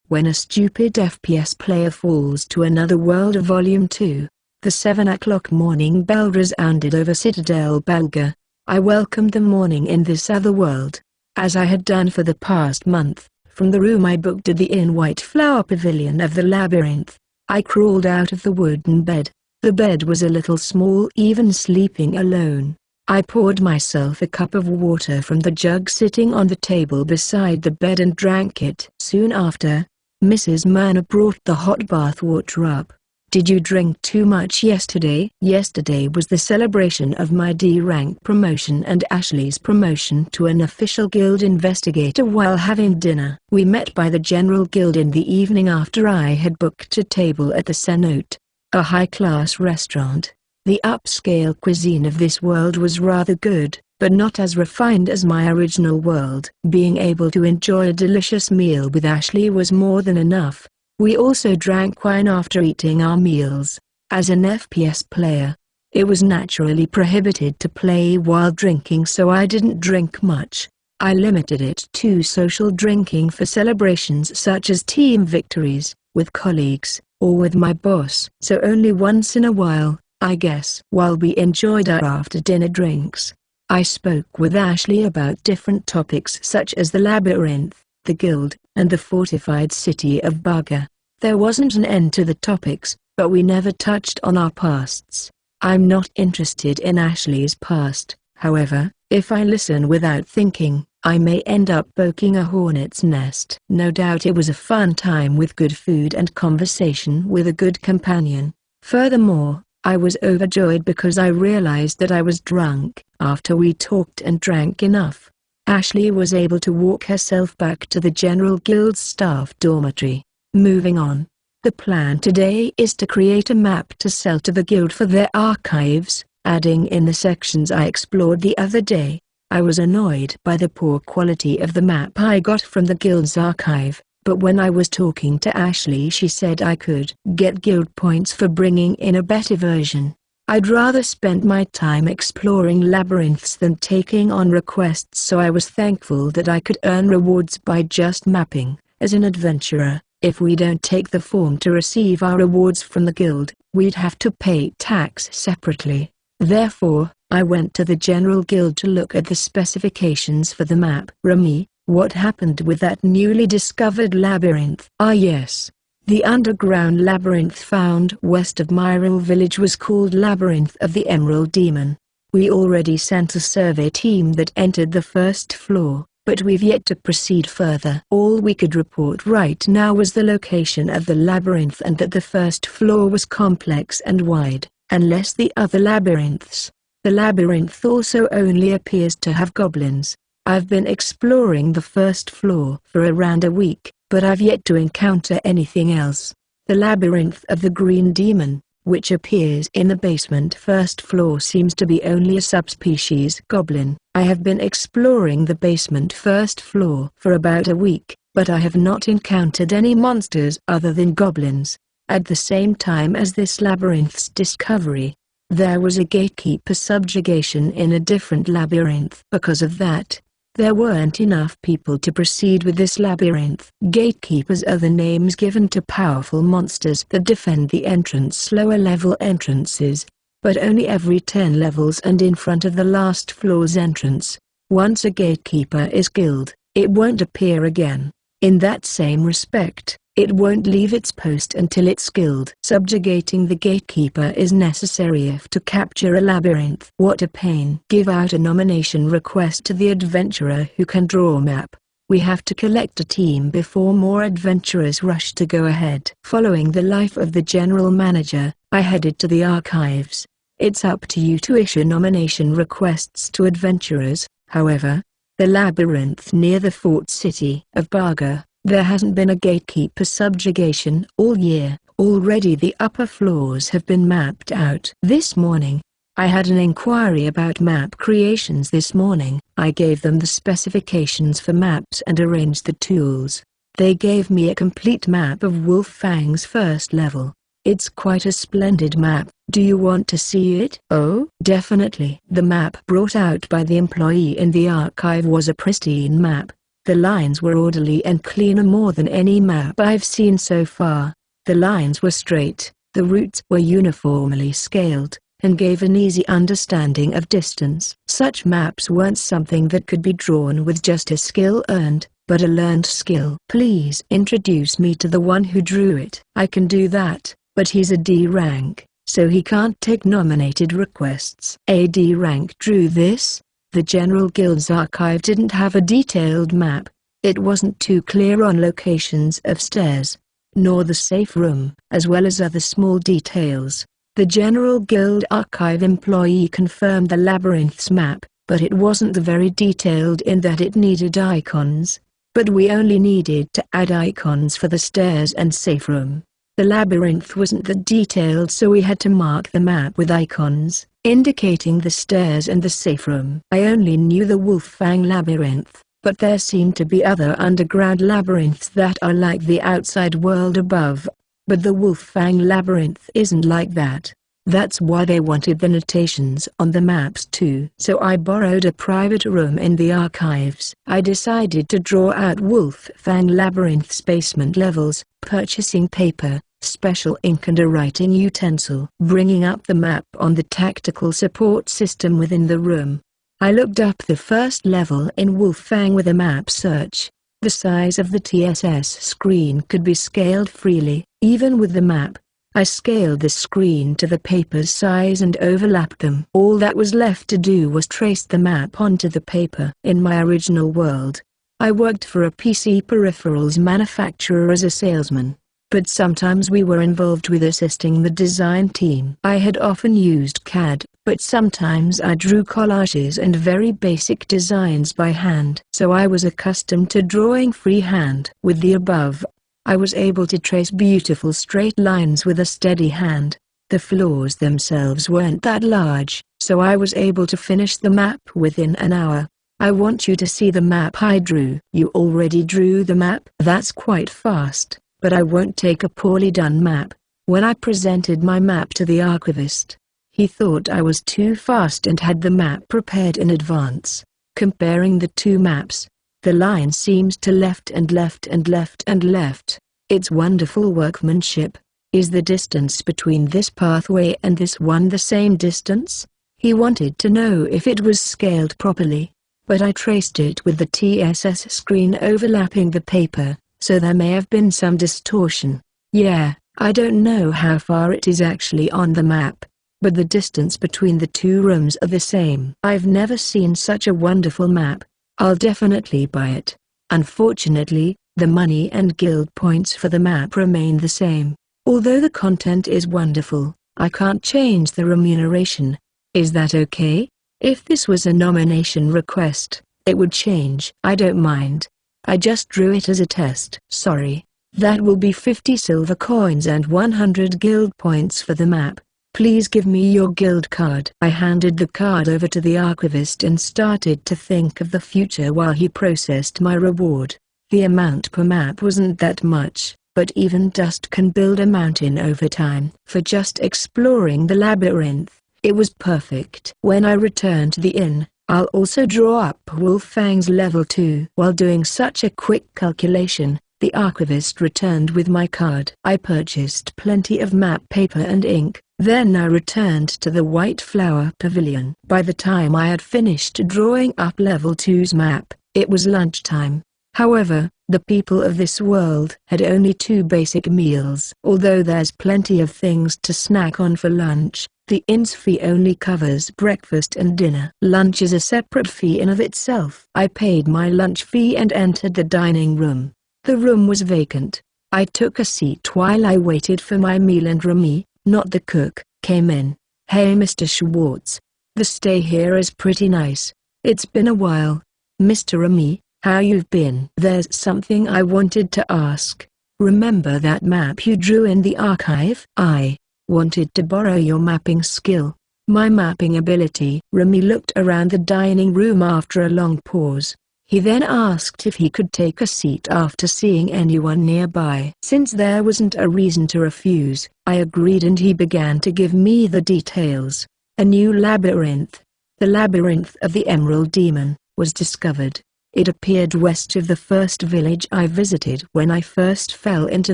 When a stupid FPS player falls to another world of Volume 2. The 7 o'clock morning bell resounded over Citadel Belga. I welcomed the morning in this other world, as I had done for the past month, from the room I booked at the Inn White Flower Pavilion of the Labyrinth. I crawled out of the wooden bed. The bed was a little small, even sleeping alone. I poured myself a cup of water from the jug sitting on the table beside the bed and drank it. Soon after, Mrs. Myrna brought the hot bath water up. "Did you drink too much yesterday?" Yesterday was the celebration of my D-rank promotion and Ashley's promotion to an official guild investigator. While having dinner, we met by the general guild in the evening after I had booked a table at the Cenote, a high-class restaurant. The upscale cuisine of this world was rather good, but not as refined as my original world. Being able to enjoy a delicious meal with Ashley was more than enough. We also drank wine after eating our meals. As an FPS player, it was naturally prohibited to play while drinking, so I didn't drink much. I limited it to social drinking for celebrations such as team victories, with colleagues, or with my boss. So only once in a while, I guess. While we enjoyed our after-dinner drinks, I spoke with Ashley about different topics such as the labyrinth, the guild, and the fortified city of Baga. There wasn't an end to the topics, but we never touched on our pasts. I'm not interested in Ashley's past, however. If I listen without thinking, I may end up poking a hornet's nest. No doubt it was a fun time with good food and conversation with a good companion. Furthermore, I was overjoyed because I realized that I was drunk. After we talked and drank enough, Ashley was able to walk herself back to the General Guild's staff dormitory. Moving on. The plan today is to create a map to sell to the guild for their archives, adding in the sections I explored the other day. I was annoyed by the poor quality of the map I got from the guild's archive, but when I was talking to Ashley she said I could get guild points for bringing in a better version. I'd rather spend my time exploring labyrinths than taking on requests, so I was thankful that I could earn rewards by just mapping. As an adventurer, if we don't take the form to receive our rewards from the guild, we'd have to pay tax separately. Therefore, I went to the General Guild to look at the specifications for the map. Remy, what happened with that newly discovered labyrinth? Ah yes. The underground labyrinth found west of Myril village was called Labyrinth of the Emerald Demon. We already sent a survey team that entered the first floor, but we've yet to proceed further. All we could report right now was the location of the labyrinth and that the first floor was complex and wide, unless the other labyrinths. The labyrinth also only appears to have goblins. I've been exploring the first floor for around a week, but I've yet to encounter anything else. The labyrinth of the Green Demon, which appears in the basement first floor, seems to be only a subspecies goblin. I have been exploring the basement first floor for about a week, but I have not encountered any monsters other than goblins. At the same time as this labyrinth's discovery, there was a gatekeeper subjugation in a different labyrinth. Because of that, there weren't enough people to proceed with this labyrinth. Gatekeepers are the names given to powerful monsters that defend the entrance. Lower level entrances, but only every 10 levels and in front of the last floor's entrance. Once a gatekeeper is killed, it won't appear again. In that same respect, it won't leave its post until it's killed. Subjugating the gatekeeper is necessary if to capture a labyrinth. What a pain. Give out a nomination request to the adventurer who can draw a map. We have to collect a team before more adventurers rush to go ahead. Following the life of the general manager, I headed to the archives. It's up to you to issue nomination requests to adventurers. However, the labyrinth near the fort city of Baga, there hasn't been a gatekeeper subjugation all year. Already the upper floors have been mapped out. This morning, I had an inquiry about map creations. This morning, I gave them the specifications for maps and arranged the tools. They gave me a complete map of Wolffang's first level. It's quite a splendid map. Do you want to see it? Oh, definitely. The map brought out by the employee in the archive was a pristine map. The lines were orderly and cleaner more than any map I've seen so far. The lines were straight, the routes were uniformly scaled, and gave an easy understanding of distance. Such maps weren't something that could be drawn with just a skill earned, but a learned skill. Please introduce me to the one who drew it. I can do that, but he's a D rank, so he can't take nominated requests. A D rank drew this? The General Guild's archive didn't have a detailed map. It wasn't too clear on locations of stairs, nor the safe room, as well as other small details. The General Guild archive employee confirmed the labyrinth's map, but it wasn't very detailed in that it needed icons. But we only needed to add icons for the stairs and safe room. The labyrinth wasn't that detailed, so we had to mark the map with icons, indicating the stairs and the safe room. I only knew the Wolffang labyrinth, but there seemed to be other underground labyrinths that are like the outside world above. But the Wolffang labyrinth isn't like that. That's why they wanted the notations on the maps too. So I borrowed a private room in the archives. I decided to draw out Wolffang labyrinth's basement levels, purchasing paper, special ink and a writing utensil. Bringing up the map on the tactical support system within the room, I looked up the first level in Wolffang with a map search. The size of the TSS screen could be scaled freely, even with the map. I scaled the screen to the paper's size and overlapped them. All that was left to do was trace the map onto the paper. In my original world, I worked for a PC peripherals manufacturer as a salesman, but sometimes we were involved with assisting the design team. I had often used CAD, but sometimes I drew collages and very basic designs by hand. So I was accustomed to drawing freehand. With the above, I was able to trace beautiful straight lines with a steady hand. The floors themselves weren't that large, so I was able to finish the map within an hour. I want you to see the map I drew. You already drew the map? That's quite fast, but I won't take a poorly done map. When I presented my map to the archivist, he thought I was too fast and had the map prepared in advance. Comparing the two maps, the line seems to left and left and left and left. It's wonderful workmanship. Is the distance between this pathway and this one the same distance? He wanted to know if it was scaled properly, but I traced it with the TSS screen overlapping the paper, so there may have been some distortion. Yeah, I don't know how far it is actually on the map, but the distance between the two rooms are the same. I've never seen such a wonderful map. I'll definitely buy it. Unfortunately, the money and guild points for the map remain the same. Although the content is wonderful, I can't change the remuneration. Is that okay? If this was a nomination request, it would change. I don't mind. I just drew it as a test. Sorry. That will be 50 silver coins and 100 guild points for the map. Please give me your guild card. I handed the card over to the archivist and started to think of the future while he processed my reward. The amount per map wasn't that much, but even dust can build a mountain over time. For just exploring the labyrinth, it was perfect. When I return to the inn, I'll also draw up Wolffang's level 2. While doing such a quick calculation, the archivist returned with my card. I purchased plenty of map paper and ink. Then I returned to the White Flower Pavilion. By the time I had finished drawing up level 2's map, it was lunchtime. However, the people of this world had only 2 basic meals. Although there's plenty of things to snack on for lunch, the inn's fee only covers breakfast and dinner. Lunch is a separate fee in of itself. I paid my lunch fee and entered the dining room. The room was vacant. I took a seat while I waited for my meal and Remy, not the cook, came in. Hey Mr. Schwartz. The stay here is pretty nice. It's been a while. Mr. Remy, how you've been? There's something I wanted to ask. Remember that map you drew in the archive? I wanted to borrow your mapping skill. My mapping ability. Remy looked around the dining room after a long pause. He then asked if he could take a seat after seeing anyone nearby. Since there wasn't a reason to refuse, I agreed and he began to give me the details. A new labyrinth, the labyrinth of the Emerald Demon, was discovered. It appeared west of the first village I visited when I first fell into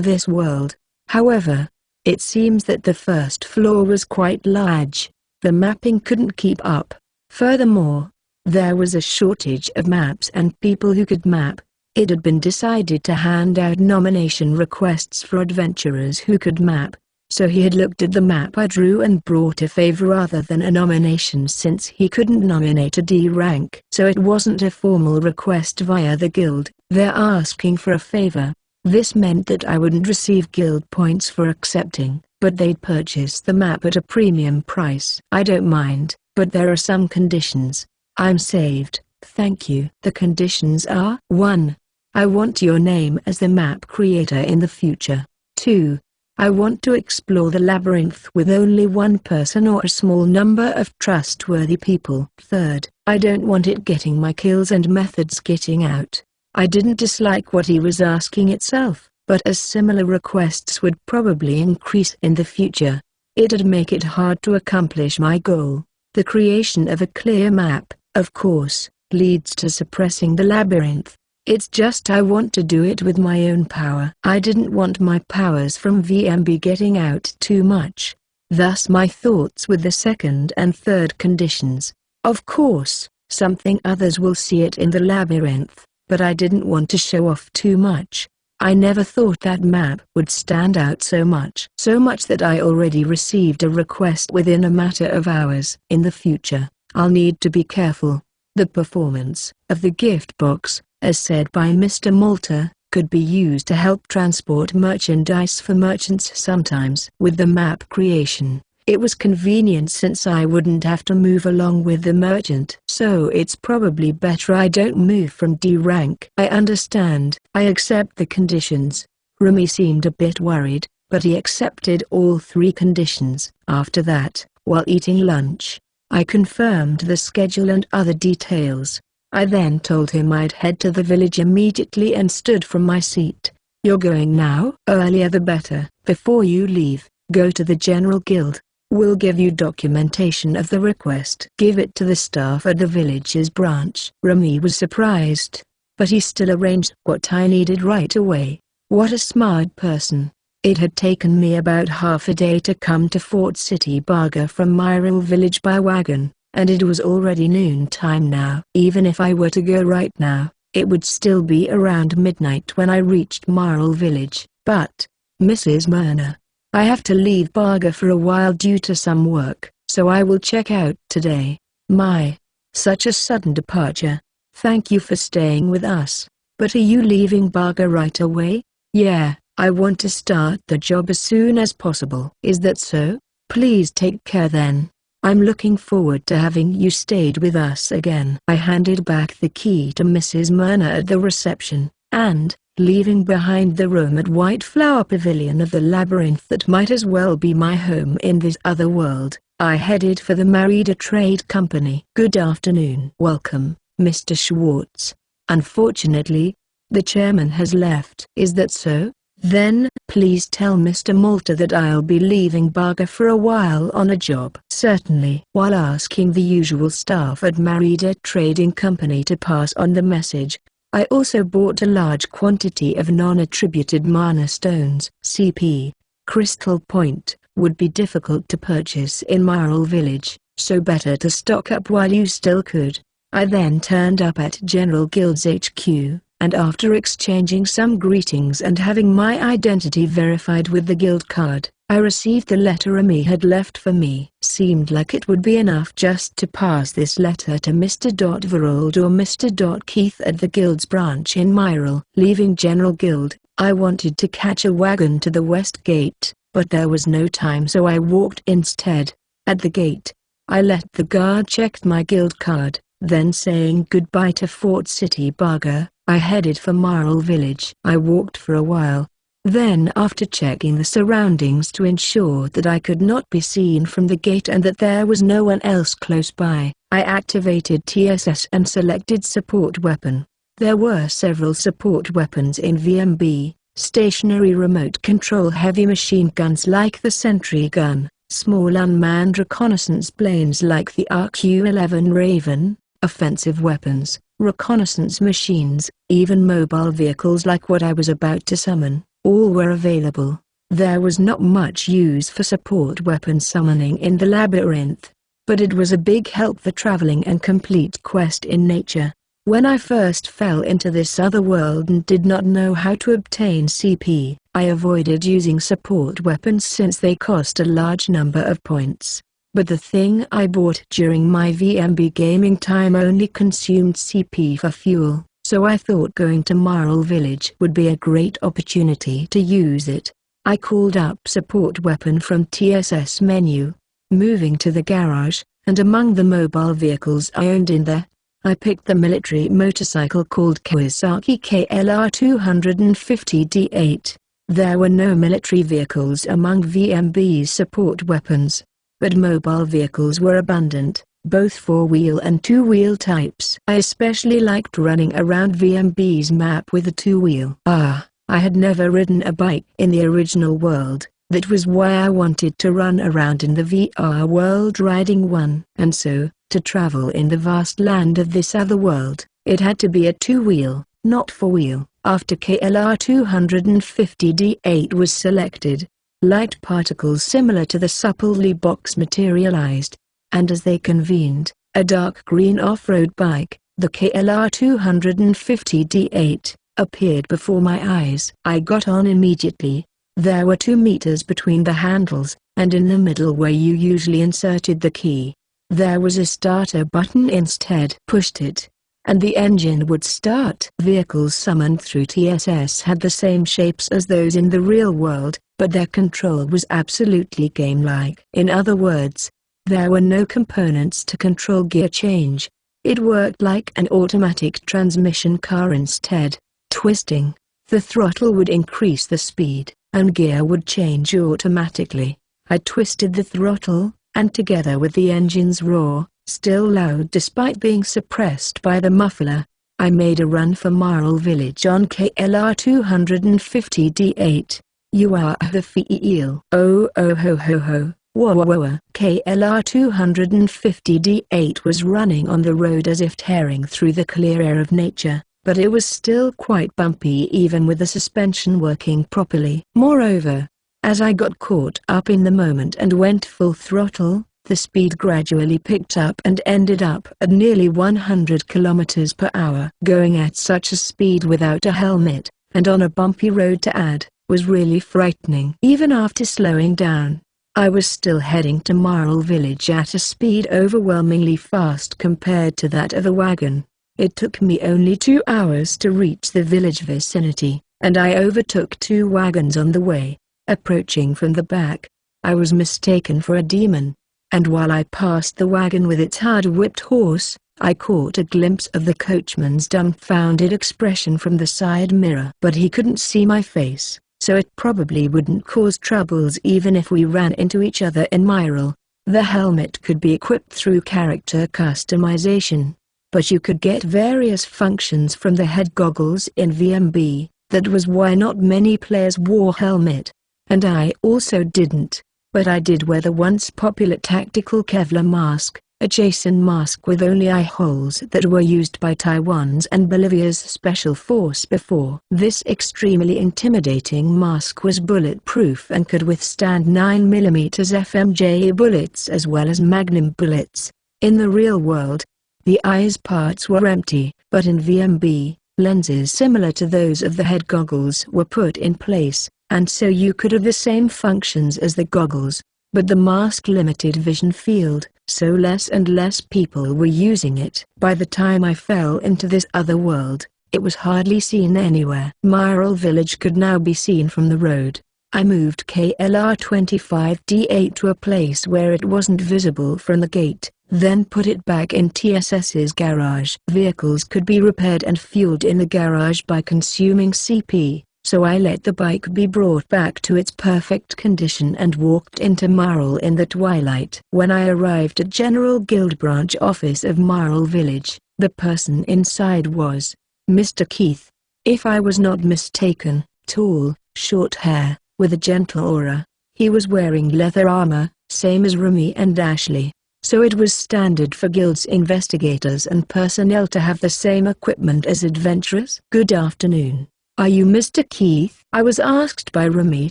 this world. However, it seems that the first floor was quite large. The mapping couldn't keep up. Furthermore, there was a shortage of maps and people who could map. It had been decided to hand out nomination requests for adventurers who could map. So he had looked at the map I drew and brought a favor rather than a nomination, since he couldn't nominate a D rank. So it wasn't a formal request via the guild. They're asking for a favor. This meant that I wouldn't receive guild points for accepting, but they'd purchase the map at a premium price. I don't mind, but there are some conditions. I'm saved, thank you. The conditions are: 1. I want your name as the map creator in the future. 2. I want to explore the labyrinth with only one person or a small number of trustworthy people. 3rd, I don't want it getting my kills and methods getting out. I didn't dislike what he was asking itself, but as similar requests would probably increase in the future, it'd make it hard to accomplish my goal. The creation of a clear map, of course, leads to suppressing the labyrinth. It's just I want to do it with my own power. I didn't want my powers from VMB getting out too much. Thus my thoughts with the second and third conditions. Of course, something others will see it in the labyrinth, but I didn't want to show off too much. I never thought that map would stand out so much. So much that I already received a request within a matter of hours. In the future, I'll need to be careful. The performance of the gift box, as said by Mr. Malta, could be used to help transport merchandise for merchants sometimes. With the map creation, it was convenient since I wouldn't have to move along with the merchant. So it's probably better I don't move from D rank. I understand. I accept the conditions. Remy seemed a bit worried, but he accepted all 3 conditions. After that, while eating lunch, I confirmed the schedule and other details. I then told him I'd head to the village immediately and stood from my seat. You're going now? Earlier the better. Before you leave, go to the General Guild. We'll give you documentation of the request. Give it to the staff at the village's branch. Remy was surprised, but he still arranged what I needed right away. What a smart person. It had taken me about half a day to come to Fort City Barga from Myril village by wagon, and it was already noon time now. Even if I were to go right now, it would still be around midnight when I reached Myril village. But, Mrs. Myrna, I have to leave Barga for a while due to some work, so I will check out today. My, such a sudden departure. Thank you for staying with us. But are you leaving Barga right away? Yeah, I want to start the job as soon as possible. Is that so? Please take care then. I'm looking forward to having you stayed with us again. I handed back the key to Mrs. Myrna at the reception, and, leaving behind the room at White Flower Pavilion of the labyrinth that might as well be my home in this other world, I headed for the Marida Trade Company. Good afternoon. Welcome, Mr. Schwartz. Unfortunately, the chairman has left. Is that so? Then, please tell Mr. Malta that I'll be leaving Barga for a while on a job. Certainly. While asking the usual staff at Marida Trading Company to pass on the message, I also bought a large quantity of non-attributed mana stones. CP, Crystal Point, would be difficult to purchase in Myril village, so better to stock up while you still could. I then turned up at General Guild's HQ, and after exchanging some greetings and having my identity verified with the guild card, I received the letter Remy had left for me. Seemed like it would be enough just to pass this letter to Mr. Verold or Mr. Keith at the guild's branch in Myril. Leaving General Guild, I wanted to catch a wagon to the west gate, but there was no time, so I walked instead. At the gate, I let the guard check my guild card, then saying goodbye to Fort City Barga, I headed for Myril village. I walked for a while. Then, after checking the surroundings to ensure that I could not be seen from the gate and that there was no one else close by, I activated TSS and selected support weapon. There were several support weapons in VMB: stationary remote control heavy machine guns like the sentry gun, small unmanned reconnaissance planes like the RQ-11 Raven, offensive weapons, reconnaissance machines, even mobile vehicles like what I was about to summon, all were available. There was not much use for support weapon summoning in the labyrinth, but it was a big help for traveling and complete quest in nature. When I first fell into this other world and did not know how to obtain CP, I avoided using support weapons since they cost a large number of points. But the thing I bought during my VMB gaming time only consumed CP for fuel, so I thought going to Marl Village would be a great opportunity to use it. I called up support weapon from TSS menu, moving to the garage, and among the mobile vehicles I owned in there, I picked the military motorcycle called Kawasaki KLR 250D8. There were no military vehicles among VMB's support weapons, but mobile vehicles were abundant, both four-wheel and two-wheel types. I especially liked running around VMB's map with a two-wheel. I had never ridden a bike in the original world. That was why I wanted to run around in the VR world riding one. And so, to travel in the vast land of this other world, it had to be a two-wheel, not four-wheel. After KLR 250D8 was selected, light particles similar to the supplely box materialized, and as they convened, a dark green off-road bike, the KLR 250D8, appeared before my eyes. I got on immediately. There were 2 meters between the handles, and in the middle where you usually inserted the key, there was a starter button instead. Pushed it, and the engine would start. Vehicles summoned through TSS had the same shapes as those in the real world, but their control was absolutely game-like. In other words, there were no components to control gear change. It worked like an automatic transmission car instead. Twisting, the throttle would increase the speed, and gear would change automatically. I twisted the throttle, and together with the engine's roar, still loud despite being suppressed by the muffler, I made a run for Marl Village on KLR 250D8. You are the feel. Oh ho ho ho. Whoa whoa whoa. KLR 250D8 was running on the road as if tearing through the clear air of nature, but it was still quite bumpy even with the suspension working properly. Moreover, as I got caught up in the moment and went full throttle, the speed gradually picked up and ended up at nearly 100 kilometers per hour. Going at such a speed without a helmet, and on a bumpy road to add, was really frightening. Even after slowing down, I was still heading to Marl Village at a speed overwhelmingly fast compared to that of a wagon. It took me only 2 hours to reach the village vicinity, and I overtook 2 wagons on the way. Approaching from the back, I was mistaken for a demon, and while I passed the wagon with its hard-whipped horse, I caught a glimpse of the coachman's dumbfounded expression from the side mirror. But he couldn't see my face, so it probably wouldn't cause troubles even if we ran into each other in Myrtle. The helmet could be equipped through character customization, but you could get various functions from the head goggles in VMB. That was why not many players wore helmet, and I also didn't, but I did wear the once popular tactical Kevlar mask, a Jason mask with only eye holes that were used by Taiwan's and Bolivia's special force before. This extremely intimidating mask was bulletproof and could withstand 9mm FMJ bullets as well as Magnum bullets. In the real world, the eyes parts were empty, but in VMB, lenses similar to those of the head goggles were put in place, and so you could have the same functions as the goggles, but the mask limited vision field, so less and less people were using it. By the time I fell into this other world, it was hardly seen anywhere. Myrtle Village could now be seen from the road. I moved KLR 25D8 to a place where it wasn't visible from the gate, then put it back in TSS's garage. Vehicles could be repaired and fueled in the garage by consuming CP, so I let the bike be brought back to its perfect condition and walked into Myrtle in the twilight. When I arrived at General Guild branch office of Myrtle Village, the person inside was Mr. Keith. If I was not mistaken, tall, short hair, with a gentle aura. He was wearing leather armor, same as Remy and Ashley. So it was standard for guilds, investigators and personnel to have the same equipment as adventurers. Good afternoon. Are you Mr. Keith? I was asked by Remy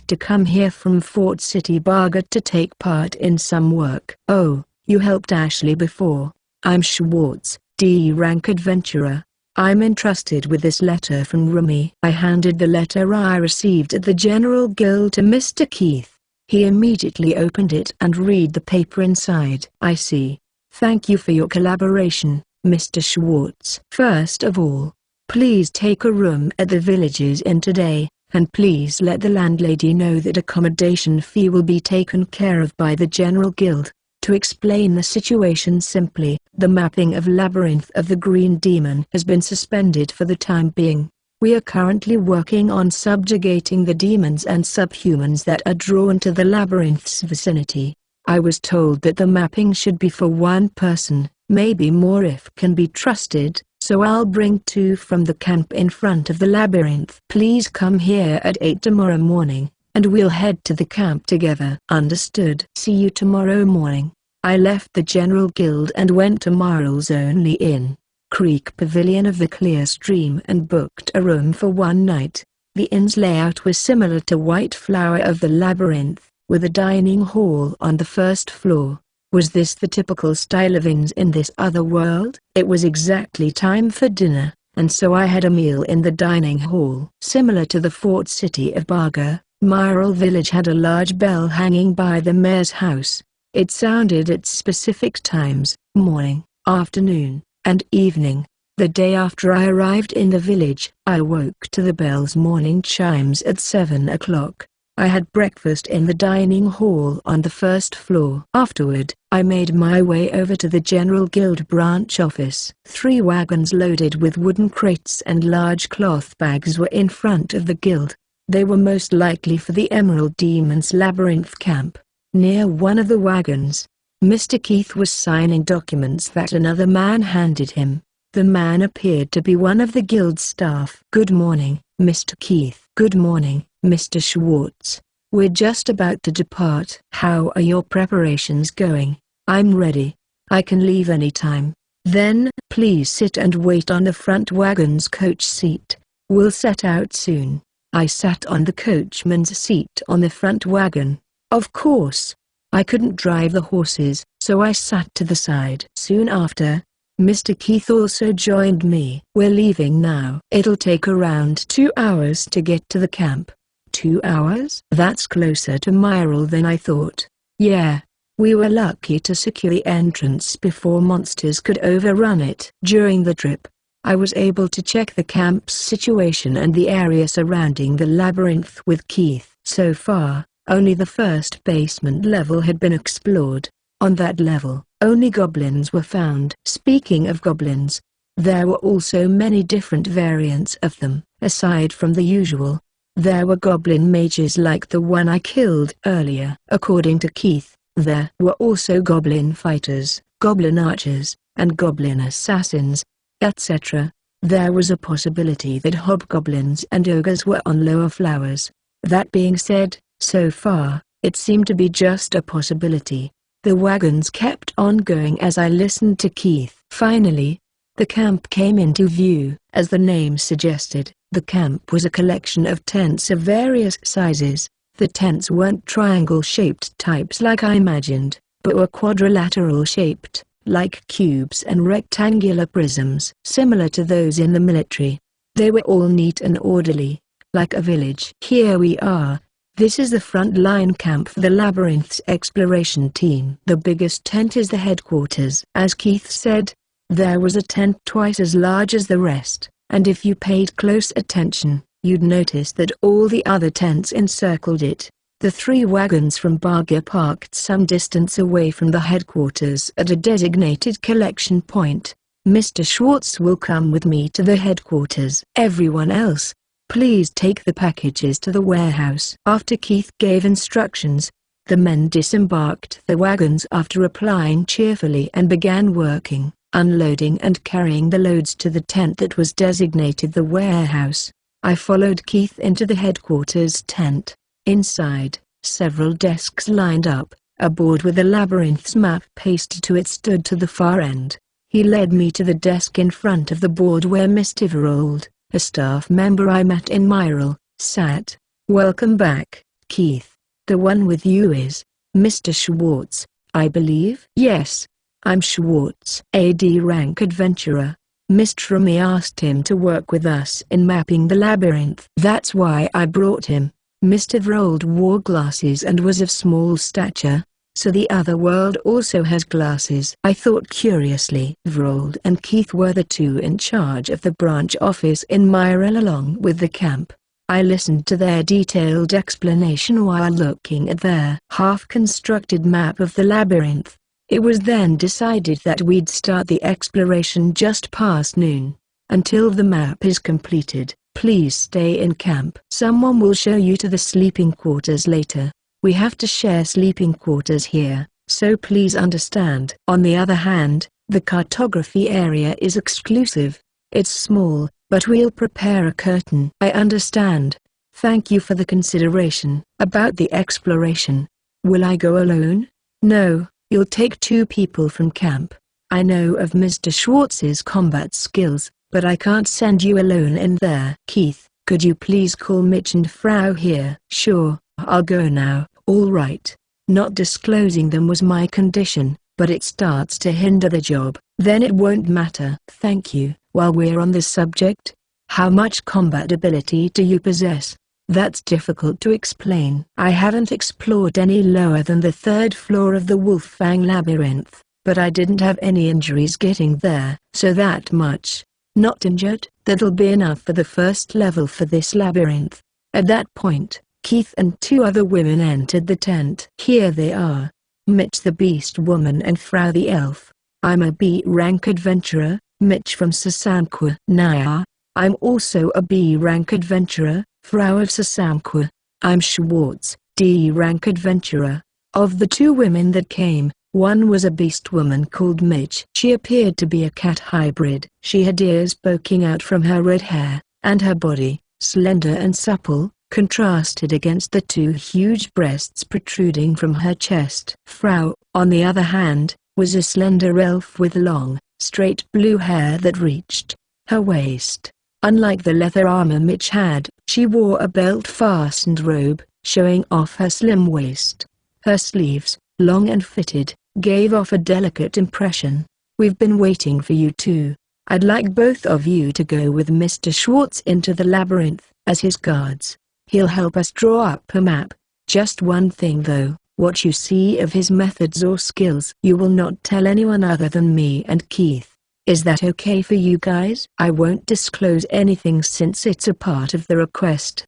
to come here from Fort City Barga to take part in some work. Oh, you helped Ashley before. I'm Schwartz, D-rank adventurer. I'm entrusted with this letter from Remy. I handed the letter I received at the General Guild to Mr. Keith. He immediately opened it and read the paper inside. I see. Thank you for your collaboration, Mr. Schwartz. First of all, please take a room at the Villages Inn today, and please let the landlady know that accommodation fee will be taken care of by the General Guild. To explain the situation simply, the mapping of Labyrinth of the Green Demon has been suspended for the time being. We are currently working on subjugating the demons and subhumans that are drawn to the labyrinth's vicinity. I was told that the mapping should be for one person, maybe more if can be trusted, so I'll bring 2 from the camp in front of the labyrinth. Please come here at 8 tomorrow morning, and we'll head to the camp together. Understood. See you tomorrow morning. I left the General Guild and went to Marl's only inn, Creek Pavilion of the Clear Stream, and booked a room for one night. The inn's layout was similar to White Flower of the Labyrinth, with a dining hall on the first floor. Was this the typical style of inns in this other world? It was exactly time for dinner, and so I had a meal in the dining hall. Similar to the Fort City of Barga, Myrtle Village had a large bell hanging by the mayor's house. It sounded at specific times, morning, afternoon, and evening. The day after I arrived in the village, I woke to the bell's morning chimes at 7 o'clock. I had breakfast in the dining hall on the first floor. Afterward, I made my way over to the General Guild branch office. 3 wagons loaded with wooden crates and large cloth bags were in front of the guild. They were most likely for the Emerald Demon's Labyrinth camp. Near one of the wagons, Mr. Keith was signing documents that another man handed him. The man appeared to be one of the guild staff. Good morning, Mr. Keith. Good morning, Mr. Schwartz. We're just about to depart. How are your preparations going? I'm ready. I can leave any time. Then, please sit and wait on the front wagon's coach seat. We'll set out soon. I sat on the coachman's seat on the front wagon. Of course, I couldn't drive the horses, so I sat to the side. Soon after, Mr. Keith also joined me. We're leaving now. It'll take around 2 hours to get to the camp. 2 hours? That's closer to Myrtle than I thought. Yeah, we were lucky to secure the entrance before monsters could overrun it. During the trip, I was able to check the camp's situation and the area surrounding the labyrinth with Keith. So far, only the first basement level had been explored. On that level, only goblins were found. Speaking of goblins, there were also many different variants of them. Aside from the usual, there were goblin mages like the one I killed earlier. According to Keith, there were also goblin fighters, goblin archers, and goblin assassins, etc. There was a possibility that hobgoblins and ogres were on lower flowers. That being said, so far, it seemed to be just a possibility. The wagons kept on going as I listened to Keith. Finally, the camp came into view. As the name suggested, the camp was a collection of tents of various sizes. The tents weren't triangle-shaped types like I imagined, but were quadrilateral-shaped, like cubes and rectangular prisms, similar to those in the military. They were all neat and orderly, like a village. Here we are. This is the front-line camp for the Labyrinth's exploration team. The biggest tent is the headquarters. As Keith said, there was a tent twice as large as the rest, and if you paid close attention, you'd notice that all the other tents encircled it. The 3 wagons from Barga parked some distance away from the headquarters at a designated collection point. Mr. Schwartz will come with me to the headquarters. Everyone else, please take the packages to the warehouse. After Keith gave instructions, the men disembarked the wagons after replying cheerfully and began working, unloading and carrying the loads to the tent that was designated the warehouse. I followed Keith into the headquarters tent. Inside, several desks lined up, A board with a labyrinth's map pasted to it stood to the far end. He led me to the desk in front of the board where Mr. Verold, a staff member I met in Myril, sat. "Welcome back, Keith. The one with you is Mr. Schwartz, I believe?" "Yes. I'm Schwartz, a D-rank adventurer. Mr. Remy asked him to work with us in mapping the labyrinth. That's why I brought him." Mr. Verold wore glasses and was of small stature. "So the other world also has glasses?" I thought curiously. Verold and Keith were the two in charge of the branch office in Myril along with the camp. I listened to their detailed explanation while looking at their half-constructed map of the labyrinth. It was then decided that we'd start the exploration just past noon. "Until the map is completed, please stay in camp. Someone will show you to the sleeping quarters later. We have to share sleeping quarters here, so please understand." On the other hand, the cartography area is exclusive. It's small, but we'll prepare a curtain. "I understand. Thank you for the consideration." "About the exploration. Will I go alone?" "No. You'll take 2 people from camp. I know of Mr. Schwartz's combat skills, but I can't send you alone in there." "Keith, could you please call Mitch and Frau here?" "Sure, I'll go now." "All right. Not disclosing them was my condition, but it starts to hinder the job." "Then it won't matter." "Thank you." "While we're on this subject, how much combat ability do you possess?" "That's difficult to explain. I haven't explored any lower than the 3rd floor of the Wolffang Labyrinth, but I didn't have any injuries getting there." "So that much?" "Not injured. That'll be enough for the 1st level for this labyrinth." At that point, Keith and 2 other women entered the tent. Here they are. Mitch the Beast Woman and Frau the Elf. "I'm a B-rank adventurer, Mitch from Sasamqua." "Naya. I'm also a B-rank adventurer, Frau of Sasamqua." "I'm Schwartz, D-rank adventurer." Of the 2 women that came, one was a beast woman called Mitch. She appeared to be a cat hybrid. She had ears poking out from her red hair, and her body, slender and supple, contrasted against the 2 huge breasts protruding from her chest. Frau, on the other hand, was a slender elf with long, straight blue hair that reached her waist. Unlike the leather armor Mitch had, she wore a belt-fastened robe, showing off her slim waist. Her sleeves, long and fitted, gave off a delicate impression. "We've been waiting for you too. I'd like both of you to go with Mr. Schwartz into the labyrinth, as his guards. He'll help us draw up a map. Just one thing though, what you see of his methods or skills you will not tell anyone other than me and Keith. Is that okay for you guys?" "I won't disclose anything since it's a part of the request,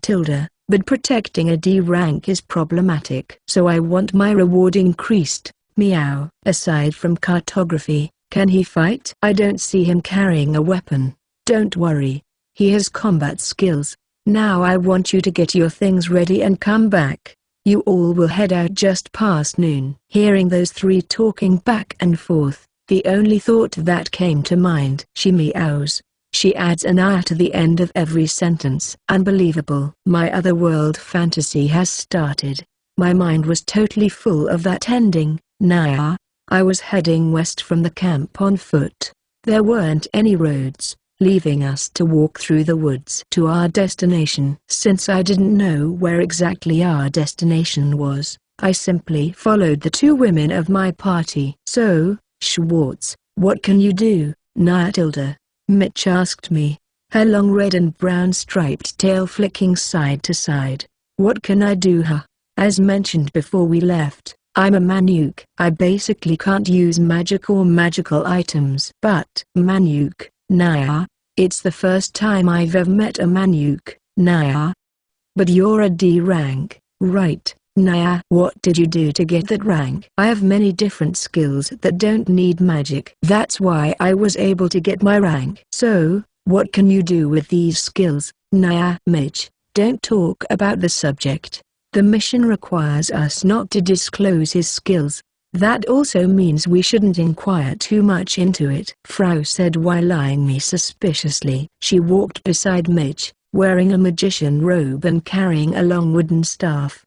Tilda, but protecting a D rank is problematic. So I want my reward increased." "Meow." "Aside from cartography, can he fight?" "I don't see him carrying a weapon." "Don't worry. He has combat skills. Now I want you to get your things ready and come back. You all will head out just past noon." Hearing those 3 talking back and forth, the only thought that came to mind. She meows. She adds an "ah" to the end of every sentence. Unbelievable. My otherworld fantasy has started. My mind was totally full of that ending. Naya. I was heading west from the camp on foot. There weren't any roads, leaving us to walk through the woods to our destination. Since I didn't know where exactly our destination was, I simply followed the 2 women of my party. "So, Schwartz, what can you do, Tilda?" Mitch asked me, her long red and brown striped tail flicking side to side. "What can I do, huh? As mentioned before we left, I'm a Manuk. I basically can't use magic or magical items." "But Manuk, Naya, it's the first time I've ever met a Manuk, Naya." "But you're a D rank, right, Naya?" "What did you do to get that rank?" "I have many different skills that don't need magic. That's why I was able to get my rank." "So, what can you do with these skills, Naya?" "Mitch, don't talk about the subject. The mission requires us not to disclose his skills. That also means we shouldn't inquire too much into it," Frau said while eyeing me suspiciously. She walked beside Mitch, wearing a magician robe and carrying a long wooden staff.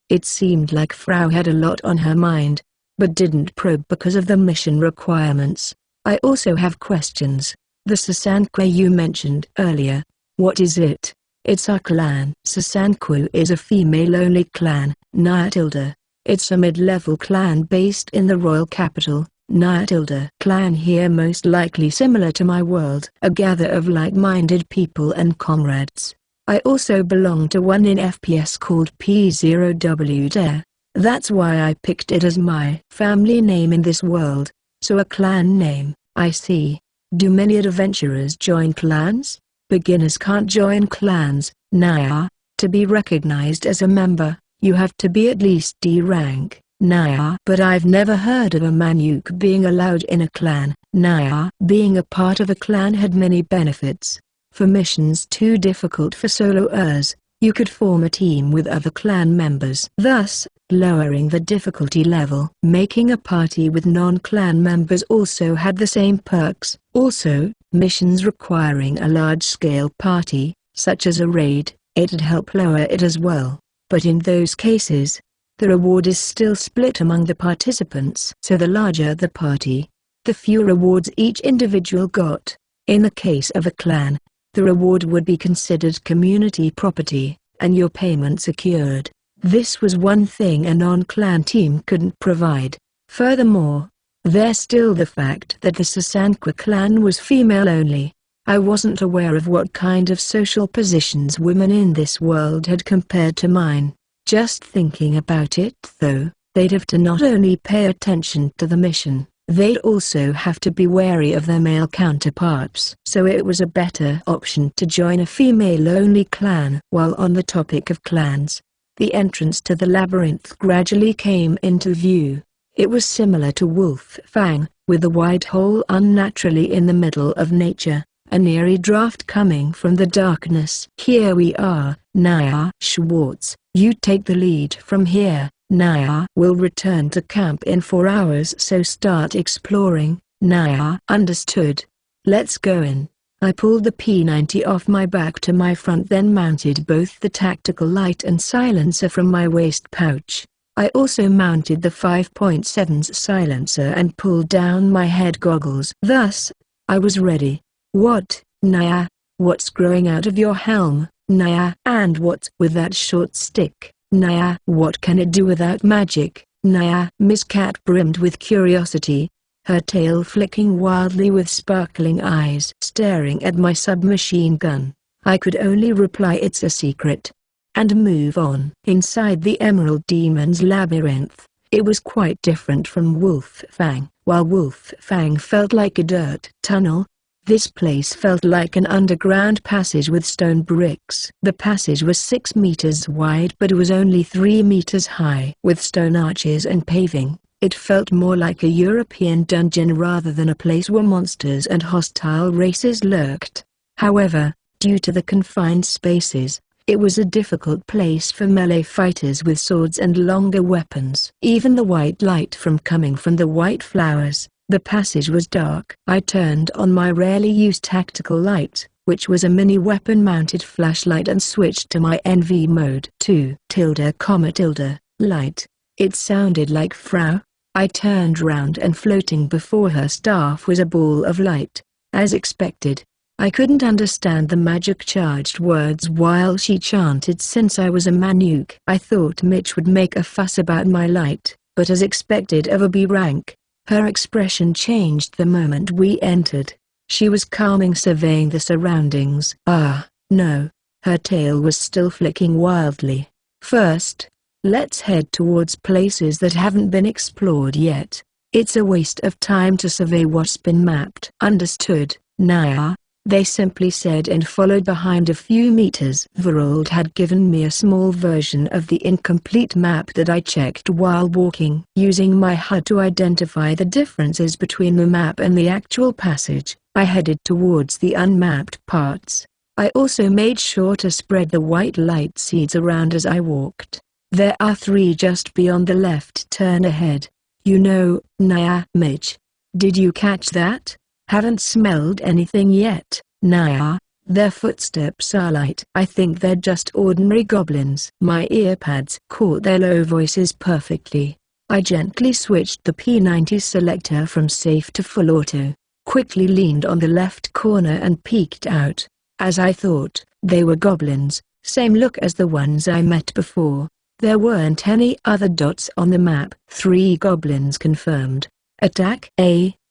It seemed like Frau had a lot on her mind, but didn't probe because of the mission requirements. I also have questions. The Sasankwe you mentioned earlier, what is it? It's our clan. Sasankwe is a female-only clan, Nyatilda. It's a mid-level clan based in the royal capital, Nyatilda. Clan here most likely similar to my world. A gather of like-minded people and comrades. I also belong to one in FPS called P0W Dare. That's why I picked it as my family name in this world. So a clan name, I see. Do many adventurers join clans? Beginners can't join clans, Naya. To be recognized as a member, you have to be at least D rank, Naya. But I've never heard of a Manyuk being allowed in a clan, Naya. Being a part of a clan had many benefits. For missions too difficult for soloers, you could form a team with other clan members, thus lowering the difficulty level. Making a party with non-clan members also had the same perks. Also, missions requiring a large-scale party, such as a raid, it'd help lower it as well. But in those cases, the reward is still split among the participants. So the larger the party, the fewer rewards each individual got. In the case of a clan, the reward would be considered community property, and your payment secured. This was one thing a non-clan team couldn't provide. Furthermore, there's still the fact that the Sasankwe clan was female only. I wasn't aware of what kind of social positions women in this world had compared to mine. Just thinking about it though, they'd have to not only pay attention to the mission, they'd also have to be wary of their male counterparts. So it was a better option to join a female-only clan. While on the topic of clans, the entrance to the labyrinth gradually came into view. It was similar to Wolf Fang, with a wide hole unnaturally in the middle of nature, an eerie draft coming from the darkness. Here we are, Naya. Schwartz, you take the lead from here. Naya will return to camp in 4 hours, so start exploring. Naya understood. Let's go in. I pulled the P90 off my back to my front, then mounted both the tactical light and silencer from my waist pouch. I also mounted the 5.7's silencer and pulled down my head goggles. Thus, I was ready. What, Naya? What's growing out of your helm, Naya? And what's with that short stick, Naya? What can it do without magic, Naya? Miss Cat brimmed with curiosity, her tail flicking wildly with sparkling eyes, staring at my submachine gun. I could only reply it's a secret, and move on. Inside the Emerald Demon's labyrinth, it was quite different from Wolf Fang. While Wolf Fang felt like a dirt tunnel, this place felt like an underground passage with stone bricks. The passage was 6 meters wide but was only 3 meters high. With stone arches and paving, it felt more like a European dungeon rather than a place where monsters and hostile races lurked. However, due to the confined spaces, it was a difficult place for melee fighters with swords and longer weapons. Even the white light coming from the white flowers, the passage was dark. I turned on my rarely used tactical light, which was a mini weapon-mounted flashlight, and switched to my NV mode. 2 tilde, light. It sounded like Frau. I turned round, and floating before her staff was a ball of light. As expected, I couldn't understand the magic-charged words while she chanted since I was a Manyuk. I thought Mitch would make a fuss about my light, but as expected of a B rank, her expression changed the moment we entered. She was calming, surveying the surroundings. Ah, no, her tail was still flicking wildly. First, let's head towards places that haven't been explored yet. It's a waste of time to survey what's been mapped. Understood, Naya, they simply said, and followed behind a few meters. Verold had given me a small version of the incomplete map that I checked while walking. Using my HUD to identify the differences between the map and the actual passage, I headed towards the unmapped parts. I also made sure to spread the white light seeds around as I walked. There are 3 just beyond the left turn ahead. You know, Naya. Mitch, did you catch that? Haven't smelled anything yet, Naya. Their footsteps are light. I think they're just ordinary goblins. My earpads caught their low voices perfectly. I gently switched the P90 selector from safe to full auto, quickly leaned on the left corner and peeked out. As I thought, they were goblins, same look as the ones I met before. There weren't any other dots on the map. 3 goblins confirmed. Attack.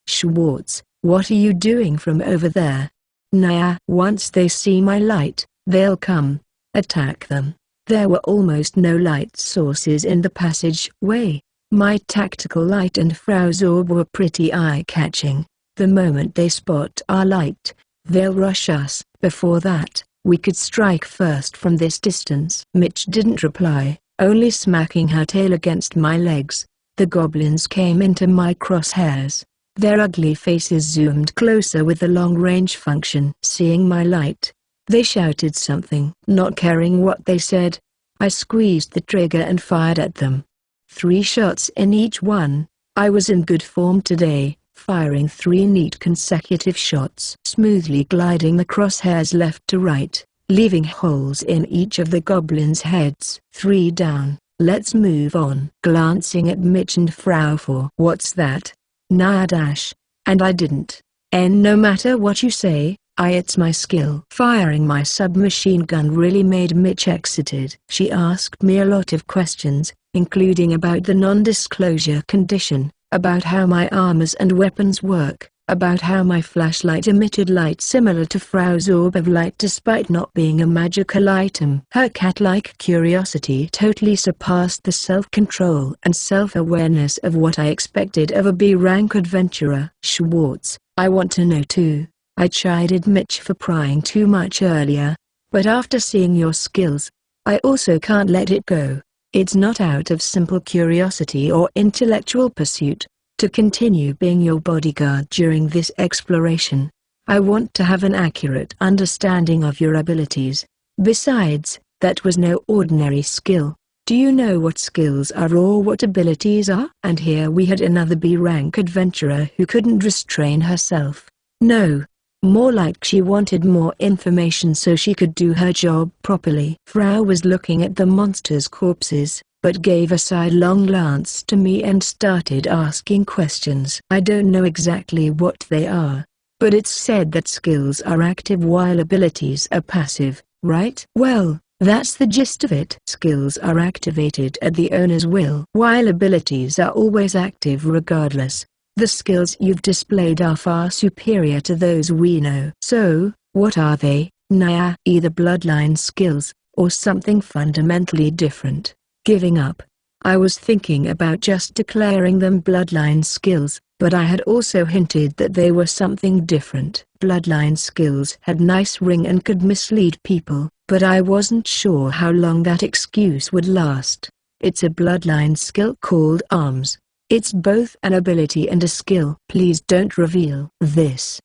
Schwartz, what are you doing from over there? Nah, once they see my light, they'll come. Attack them. There were almost no light sources in the passageway. My tactical light and Frau's orb were pretty eye-catching. The moment they spot our light, they'll rush us. Before that, we could strike first from this distance. Mitch didn't reply, only smacking her tail against my legs. The goblins came into my crosshairs. Their ugly faces zoomed closer with the long-range function. Seeing my light, they shouted something. Not caring what they said, I squeezed the trigger and fired at them. 3 shots in each one. I was in good form today, firing 3 neat consecutive shots, smoothly gliding the crosshairs left to right, leaving holes in each of the goblins' heads. 3 down. Let's move on. Glancing at Mitch and Frau for "What's that?" Nah dash. And I didn't. No matter what you say, it's my skill. Firing my submachine gun really made Mitch excited. She asked me a lot of questions, including about the non-disclosure condition, about how my armors and weapons work, about how my flashlight emitted light similar to Frau's orb of light despite not being a magical item. Her cat-like curiosity totally surpassed the self-control and self-awareness of what I expected of a B-rank adventurer. Schwartz, I want to know too. I chided Mitch for prying too much earlier, but after seeing your skills, I also can't let it go. It's not out of simple curiosity or intellectual pursuit to continue being your bodyguard during this exploration. I want to have an accurate understanding of your abilities. Besides, that was no ordinary skill. Do you know what skills are or what abilities are? And here we had another B-rank adventurer who couldn't restrain herself. No. More like she wanted more information so she could do her job properly. Frau was looking at the monsters' corpses, but gave a sidelong glance to me and started asking questions. I don't know exactly what they are, but it's said that skills are active while abilities are passive, right? Well, that's the gist of it. Skills are activated at the owner's will, while abilities are always active regardless. The skills you've displayed are far superior to those we know. So, what are they? Nah, either bloodline skills, or something fundamentally different. Giving up. I was thinking about just declaring them bloodline skills, but I had also hinted that they were something different. Bloodline skills had nice ring and could mislead people, but I wasn't sure how long that excuse would last. It's a bloodline skill called arms. It's both an ability and a skill. Please don't reveal this.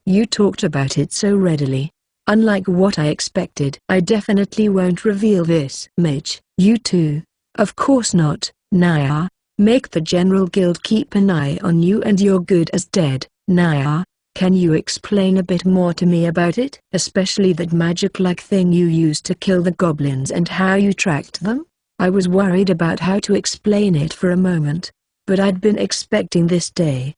You talked about it so readily. Unlike what I expected. I definitely won't reveal this. Mitch, you too. Of course not. Nah. Make the General Guild keep an eye on you and you're good as dead. Nah. Can you explain a bit more to me about it? Especially that magic-like thing you used to kill the goblins and how you tracked them? I was worried about how to explain it for a moment, but I'd been expecting this day,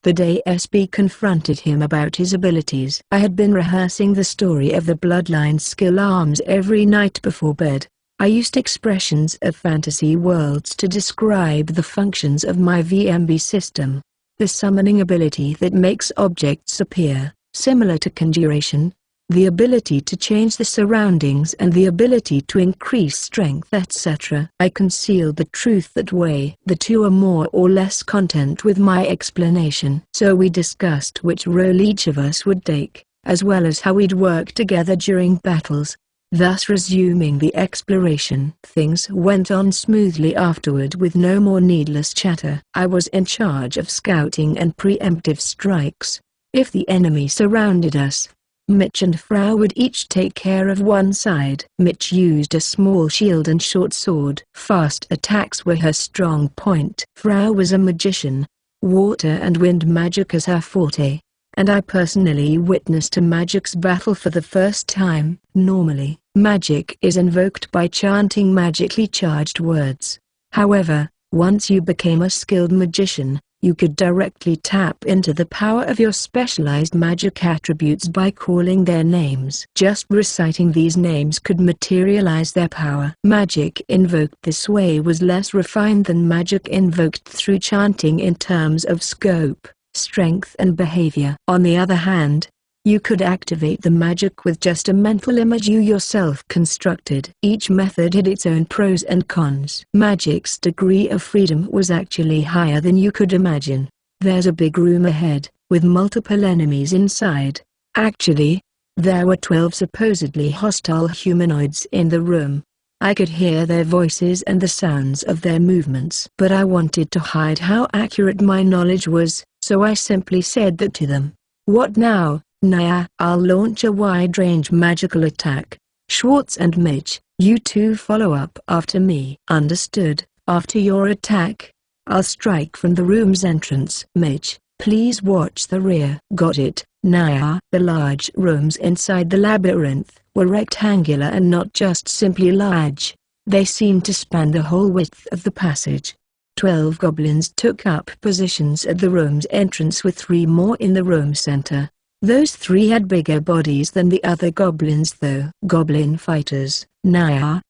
the day SB confronted him about his abilities. I had been rehearsing the story of the bloodline skill arms every night before bed. I used expressions of fantasy worlds to describe the functions of my VMB system. The summoning ability that makes objects appear, similar to conjuration, the ability to change the surroundings and the ability to increase strength, etc. I concealed the truth that way. The two are more or less content with my explanation. So we discussed which role each of us would take, as well as how we'd work together during battles. Thus resuming the exploration. Things went on smoothly afterward with no more needless chatter. I was in charge of scouting and preemptive strikes. If the enemy surrounded us, Mitch and Frau would each take care of one side. Mitch used a small shield and short sword. Fast attacks were her strong point. Frau was a magician. Water and wind magic as her forte. and I personally witnessed a magic's battle for the first time. Normally, magic is invoked by chanting magically charged words. However, once you became a skilled magician, you could directly tap into the power of your specialized magic attributes by calling their names. Just reciting these names could materialize their power. Magic invoked this way was less refined than magic invoked through chanting in terms of scope, strength and behavior. On the other hand, you could activate the magic with just a mental image you yourself constructed. Each method had its own pros and cons. Magic's degree of freedom was actually higher than you could imagine. There's a big room ahead, with multiple enemies inside. Actually, there were 12 supposedly hostile humanoids in the room. I could hear their voices and the sounds of their movements. But I wanted to hide how accurate my knowledge was, so I simply said that to them. "What now, Naya?" "I'll launch a wide-range magical attack. Schwartz and Mitch, you two follow up after me." "Understood. After your attack, I'll strike from the room's entrance." "Mitch, please watch the rear." "Got it, Naya." The large rooms inside the labyrinth were rectangular and not just simply large. They seemed to span the whole width of the passage. 12 goblins took up positions at the room's entrance with 3 more in the room center. Those 3 had bigger bodies than the other goblins though. "Goblin fighters, Naya,"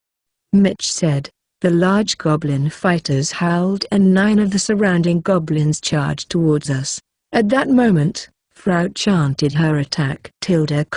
Mitch said. The large goblin fighters howled and 9 of the surrounding goblins charged towards us. At that moment, Frau chanted her attack. Tilde,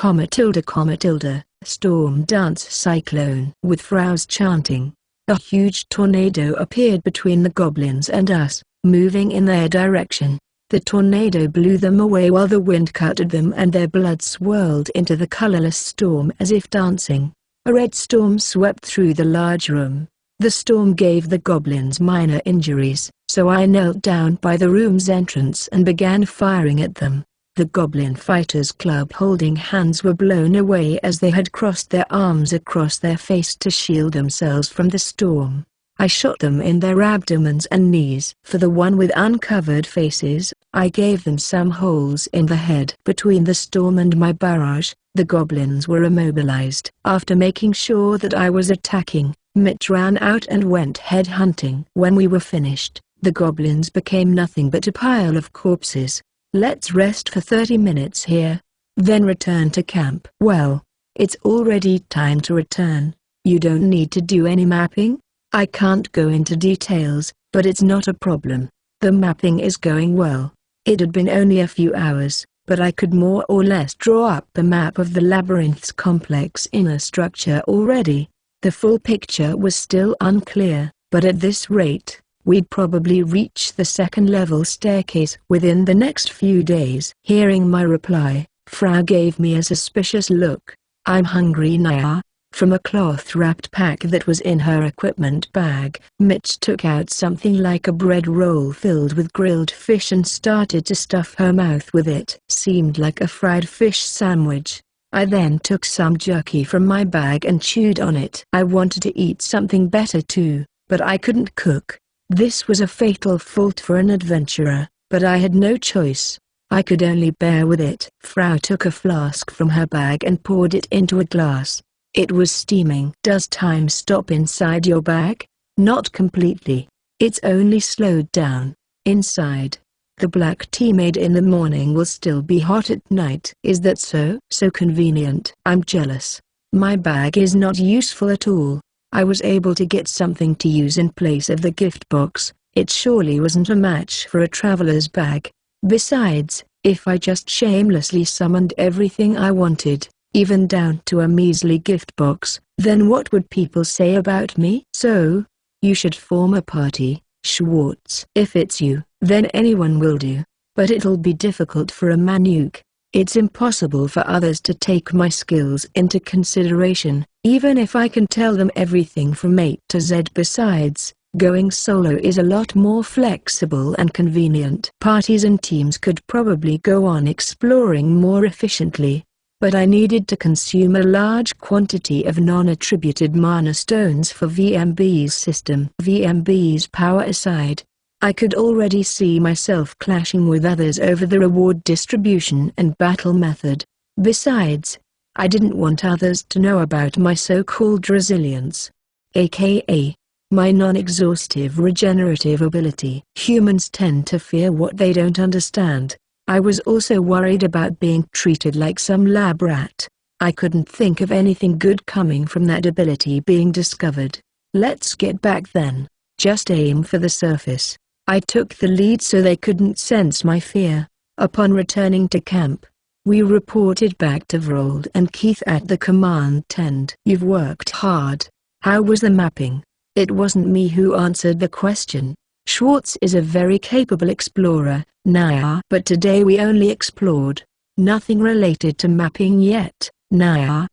storm dance cyclone. With Frau's chanting, a huge tornado appeared between the goblins and us, moving in their direction. The tornado blew them away while the wind cut at them and their blood swirled into the colorless storm as if dancing. A red storm swept through the large room. The storm gave the goblins minor injuries, so I knelt down by the room's entrance and began firing at them. The goblin fighters' club holding hands were blown away as they had crossed their arms across their face to shield themselves from the storm. I shot them in their abdomens and knees. For the one with uncovered faces, I gave them some holes in the head. Between the storm and my barrage, the goblins were immobilized. After making sure that I was attacking, Mitch ran out and went head-hunting. When we were finished, the goblins became nothing but a pile of corpses. "Let's rest for 30 minutes here, then return to camp." "Well, it's already time to return. You don't need to do any mapping?" "I can't go into details, but it's not a problem. The mapping is going well." It had been only a few hours, but I could more or less draw up a map of the labyrinth's complex inner structure already. The full picture was still unclear, but at this rate, we'd probably reach the second-level staircase within the next few days. Hearing my reply, Frau gave me a suspicious look. "I'm hungry, Naya." From a cloth-wrapped pack that was in her equipment bag, Mitch took out something like a bread roll filled with grilled fish and started to stuff her mouth with it. Seemed like a fried fish sandwich. I then took some jerky from my bag and chewed on it. I wanted to eat something better too, but I couldn't cook. This was a fatal fault for an adventurer, but I had no choice. I could only bear with it. Frau took a flask from her bag and poured it into a glass. It was steaming. "Does time stop inside your bag?" "Not completely. It's only slowed down. Inside, the black tea made in the morning will still be hot at night." "Is that so?" "So convenient." "I'm jealous. My bag is not useful at all. I was able to get something to use in place of the gift box. It surely wasn't a match for a traveler's bag. Besides, if I just shamelessly summoned everything I wanted, even down to a measly gift box, then what would people say about me?" "So, you should form a party, Schwartz." "If it's you, then anyone will do. But it'll be difficult for a Manuk. It's impossible for others to take my skills into consideration, even if I can tell them everything from A to Z. Besides, going solo is a lot more flexible and convenient. Parties and teams could probably go on exploring more efficiently. But I needed to consume a large quantity of non-attributed mana stones for VMB's system. VMB's power aside, I could already see myself clashing with others over the reward distribution and battle method. Besides, I didn't want others to know about my so-called resilience, aka my non-exhaustive regenerative ability. Humans tend to fear what they don't understand. I was also worried about being treated like some lab rat. I couldn't think of anything good coming from that ability being discovered. Let's get back then. Just aim for the surface. I took the lead so they couldn't sense my fear. Upon returning to camp, we reported back to Vrold and Keith at the command tent. You've worked hard. How was the mapping? It wasn't me who answered the question. Schwartz is a very capable explorer, Naya. But today we only explored. Nothing related to mapping yet, Naya.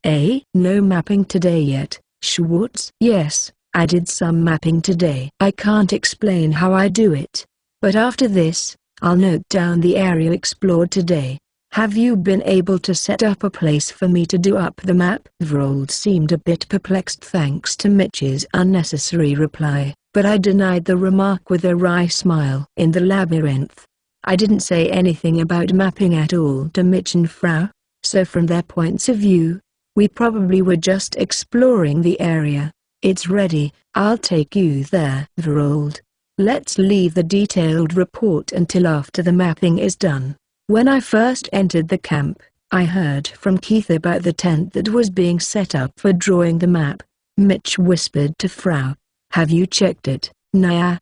No mapping today yet, Schwartz? Yes, I did some mapping today. I can't explain how I do it. But after this, I'll note down the area explored today. Have you been able to set up a place for me to do up the map? Vrold seemed a bit perplexed thanks to Mitch's unnecessary reply, but I denied the remark with a wry smile. In the labyrinth, I didn't say anything about mapping at all to Mitch and Frau, so from their points of view, we probably were just exploring the area. It's ready, I'll take you there. Vrold, let's leave the detailed report until after the mapping is done. When I first entered the camp, I heard from Keith about the tent that was being set up for drawing the map. Mitch whispered to Frau. Have you checked it, Naya?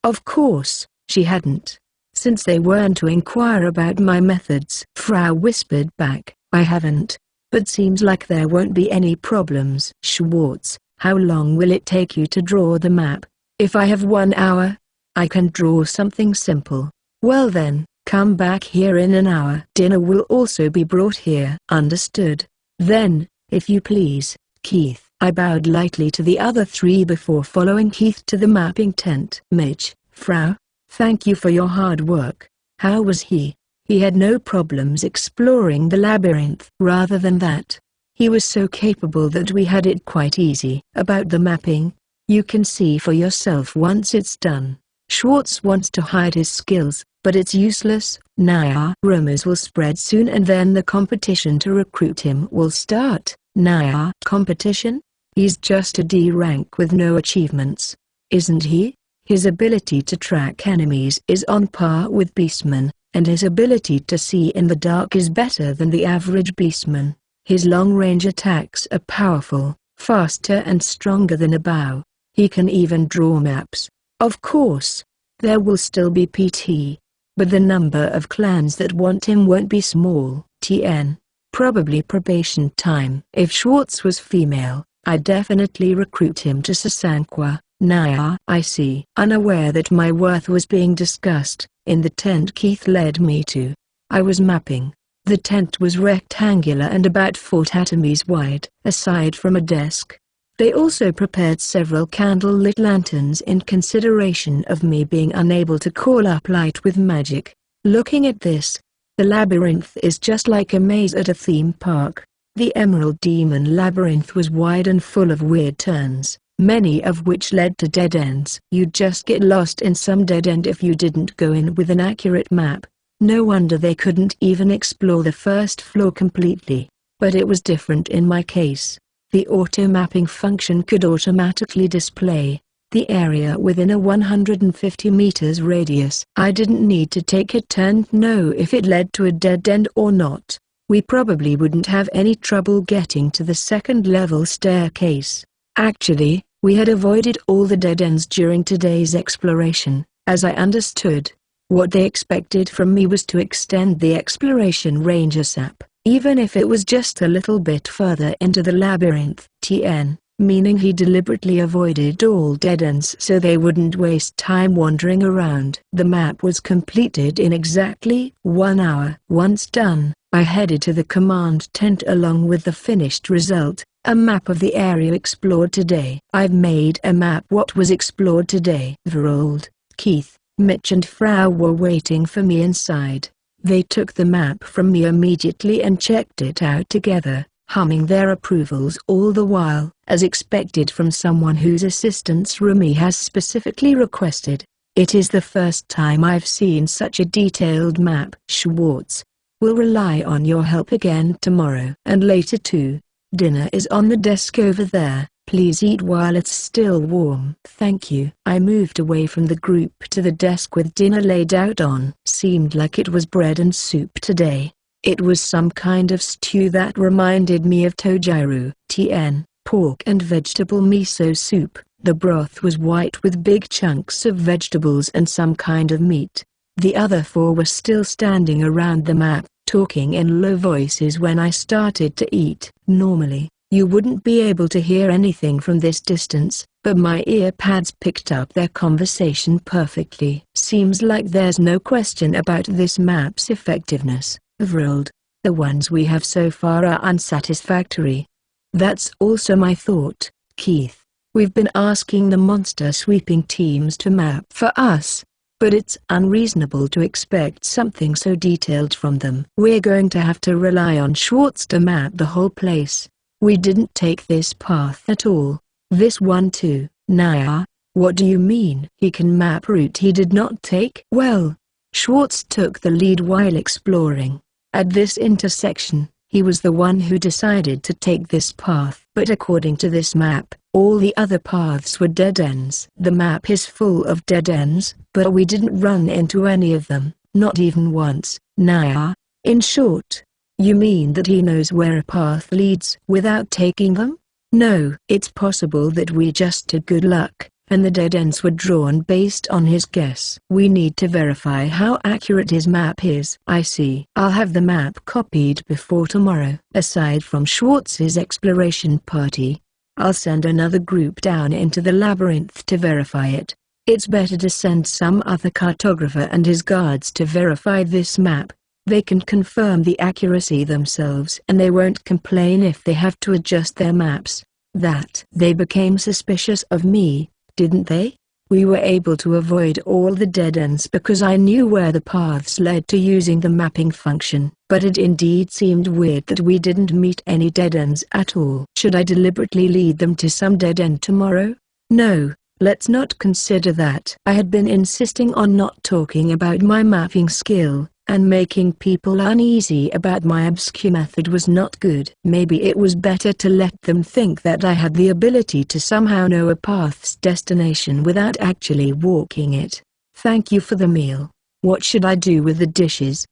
Of course, she hadn't. Since they weren't to inquire about my methods. Frau whispered back. I haven't. But seems like there won't be any problems. Schwartz, how long will it take you to draw the map? If I have 1 hour, I can draw something simple. Well then, come back here in an hour. Dinner will also be brought here. Understood. Then, if you please, Keith. I bowed lightly to the other three before following Keith to the mapping tent. Mitch, Frau, thank you for your hard work. How was he? He had no problems exploring the labyrinth. Rather than that, he was so capable that we had it quite easy. About the mapping, you can see for yourself once it's done. Schwartz wants to hide his skills, but it's useless. Naya. Rumors will spread soon and then the competition to recruit him will start. Naya. Competition? He's just a D rank with no achievements, isn't he? His ability to track enemies is on par with Beastman, and his ability to see in the dark is better than the average Beastman. His long-range attacks are powerful, faster and stronger than a bow. He can even draw maps. Of course, there will still be PT, but the number of clans that want him won't be small. TN. Probably probation time. If Schwartz was female, I'd definitely recruit him to Sasanqua. Naya. I see. Unaware that my worth was being discussed, in the tent Keith led me to, I was mapping. The tent was rectangular and about 4 atomies wide. Aside from a desk, they also prepared several candle-lit lanterns in consideration of me being unable to call up light with magic. Looking at this, the labyrinth is just like a maze at a theme park. The Emerald Demon Labyrinth was wide and full of weird turns, many of which led to dead ends. You'd just get lost in some dead end if you didn't go in with an accurate map. No wonder they couldn't even explore the first floor completely. But it was different in my case. The auto-mapping function could automatically display the area within a 150 meters radius. I didn't need to take a turn to know if it led to a dead end or not. We probably wouldn't have any trouble getting to the second-level staircase. Actually, we had avoided all the dead ends during today's exploration. As I understood, what they expected from me was to extend the exploration range ASAP, even if it was just a little bit further into the labyrinth. TN, meaning he deliberately avoided all dead ends so they wouldn't waste time wandering around. The map was completed in exactly 1 hour. Once done, I headed to the command tent along with the finished result, a map of the area explored today. I've made a map what was explored today. Vrold, Keith, Mitch and Frau were waiting for me inside. They took the map from me immediately and checked it out together, humming their approvals all the while. As expected from someone whose assistance Rumi has specifically requested, It is the first time I've seen such a detailed map. Schwartz. We'll rely on your help again tomorrow and later too. Dinner is on the desk over there. Please eat while it's still warm. Thank you. I moved away from the group to the desk with dinner laid out on. Seemed like it was bread and soup today. It was some kind of stew that reminded me of tojiru, tien, pork and vegetable miso soup. The broth was white with big chunks of vegetables and some kind of meat. The other four were still standing around the map, talking in low voices when I started to eat. Normally, you wouldn't be able to hear anything from this distance, but my earpads picked up their conversation perfectly. Seems like there's no question about this map's effectiveness, Vrold. The ones we have so far are unsatisfactory. That's also my thought, Keith. We've been asking the monster sweeping teams to map for us, but it's unreasonable to expect something so detailed from them. We're going to have to rely on Schwartz to map the whole place. We didn't take this path at all. This one too. Nah, what do you mean? He can map route he did not take? Well, Schwartz took the lead while exploring. At this intersection, he was the one who decided to take this path. But according to this map, all the other paths were dead ends. The map is full of dead ends, but we didn't run into any of them, not even once. Nah. In short, you mean that he knows where a path leads without taking them? No. It's possible that we just had good luck, and the dead ends were drawn based on his guess. We need to verify how accurate his map is. I see. I'll have the map copied before tomorrow. Aside from Schwartz's exploration party, I'll send another group down into the labyrinth to verify it. It's better to send some other cartographer and his guards to verify this map. They can confirm the accuracy themselves and they won't complain if they have to adjust their maps. That they became suspicious of me, didn't they? We were able to avoid all the dead ends because I knew where the paths led to using the mapping function, but it indeed seemed weird that we didn't meet any dead ends at all. Should I deliberately lead them to some dead end tomorrow? No, let's not consider that. I had been insisting on not talking about my mapping skill, and making people uneasy about my obscure method was not good. Maybe it was better to let them think that I had the ability to somehow know a path's destination without actually walking it. Thank you for the meal. What should I do with the dishes?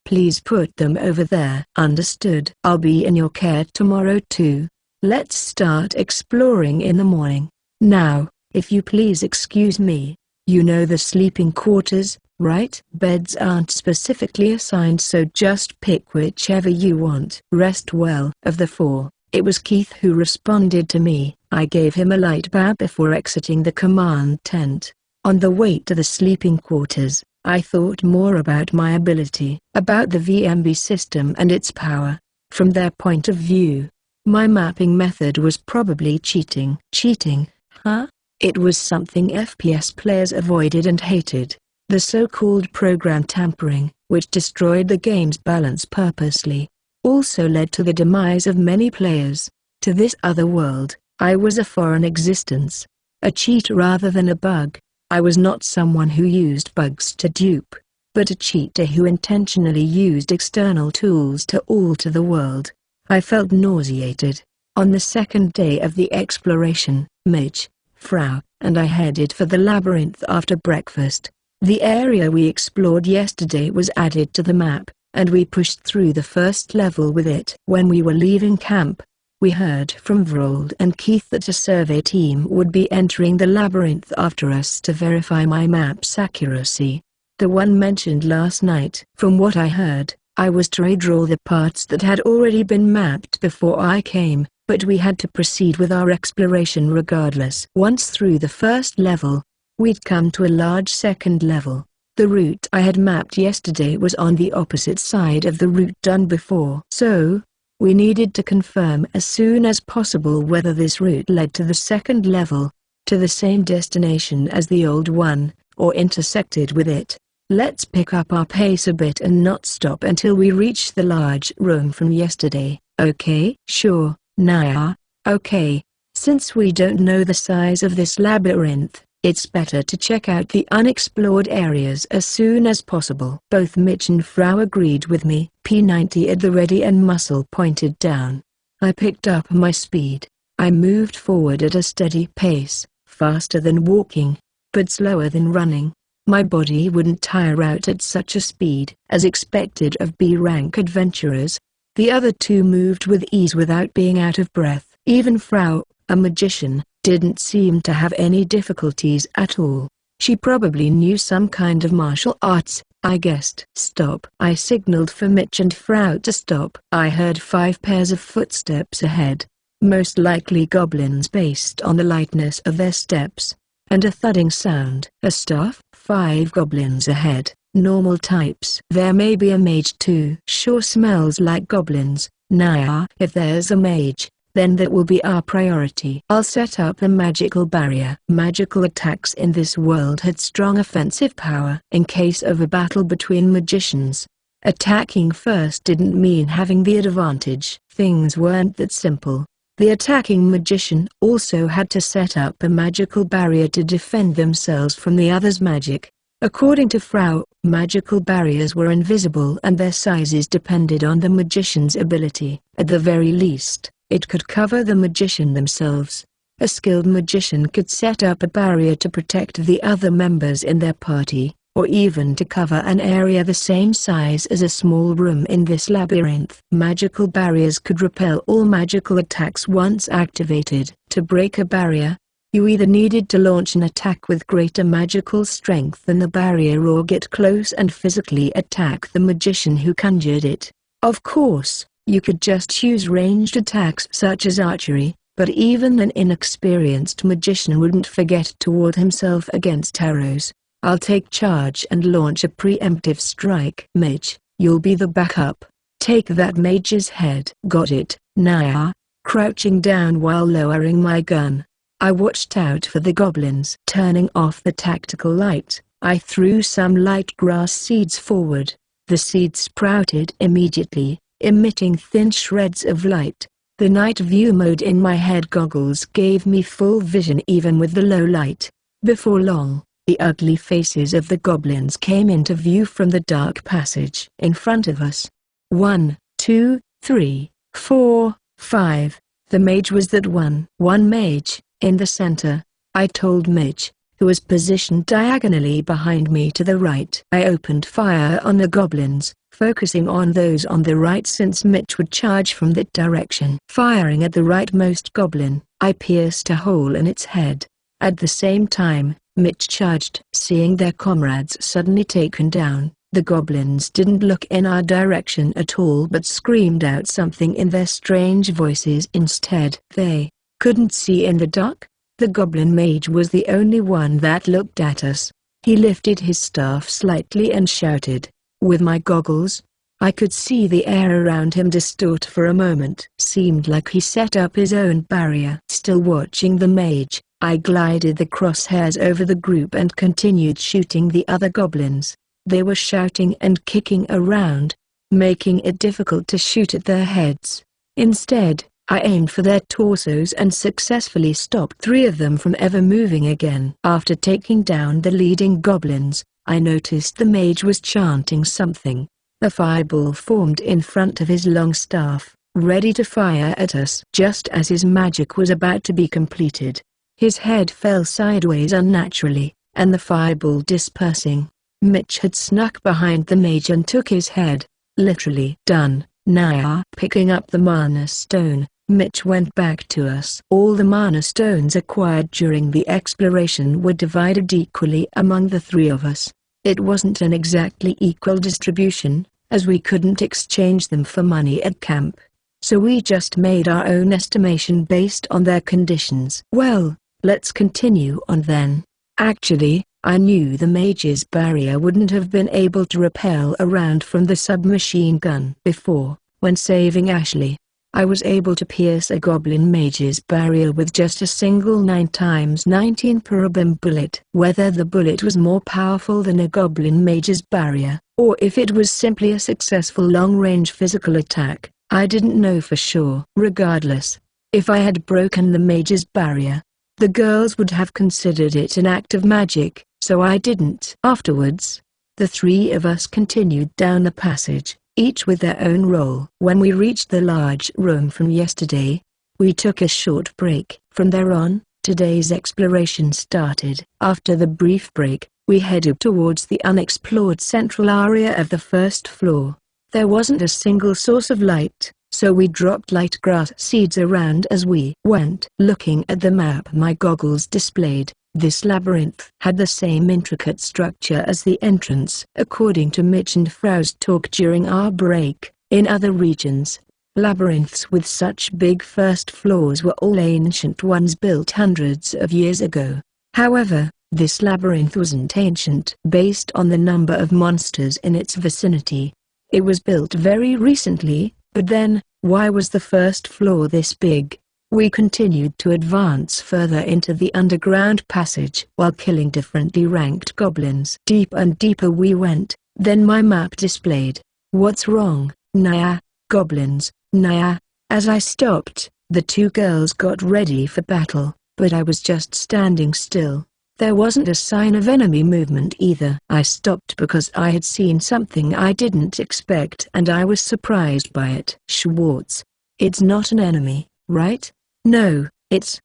Please put them over there. Understood. I'll be in your care tomorrow too. Let's start exploring in the morning. Now, if you please excuse me. You know the sleeping quarters, right? Beds aren't specifically assigned, so just pick whichever you want. Rest well. Of the four, it was Keith who responded to me. I gave him a light bow before exiting the command tent. On the way to the sleeping quarters, I thought more about my ability, about the VMB system and its power. From their point of view, my mapping method was probably cheating. Cheating, huh? It was something FPS players avoided and hated. The so-called program tampering, which destroyed the game's balance purposely, also led to the demise of many players. To this other world, I was a foreign existence, a cheat rather than a bug. I was not someone who used bugs to dupe, but a cheater who intentionally used external tools to alter the world. I felt nauseated. On the second day of the exploration, Mitch, Frau, and I headed for the labyrinth after breakfast. The area we explored yesterday was added to the map, and we pushed through the first level with it. When we were leaving camp, we heard from Vrold and Keith that a survey team would be entering the labyrinth after us to verify my map's accuracy. The one mentioned last night. From what I heard, I was to redraw the parts that had already been mapped before I came, but we had to proceed with our exploration regardless. Once through the first level, we'd come to a large second level. The route I had mapped yesterday was on the opposite side of the route done before. So, we needed to confirm as soon as possible whether this route led to the second level, to the same destination as the old one, or intersected with it. Let's pick up our pace a bit and not stop until we reach the large room from yesterday, okay? Sure. Nah, okay. Since we don't know the size of this labyrinth, It's better to check out the unexplored areas as soon as possible. Both Mitch and Frau agreed with me. P90 at the ready and muscle pointed down. I picked up my speed. I moved forward at a steady pace, faster than walking, but slower than running. My body wouldn't tire out at such a speed, as expected of B-rank adventurers. The other two moved with ease without being out of breath. Even Frau, a magician, didn't seem to have any difficulties at all. She probably knew some kind of martial arts, I guessed. Stop. I signaled for Mitch and Frau to stop. I heard 5 pairs of footsteps ahead, most likely goblins based on the lightness of their steps, and a thudding sound. A staff. 5 goblins ahead, normal types. There may be a mage too. Sure smells like goblins. Nah, if there's a mage, then that will be our priority. I'll set up a magical barrier. Magical attacks in this world had strong offensive power. In case of a battle between magicians, attacking first didn't mean having the advantage. Things weren't that simple. The attacking magician also had to set up a magical barrier to defend themselves from the other's magic. According to Frau, magical barriers were invisible and their sizes depended on the magician's ability. At the very least, it could cover the magician themselves. A skilled magician could set up a barrier to protect the other members in their party, or even to cover an area the same size as a small room in this labyrinth. Magical barriers could repel all magical attacks once activated. To break a barrier, you either needed to launch an attack with greater magical strength than the barrier or get close and physically attack the magician who conjured it. Of course, you could just use ranged attacks such as archery, but even an inexperienced magician wouldn't forget to ward himself against arrows. I'll take charge and launch a preemptive strike. Mitch, you'll be the backup. Take that mage's head. Got it, Naya. Crouching down while lowering my gun, I watched out for the goblins. Turning off the tactical light, I threw some light grass seeds forward. The seeds sprouted immediately, emitting thin shreds of light. The night view mode in my head goggles gave me full vision even with the low light. Before long, the ugly faces of the goblins came into view from the dark passage in front of us. 1, 2, 3, 4, 5. The mage was that one. One mage, in the center, I told Mitch, who was positioned diagonally behind me to the right. I opened fire on the goblins, focusing on those on the right since Mitch would charge from that direction. Firing at the rightmost goblin, I pierced a hole in its head. At the same time, Mitch charged. Seeing their comrades suddenly taken down, the goblins didn't look in our direction at all but screamed out something in their strange voices instead. They couldn't see in the dark? The goblin mage was the only one that looked at us. He lifted his staff slightly and shouted. With my goggles, I could see the air around him distort for a moment. Seemed like he set up his own barrier. Still watching the mage, I glided the crosshairs over the group and continued shooting the other goblins. They were shouting and kicking around, making it difficult to shoot at their heads. Instead, I aimed for their torsos and successfully stopped 3 of them from ever moving again. After taking down the leading goblins, I noticed the mage was chanting something. A fireball formed in front of his long staff, ready to fire at us. Just as his magic was about to be completed, his head fell sideways unnaturally, and the fireball dispersing. Mitch had snuck behind the mage and took his head. Literally done. Naya. Picking up the mana stone, Mitch went back to us. All the mana stones acquired during the exploration were divided equally among the 3 of us. It wasn't an exactly equal distribution, as we couldn't exchange them for money at camp. So we just made our own estimation based on their conditions. Well, let's continue on then. Actually, I knew the mage's barrier wouldn't have been able to repel a round from the submachine gun. Before, when saving Ashley, I was able to pierce a goblin mage's barrier with just a single 9x19 parabim bullet. Whether the bullet was more powerful than a goblin mage's barrier, or if it was simply a successful long-range physical attack, I didn't know for sure. Regardless, if I had broken the mage's barrier, The girls would have considered it an act of magic, so I didn't. Afterwards, the three of us continued down the passage, each with their own role. When we reached the large room from yesterday, we took a short break. From there on, today's exploration started. After the brief break, we headed towards the unexplored central area of the first floor. There wasn't a single source of light, so we dropped light grass seeds around as we went. Looking at the map my goggles displayed, this labyrinth had the same intricate structure as the entrance. According to Mitch and Frau's talk during our break, in other regions, labyrinths with such big first floors were all ancient ones built hundreds of years ago. However, this labyrinth wasn't ancient. Based on the number of monsters in its vicinity, it was built very recently, but then, why was the first floor this big? We continued to advance further into the underground passage while killing differently ranked goblins. Deep and deeper we went, then my map displayed, "What's wrong, Naya? Goblins, Naya?" As I stopped, the two girls got ready for battle, but I was just standing still. There wasn't a sign of enemy movement either. I stopped because I had seen something I didn't expect and I was surprised by it. "Schwartz, it's not an enemy, right?" "No, it's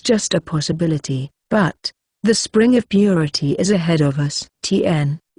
just a possibility, but the spring of purity is ahead of us."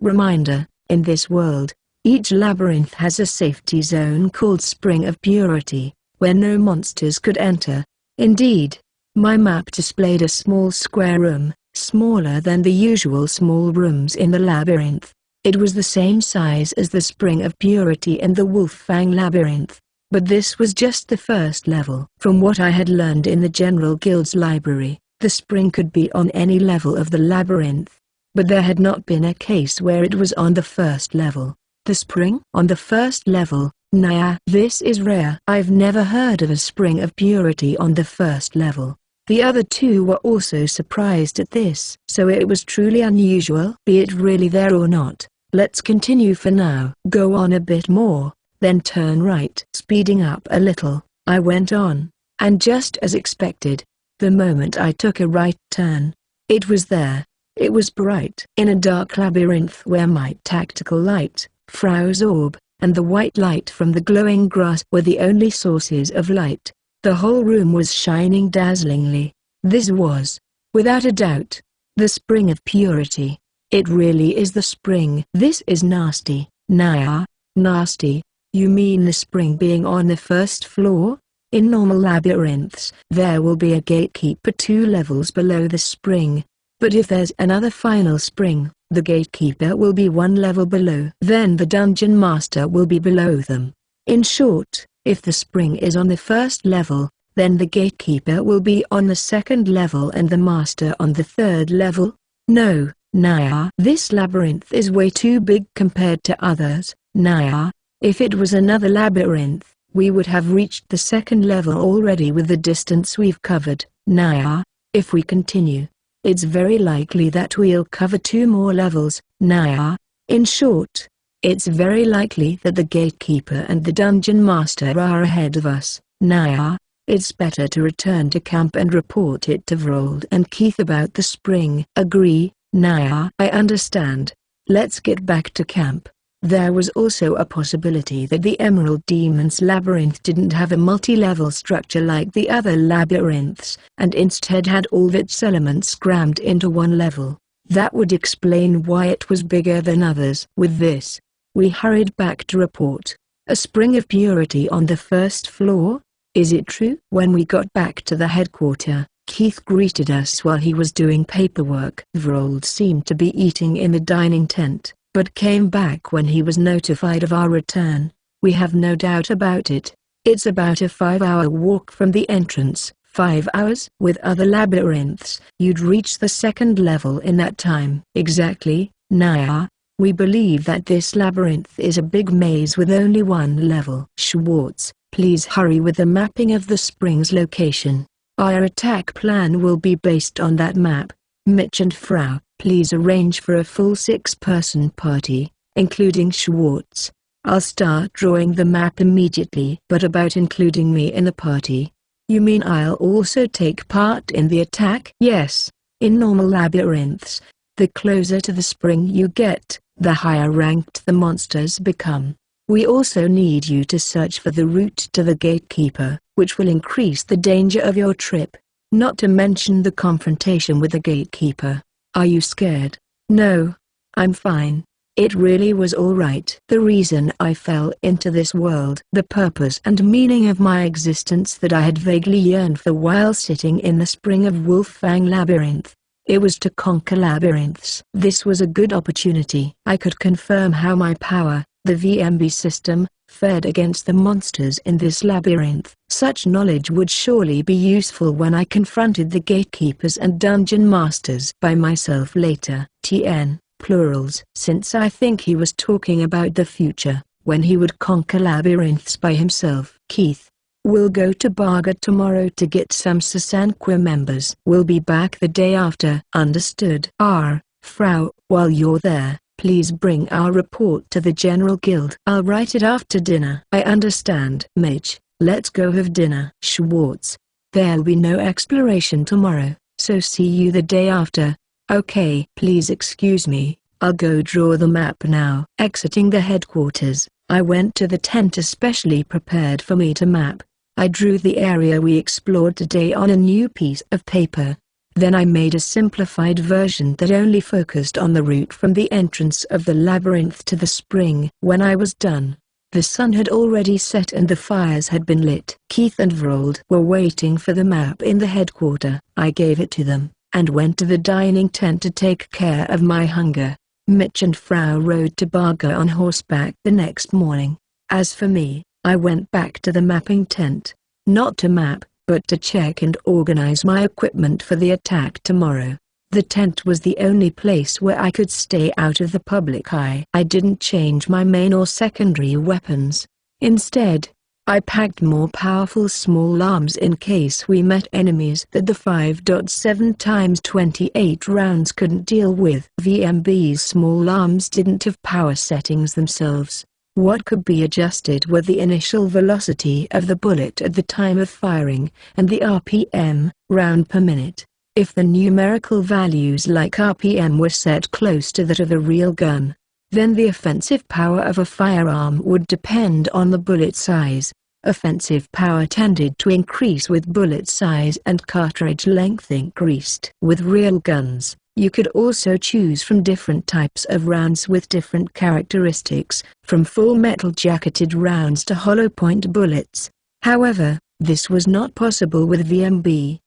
Reminder, in this world, each labyrinth has a safety zone called Spring of Purity, where no monsters could enter. Indeed, my map displayed a small square room, smaller than the usual small rooms in the labyrinth. It was the same size as the Spring of Purity and the Wolf-Fang labyrinth, but this was just the first level. From what I had learned in the General Guild's library, the spring could be on any level of the labyrinth, but there had not been a case where it was on the first level. The spring on the first level? Naya, this is rare. I've never heard of a Spring of Purity on the first level. The other two were also surprised at this. So it was truly unusual. Be it really there or not, let's continue for now. Go on a bit more, then turn right. Speeding up a little, I went on, and just as expected, the moment I took a right turn, it was there. It was bright. In a dark labyrinth where my tactical light, Frau's orb, and the white light from the glowing grass were the only sources of light. The whole room was shining dazzlingly. This was, without a doubt, the Spring of Purity. It really is the spring. This is nasty. Naya, nasty? You mean the spring being on the first floor? In normal labyrinths, there will be a gatekeeper 2 levels below the spring. But if there's another final spring, the gatekeeper will be 1 level below. Then the dungeon master will be below them. In short, if the spring is on the first level, then the gatekeeper will be on the second level and the master on the third level. No, Naya. This labyrinth is way too big compared to others. Naya, if it was another labyrinth, we would have reached the second level already with the distance we've covered. Naya, if we continue, it's very likely that we'll cover 2 more levels. Naya, in short, it's very likely that the gatekeeper and the dungeon master are ahead of us. Naya, it's better to return to camp and report it to Vrold and Keith about the spring. Agree, Naya. I understand. Let's get back to camp. There was also a possibility that the Emerald Demon's labyrinth didn't have a multi-level structure like the other labyrinths, and instead had all of its elements crammed into 1 level. That would explain why it was bigger than others. With this, we hurried back to report. A Spring of Purity on the first floor? Is it true? When we got back to the headquarters, Keith greeted us while he was doing paperwork. Vrold seemed to be eating in the dining tent, but came back when he was notified of our return. We have no doubt about it. It's about a 5-hour walk from the entrance. 5 hours? With other labyrinths, you'd reach the second level in that time. Exactly, Naya. We believe that this labyrinth is a big maze with only 1 level. Schwartz, please hurry with the mapping of the spring's location. Our attack plan will be based on that map. Mitch and Frau, please arrange for a full 6-person party, including Schwartz. I'll start drawing the map immediately. But about including me in the party, You mean I'll also take part in the attack? Yes. In normal labyrinths, the closer to the spring you get, the higher ranked the monsters become. We also need you to search for the route to the gatekeeper, which will increase the danger of your trip. Not to mention the confrontation with the gatekeeper. Are you scared? No. I'm fine. It really was alright. The reason I fell into this world, the purpose and meaning of my existence that I had vaguely yearned for while sitting in the spring of Wolffang Labyrinth. It was to conquer labyrinths. This was a good opportunity. I could confirm how my power, the VMB system, fared against the monsters in this labyrinth. Such knowledge would surely be useful when I confronted the gatekeepers and dungeon masters by myself later. TN. Plurals. Since I think he was talking about the future, when he would conquer labyrinths by himself. Keith. We'll go to Barga tomorrow to get some Sasanqua members. We'll be back the day after. Understood. Frau. While you're there, please bring our report to the General Guild. I'll write it after dinner. I understand. Mitch, let's go have dinner. Schwartz. There'll be no exploration tomorrow, so see you the day after. Okay. Please excuse me, I'll go draw the map now. Exiting the headquarters, I went to the tent especially prepared for me to map. I drew the area we explored today on a new piece of paper. Then I made a simplified version that only focused on the route from the entrance of the labyrinth to the spring. When I was done, the sun had already set and the fires had been lit. Keith and Vrold were waiting for the map in the headquarters. I gave it to them, and went to the dining tent to take care of my hunger. Mitch and Frau rode to Barga on horseback the next morning. As for me, I went back to the mapping tent, not to map, but to check and organize my equipment for the attack tomorrow. The tent was the only place where I could stay out of the public eye. I didn't change my main or secondary weapons. Instead, I packed more powerful small arms in case we met enemies that the 5.7x28 rounds couldn't deal with. VMB's small arms didn't have power settings themselves. What could be adjusted were the initial velocity of the bullet at the time of firing, and the RPM, round per minute. If the numerical values like RPM were set close to that of a real gun, then the offensive power of a firearm would depend on the bullet size. Offensive power tended to increase with bullet size and cartridge length increased. With real guns, you could also choose from different types of rounds with different characteristics, from full metal jacketed rounds to hollow point bullets. However, this was not possible with VMB.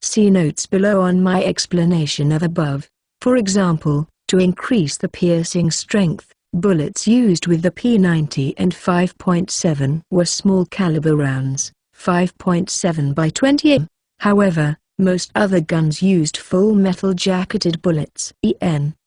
See notes below on my explanation of above. For example, to increase the piercing strength, bullets used with the P90 and 5.7 were small caliber rounds, 5.7 by 20. However, most other guns used full metal jacketed bullets.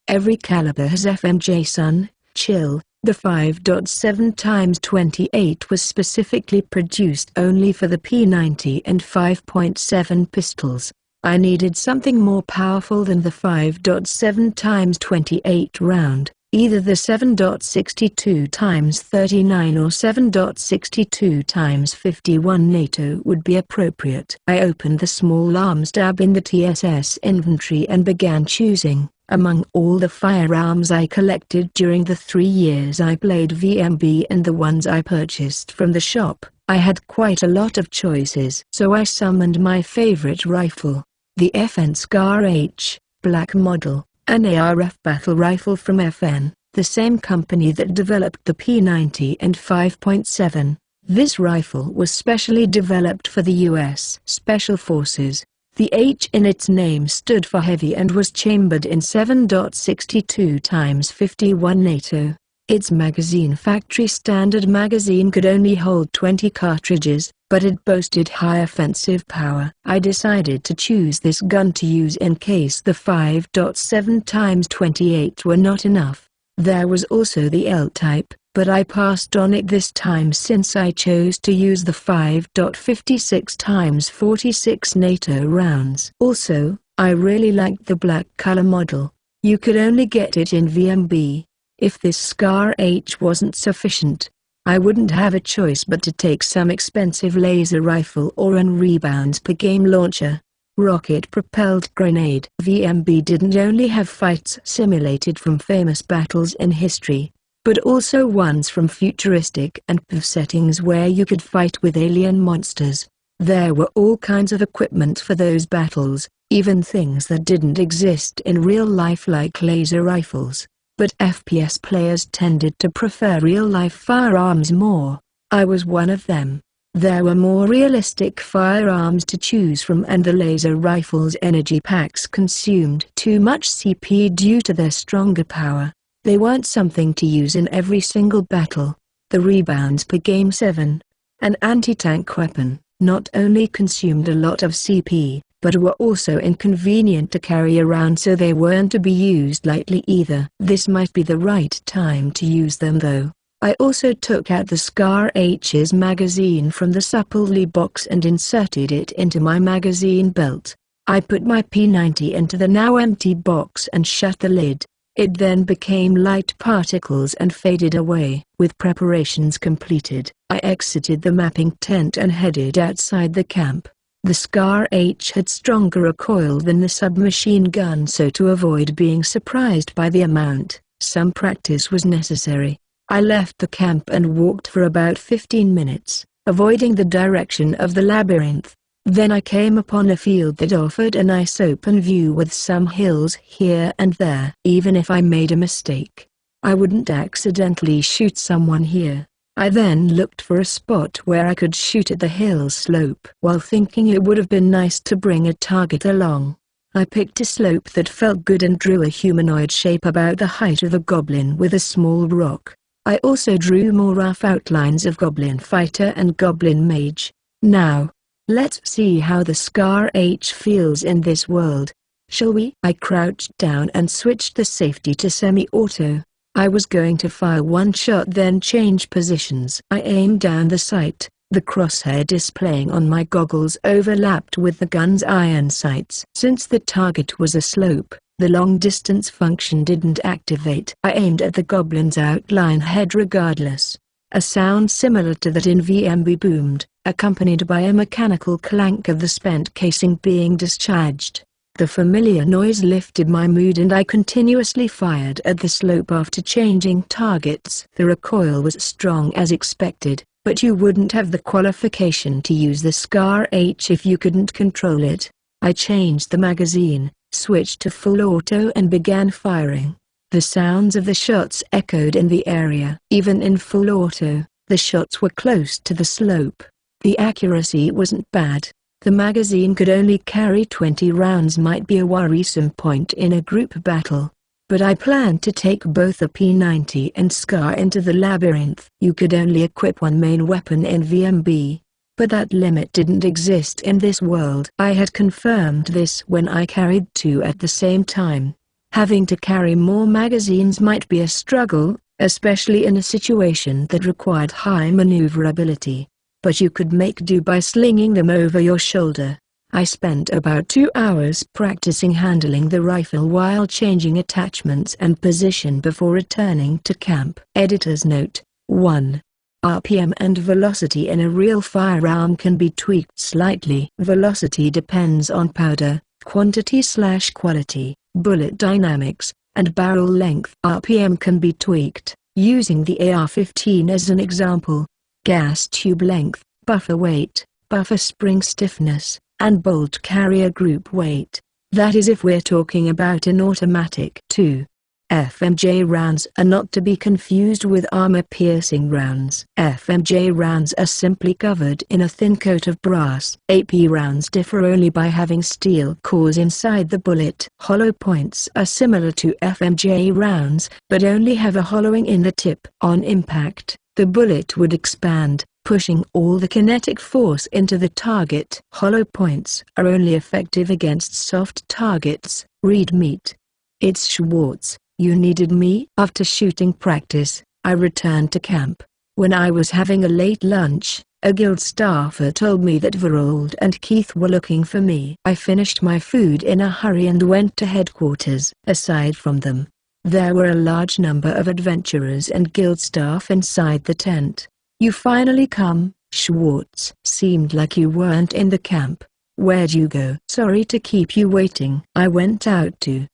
Every caliber has FMJ Sun, Chill. The 5.7x28 was specifically produced only for the P90 and 5.7 pistols. I needed something more powerful than the 5.7x28 round. Either the 7.62x39 or 7.62x51 NATO would be appropriate. I opened the small arms tab in the TSS inventory and began choosing. Among all the firearms I collected during the 3 years I played VMB and the ones I purchased from the shop, I had quite a lot of choices. So I summoned my favorite rifle, the FN Scar H, black model, an ARF battle rifle from FN, the same company that developed the P90 and 5.7. This rifle was specially developed for the U.S. Special Forces. The H in its name stood for heavy and was chambered in 7.62x51 NATO. Its magazine factory standard magazine could only hold 20 cartridges, but it boasted high offensive power. I decided to choose this gun to use in case the 5.7x28 were not enough. There was also the L-type, but I passed on it this time since I chose to use the 5.56x46 NATO rounds. Also, I really liked the black color model. You could only get it in VMB. If this Scar H wasn't sufficient, I wouldn't have a choice but to take some expensive laser rifle or an rebounds per game launcher. Rocket-propelled grenade. VMB didn't only have fights simulated from famous battles in history, but also ones from futuristic and PvP settings where you could fight with alien monsters. There were all kinds of equipment for those battles, even things that didn't exist in real life like laser rifles. But FPS players tended to prefer real-life firearms more. I was one of them. There were more realistic firearms to choose from, and the laser rifles' energy packs consumed too much CP due to their stronger power. They weren't something to use in every single battle. The rebounds per game 7, an anti-tank weapon, not only consumed a lot of CP, but were also inconvenient to carry around, so they weren't to be used lightly either. This might be the right time to use them though. I also took out the Scar H's magazine from the supply box and inserted it into my magazine belt. I put my P90 into the now empty box and shut the lid. It then became light particles and faded away. With preparations completed, I exited the mapping tent and headed outside the camp. The Scar H had stronger recoil than the submachine gun, so to avoid being surprised by the amount, some practice was necessary. I left the camp and walked for about 15 minutes, avoiding the direction of the labyrinth. Then I came upon a field that offered a nice open view with some hills here and there. Even if I made a mistake, I wouldn't accidentally shoot someone here. I then looked for a spot where I could shoot at the hill slope. While thinking it would have been nice to bring a target along, I picked a slope that felt good and drew a humanoid shape about the height of a goblin with a small rock. I also drew more rough outlines of goblin fighter and goblin mage. Now, let's see how the Scar H feels in this world. Shall we? I crouched down and switched the safety to semi-auto. I was going to fire one shot then change positions. I aimed down the sight. The crosshair displaying on my goggles overlapped with the gun's iron sights. Since the target was a slope, the long-distance function didn't activate. I aimed at the goblin's outline head regardless. A sound similar to that in VMB boomed, accompanied by a mechanical clank of the spent casing being discharged. The familiar noise lifted my mood and I continuously fired at the slope after changing targets. The recoil was strong as expected, but you wouldn't have the qualification to use the Scar H if you couldn't control it. I changed the magazine, switched to full auto and began firing. The sounds of the shots echoed in the area. Even in full auto, the shots were close to the slope. The accuracy wasn't bad. The magazine could only carry 20 rounds, might be a worrisome point in a group battle. But I planned to take both a P90 and Scar into the labyrinth. You could only equip one main weapon in VMB, but that limit didn't exist in this world. I had confirmed this when I carried two at the same time. Having to carry more magazines might be a struggle, especially in a situation that required high maneuverability. But you could make do by slinging them over your shoulder. I spent about 2 hours practicing handling the rifle while changing attachments and position before returning to camp. Editor's note: 1. RPM and velocity in a real firearm can be tweaked slightly. Velocity depends on powder, quantity/quality, bullet dynamics, and barrel length. RPM can be tweaked, using the AR-15 as an example. Gas tube length, buffer weight, buffer spring stiffness, and bolt carrier group weight. That is if we're talking about an automatic. 2. FMJ rounds are not to be confused with armor-piercing rounds. FMJ rounds are simply covered in a thin coat of brass. AP rounds differ only by having steel cores inside the bullet. Hollow points are similar to FMJ rounds, but only have a hollowing in the tip. On impact, the bullet would expand, pushing all the kinetic force into the target. Hollow points are only effective against soft targets. Read meat. It's Schwartz. You needed me? After shooting practice, I returned to camp. When I was having a late lunch, a guild staffer told me that Verold and Keith were looking for me. I finished my food in a hurry and went to headquarters. Aside from them, there were a large number of adventurers and guild staff inside the tent. You finally come, Schwartz. Seemed like you weren't in the camp. Where'd you go? Sorry to keep you waiting. I went out to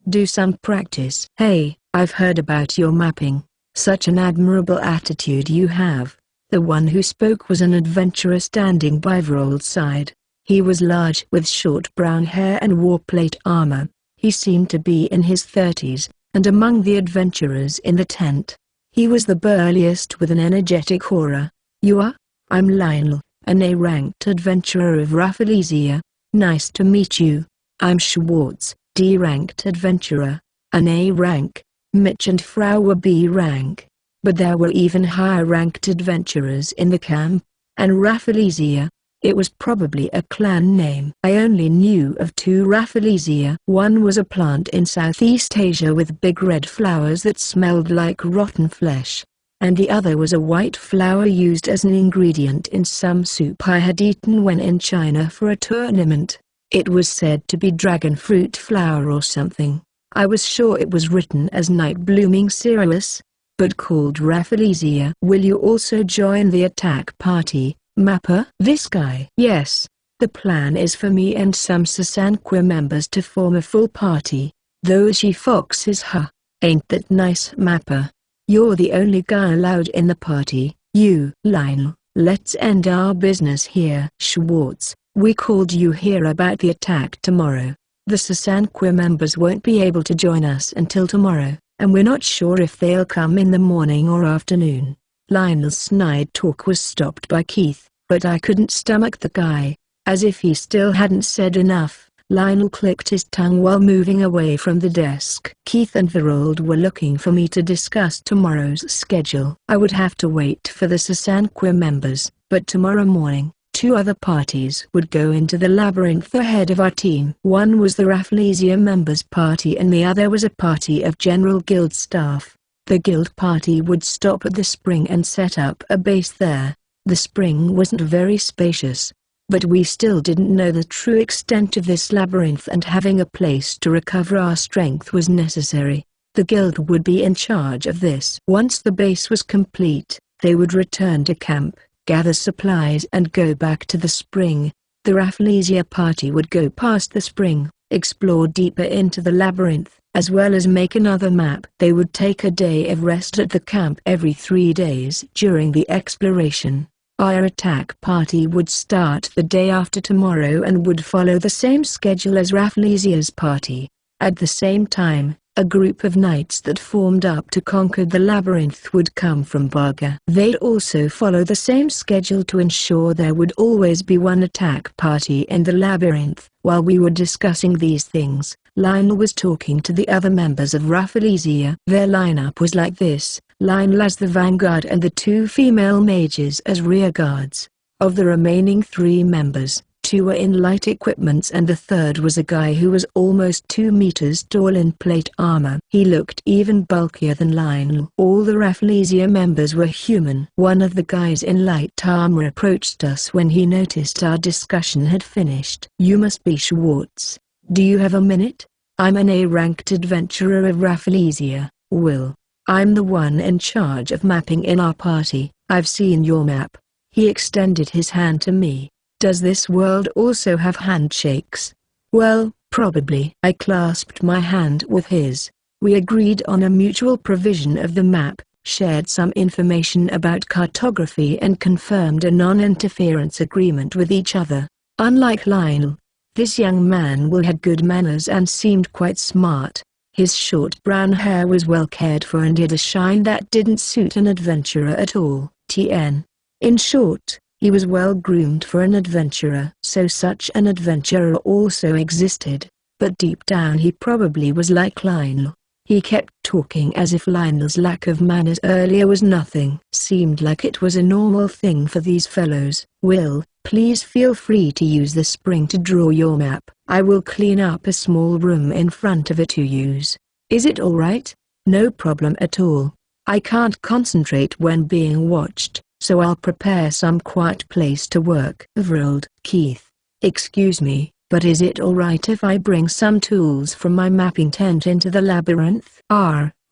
do some practice. Hey, I've heard about your mapping. Such an admirable attitude you have. The one who spoke was an adventurer standing by Vrold's side. He was large with short brown hair and wore plate armor. He seemed to be in his 30s, and among the adventurers in the tent, he was the burliest with an energetic aura. You are? I'm Lionel, an A-ranked adventurer of Rafflesia. Nice to meet you. I'm Schwartz, D-ranked adventurer. An A-rank. Mitch and Frau were B-rank. But there were even higher-ranked adventurers in the camp. And Rafflesia. It was probably a clan name. I only knew of two Rafflesia. One was a plant in Southeast Asia with big red flowers that smelled like rotten flesh. And the other was a white flower used as an ingredient in some soup I had eaten when in China for a tournament. It was said to be dragon fruit flower or something. I was sure it was written as night blooming cereus, but called Rafflesia. Will you also join the attack party, Mapper? This guy? Yes. The plan is for me and some Sasanqua members to form a full party. Those she-foxes, huh? Ain't that nice, Mapper? You're the only guy allowed in the party. You, Lionel, let's end our business here. Schwartz, we called you here about the attack tomorrow. The Sasanqua members won't be able to join us until tomorrow, and we're not sure if they'll come in the morning or afternoon. Lionel's snide talk was stopped by Keith, but I couldn't stomach the guy. As if he still hadn't said enough, Lionel clicked his tongue while moving away from the desk. Keith and Vrold were looking for me to discuss tomorrow's schedule. I would have to wait for the Sasanqua members, but tomorrow morning, two other parties would go into the labyrinth ahead of our team. One was the Rafflesia members' party and the other was a party of general guild staff. The guild party would stop at the spring and set up a base there. The spring wasn't very spacious, but we still didn't know the true extent of this labyrinth, and having a place to recover our strength was necessary. The guild would be in charge of this. Once the base was complete, they would return to camp, gather supplies and go back to the spring. The Rafflesia party would go past the spring, explore deeper into the labyrinth, as well as make another map. They would take a day of rest at the camp every 3 days during the exploration. Our attack party would start the day after tomorrow and would follow the same schedule as Rafflesia's party. At the same time, a group of knights that formed up to conquer the labyrinth would come from Baga. They'd also follow the same schedule to ensure there would always be one attack party in the labyrinth. While we were discussing these things, Lionel was talking to the other members of Rafflesia. Their lineup was like this: Lionel as the vanguard and the two female mages as rear guards. Of the remaining 3 members, 2 were in light equipments and the third was a guy who was almost 2 meters tall in plate armor. He looked even bulkier than Lionel. All the Rafflesia members were human. One of the guys in light armor approached us when he noticed our discussion had finished. You must be Schwartz. Do you have a minute? I'm an A-ranked adventurer of Rafflesia, Will. I'm the one in charge of mapping in our party. I've seen your map. He extended his hand to me. Does this world also have handshakes? Well, probably. I clasped my hand with his. We agreed on a mutual provision of the map, shared some information about cartography and confirmed a non-interference agreement with each other. Unlike Lionel, this young man had good manners and seemed quite smart. His short brown hair was well cared for and had a shine that didn't suit an adventurer at all. In short, he was well groomed for an adventurer. So such an adventurer also existed, but deep down he probably was like Lionel. He kept talking as if Lionel's lack of manners earlier was nothing. Seemed like it was a normal thing for these fellows. Will, please feel free to use the spring to draw your map. I will clean up a small room in front of it to use. Is it alright? No problem at all. I can't concentrate when being watched, so I'll prepare some quiet place to work. Vrold. Keith. Excuse me, but is it alright if I bring some tools from my mapping tent into the labyrinth?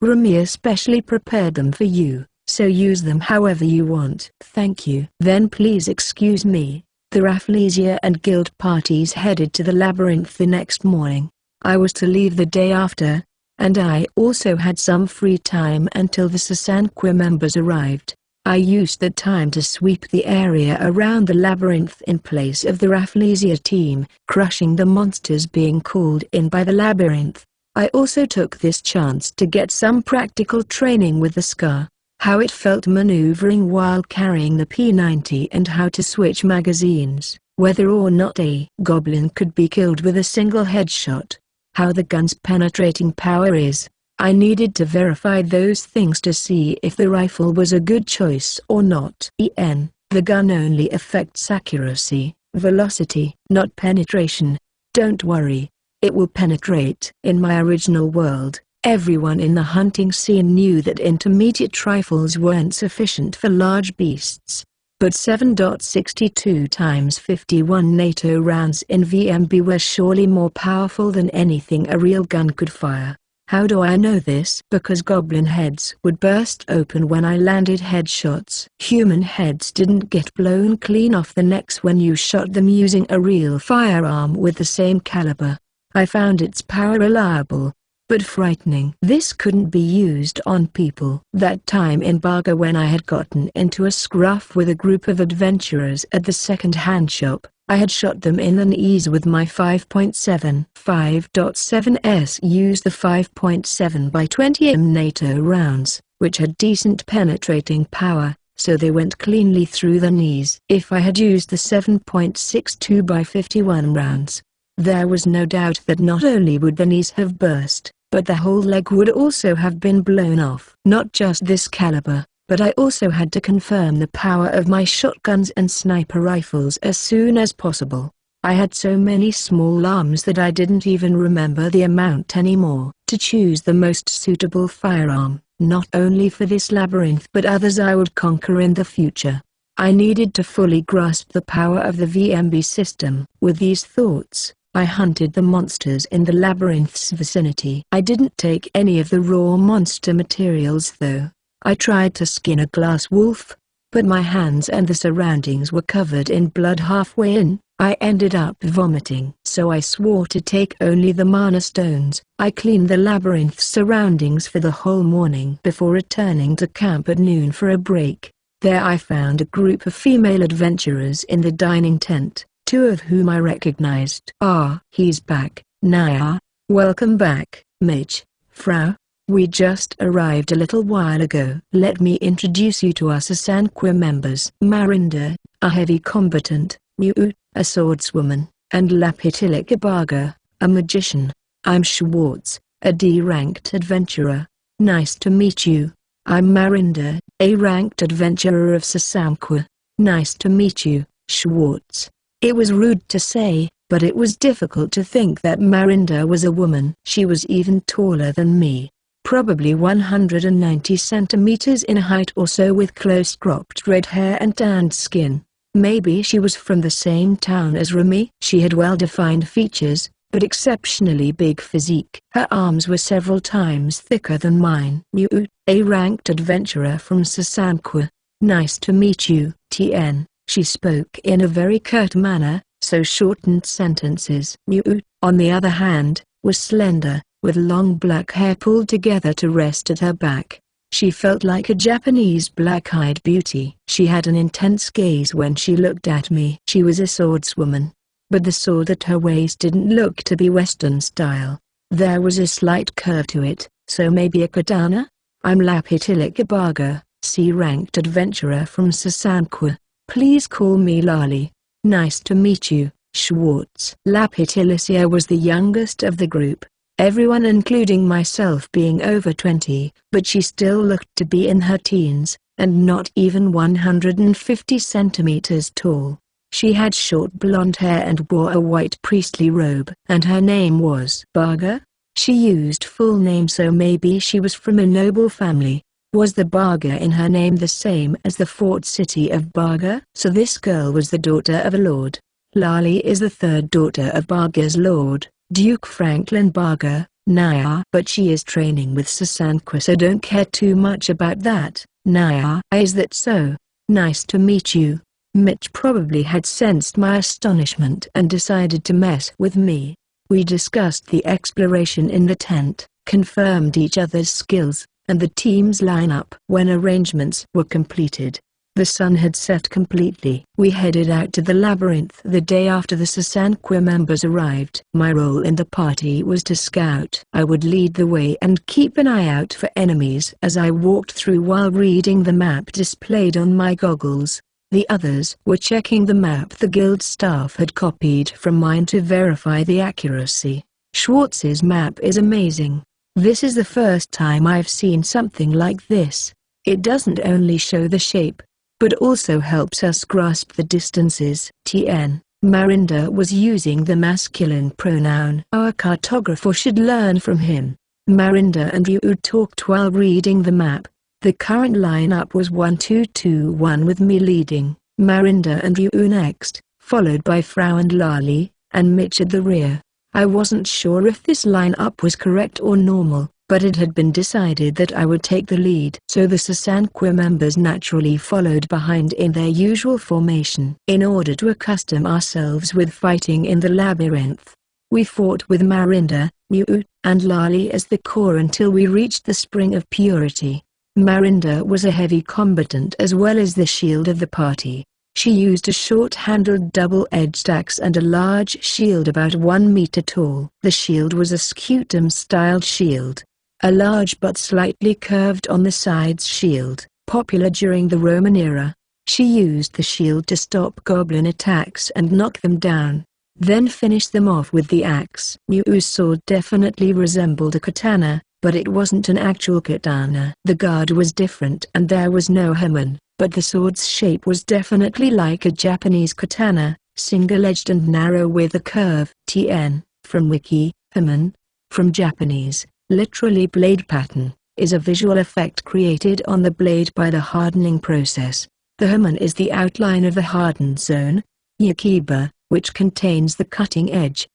Remy especially prepared them for you, so use them however you want. Thank you. Then please excuse me. The Rafflesia and guild parties headed to the labyrinth the next morning. I was to leave the day after, and I also had some free time until the Sasanqua members arrived. I used the time to sweep the area around the labyrinth in place of the Rafflesia team, crushing the monsters being called in by the labyrinth. I also took this chance to get some practical training with the Scar, how it felt maneuvering while carrying the P90 and how to switch magazines, whether or not a goblin could be killed with a single headshot, how the gun's penetrating power is. I needed to verify those things to see if the rifle was a good choice or not. The gun only affects accuracy, velocity, not penetration. Don't worry, it will penetrate. In my original world, everyone in the hunting scene knew that intermediate rifles weren't sufficient for large beasts. But 7.62 × 51 NATO rounds in VMB were surely more powerful than anything a real gun could fire. How do I know this? Because goblin heads would burst open when I landed headshots. Human heads didn't get blown clean off the necks when you shot them using a real firearm with the same caliber. I found its power reliable, but frightening. This couldn't be used on people. That time in Barga when I had gotten into a scruff with a group of adventurers at the second-hand shop, I had shot them in the knees with my 5.7. 5.7s used the 5.7 by 20 NATO rounds, which had decent penetrating power, so they went cleanly through the knees. If I had used the 7.62 by 51 rounds, there was no doubt that not only would the knees have burst, but the whole leg would also have been blown off. Not just this caliber, but I also had to confirm the power of my shotguns and sniper rifles as soon as possible. I had so many small arms that I didn't even remember the amount anymore. To choose the most suitable firearm, not only for this labyrinth but others I would conquer in the future, I needed to fully grasp the power of the VMB system. With these thoughts, I hunted the monsters in the labyrinth's vicinity. I didn't take any of the raw monster materials though. I tried to skin a glass wolf, but my hands and the surroundings were covered in blood halfway in. I ended up vomiting. So I swore to take only the mana stones. I cleaned the labyrinth's surroundings for the whole morning before returning to camp at noon for a break. There I found a group of female adventurers in the dining tent, two of whom I recognized. Ah, he's back, Naya. Welcome back, Mage, Frau. We just arrived a little while ago. Let me introduce you to our Sasanqua members. Marinda, a heavy combatant, Miu, a swordswoman, and Lapitilicabaga, a magician. I'm Schwartz, a D-ranked adventurer. Nice to meet you. I'm Marinda, a ranked adventurer of Sasanqua. Nice to meet you, Schwartz. It was rude to say, but it was difficult to think that Marinda was a woman. She was even taller than me. Probably 190 centimeters in height or so, with close-cropped red hair and tanned skin. Maybe she was from the same town as Remy. She had well-defined features, but exceptionally big physique. Her arms were several times thicker than mine. Miu, a ranked adventurer from Sasanqua. Nice to meet you, TN. She spoke in a very curt manner, so shortened sentences. Miu, on the other hand, was slender, with long black hair pulled together to rest at her back. She felt like a Japanese black-eyed beauty. She had an intense gaze when she looked at me. She was a swordswoman, but the sword at her waist didn't look to be Western style. There was a slight curve to it, so maybe a katana? I'm Lapitilicabaga, C-ranked adventurer from Sasanqua. Please call me Lali. Nice to meet you, Schwartz. Lapitilicia was the youngest of the group, everyone including myself being over 20, but she still looked to be in her teens, and not even 150 centimeters tall. She had short blonde hair and wore a white priestly robe. And her name was Baga? She used full name, so maybe she was from a noble family. Was the Baga in her name the same as the fort city of Baga? So this girl was the daughter of a lord. Lali is the third daughter of Baga's lord, Duke Franklin Baga, Nah, but she is training with Sasankwa, so don't care too much about that. Nah, is that so? Nice to meet you. Mitch probably had sensed my astonishment and decided to mess with me. We discussed the exploration in the tent, confirmed each other's skills, and the team's lineup. When arrangements were completed, the sun had set completely. We headed out to the labyrinth the day after the Sasankwa members arrived. My role in the party was to scout. I would lead the way and keep an eye out for enemies as I walked through while reading the map displayed on my goggles. The others were checking the map the guild staff had copied from mine to verify the accuracy. Schwartz's map is amazing. This is the first time I've seen something like this. It doesn't only show the shape, but also helps us grasp the distances. TN, Marinda was using the masculine pronoun. Our cartographer should learn from him. Marinda and Ryu talked while reading the map. The current lineup was 1-2-2-1 with me leading, Marinda and Ryu next, followed by Frau and Lali, and Mitch at the rear. I wasn't sure if this lineup was correct or normal, but it had been decided that I would take the lead. So the Sasankwa members naturally followed behind in their usual formation. In order to accustom ourselves with fighting in the labyrinth, we fought with Marinda, Ryu, and Lali as the core until we reached the Spring of Purity. Marinda was a heavy combatant as well as the shield of the party. She used a short-handled double-edged axe and a large shield about 1 meter tall. The shield was a scutum-styled shield, a large but slightly curved on the sides shield, popular during the Roman era. She used the shield to stop goblin attacks and knock them down, then finished them off with the axe. Ryu's sword definitely resembled a katana, but it wasn't an actual katana. The guard was different and there was no hamon, but the sword's shape was definitely like a Japanese katana, single-edged and narrow with a curve. TN, from Wiki, hamon, from Japanese, literally blade pattern, is a visual effect created on the blade by the hardening process. The hamon is the outline of the hardened zone, yakiba, which contains the cutting edge.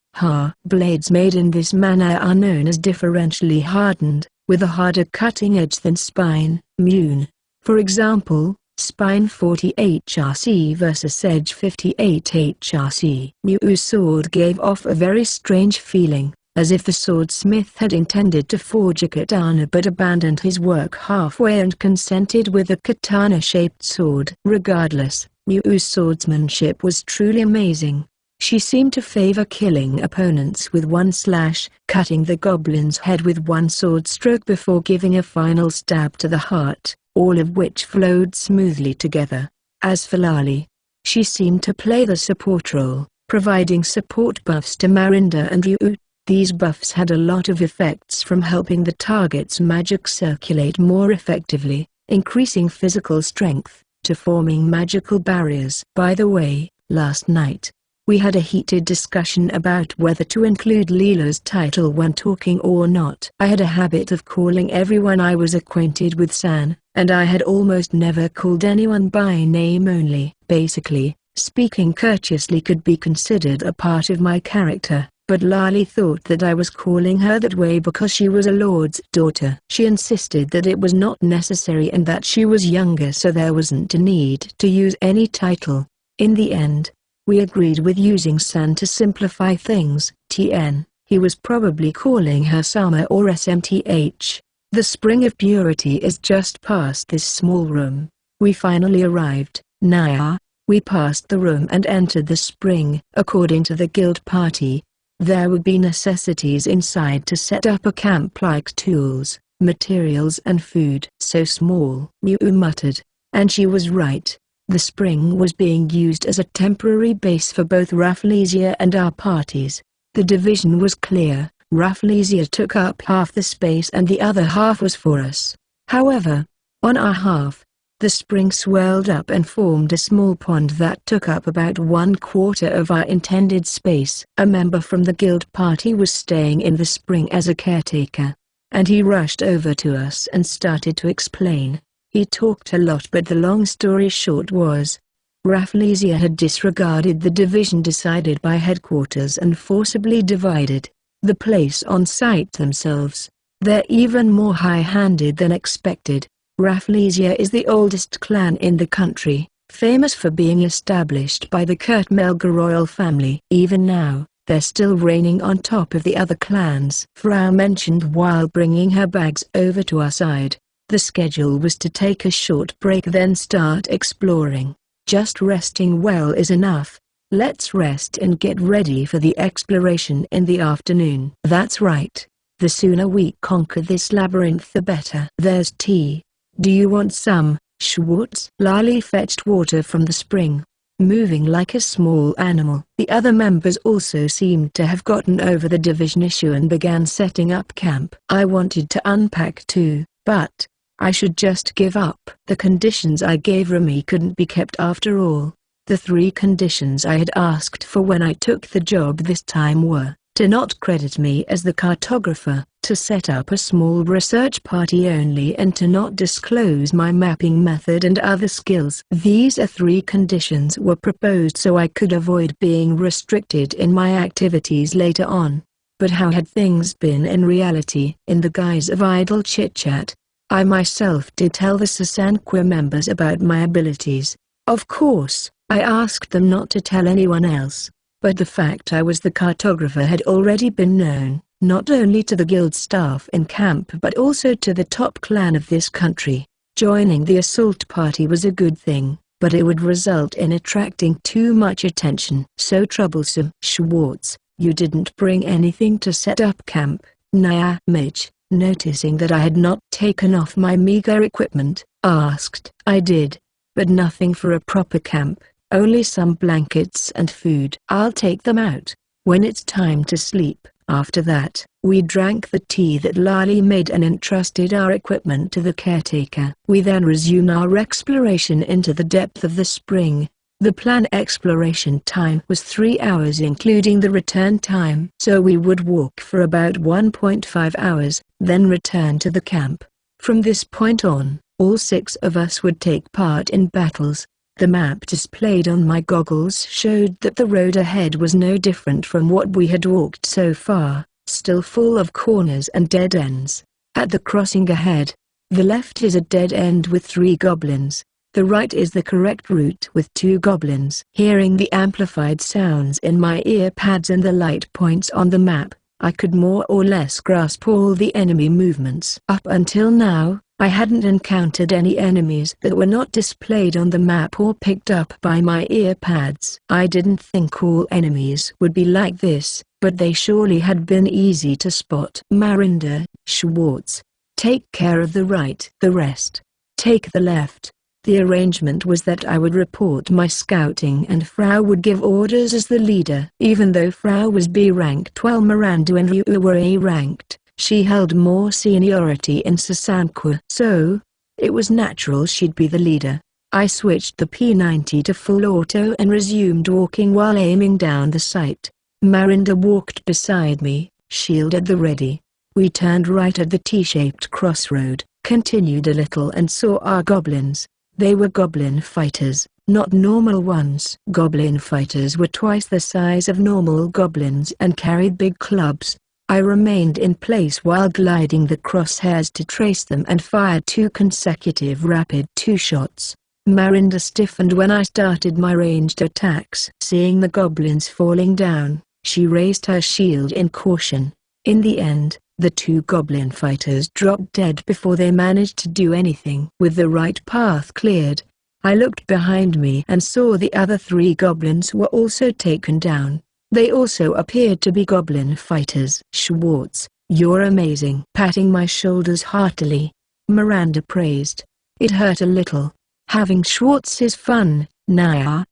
Blades made in this manner are known as differentially hardened, with a harder cutting edge than spine, mune. For example, spine 40 HRC versus edge 58 HRC. Ryu's sword gave off a very strange feeling, as if the swordsmith had intended to forge a katana but abandoned his work halfway and consented with a katana-shaped sword. Regardless, Ryu's swordsmanship was truly amazing. She seemed to favor killing opponents with one slash, cutting the goblin's head with one sword stroke before giving a final stab to the heart, all of which flowed smoothly together. As for Lali, she seemed to play the support role, providing support buffs to Marinda and Ryu. These buffs had a lot of effects, from helping the target's magic circulate more effectively, increasing physical strength, to forming magical barriers. By the way, last night, we had a heated discussion about whether to include Leela's title when talking or not. I had a habit of calling everyone I was acquainted with San, and I had almost never called anyone by name only. Basically, speaking courteously could be considered a part of my character, but Lali thought that I was calling her that way because she was a lord's daughter. She insisted that it was not necessary and that she was younger, so there wasn't a need to use any title. In the end, we agreed with using San to simplify things. TN, he was probably calling her Sama or SMTH. The Spring of Purity is just past this small room. We finally arrived. Naya, we passed the room and entered the spring. According to the guild party, there would be necessities inside to set up a camp, like tools, materials and food. So small, Ryu muttered. And she was right. The spring was being used as a temporary base for both Rafflesia and our parties. The division was clear. Rafflesia took up half the space and the other half was for us. However, on our half, the spring swelled up and formed a small pond that took up about 1/4 of our intended space. A member from the guild party was staying in the spring as a caretaker, and he rushed over to us and started to explain. He talked a lot, but the long story short was, Rafflesia had disregarded the division decided by headquarters and forcibly divided the place on site themselves. They're even more high-handed than expected. Rafflesia is the oldest clan in the country, famous for being established by the Kurtmelga royal family. Even now, they're still reigning on top of the other clans, Frau mentioned while bringing her bags over to our side. The schedule was to take a short break then start exploring. Just resting well is enough. Let's rest and get ready for the exploration in the afternoon. That's right. The sooner we conquer this labyrinth the better. There's tea. Do you want some, Schwartz? Lali fetched water from the spring, moving like a small animal. The other members also seemed to have gotten over the division issue and began setting up camp. I wanted to unpack too, but I should just give up. The conditions I gave Remy couldn't be kept after all. The 3 conditions I had asked for when I took the job this time were, to not credit me as the cartographer, to set up a small research party only, and to not disclose my mapping method and other skills. These 3 conditions were proposed so I could avoid being restricted in my activities later on. But how had things been in reality? In the guise of idle chit-chat, I myself did tell the Sasanqua members about my abilities. Of course, I asked them not to tell anyone else, but the fact I was the cartographer had already been known, not only to the guild staff in camp but also to the top clan of this country. Joining the assault party was a good thing, but it would result in attracting too much attention. So troublesome. Schwartz, you didn't bring anything to set up camp, Nya? Mitch, noticing that I had not taken off my meager equipment, asked. I did, but nothing for a proper camp. Only some blankets and food. I'll take them out when it's time to sleep. After that, we drank the tea that Lali made and entrusted our equipment to the caretaker. We then resumed our exploration into the depth of the spring. The planned exploration time was 3 hours including the return time. So we would walk for about 1.5 hours, then return to the camp. From this point on, all 6 of us would take part in battles. The map displayed on my goggles showed that the road ahead was no different from what we had walked so far, still full of corners and dead ends. At the crossing ahead, the left is a dead end with 3 goblins. The right is the correct route with 2 goblins. Hearing the amplified sounds in my ear pads and the light points on the map, I could more or less grasp all the enemy movements. Up until now, I hadn't encountered any enemies that were not displayed on the map or picked up by my ear pads. I didn't think all enemies would be like this, but they surely had been easy to spot. Marinda, Schwartz, take care of the right. The rest, take the left. The arrangement was that I would report my scouting and Frau would give orders as the leader. Even though Frau was B-ranked while Miranda and Yu were A-ranked, she held more seniority in Sasanqua. So, it was natural she'd be the leader. I switched the P90 to full auto and resumed walking while aiming down the sight. Marinda walked beside me, shield at the ready. We turned right at the T-shaped crossroad, continued a little and saw our goblins. They were goblin fighters, not normal ones. Goblin fighters were twice the size of normal goblins and carried big clubs. I remained in place while gliding the crosshairs to trace them and fired 2 consecutive rapid 2-shots. Marinda stiffened when I started my ranged attacks. Seeing the goblins falling down, she raised her shield in caution. In the end, the 2 goblin fighters dropped dead before they managed to do anything. With the right path cleared, I looked behind me and saw the other 3 goblins were also taken down. They also appeared to be goblin fighters. Schwartz, you're amazing. Patting my shoulders heartily, Miranda praised. It hurt a little. Having Schwartz is fun, Nya.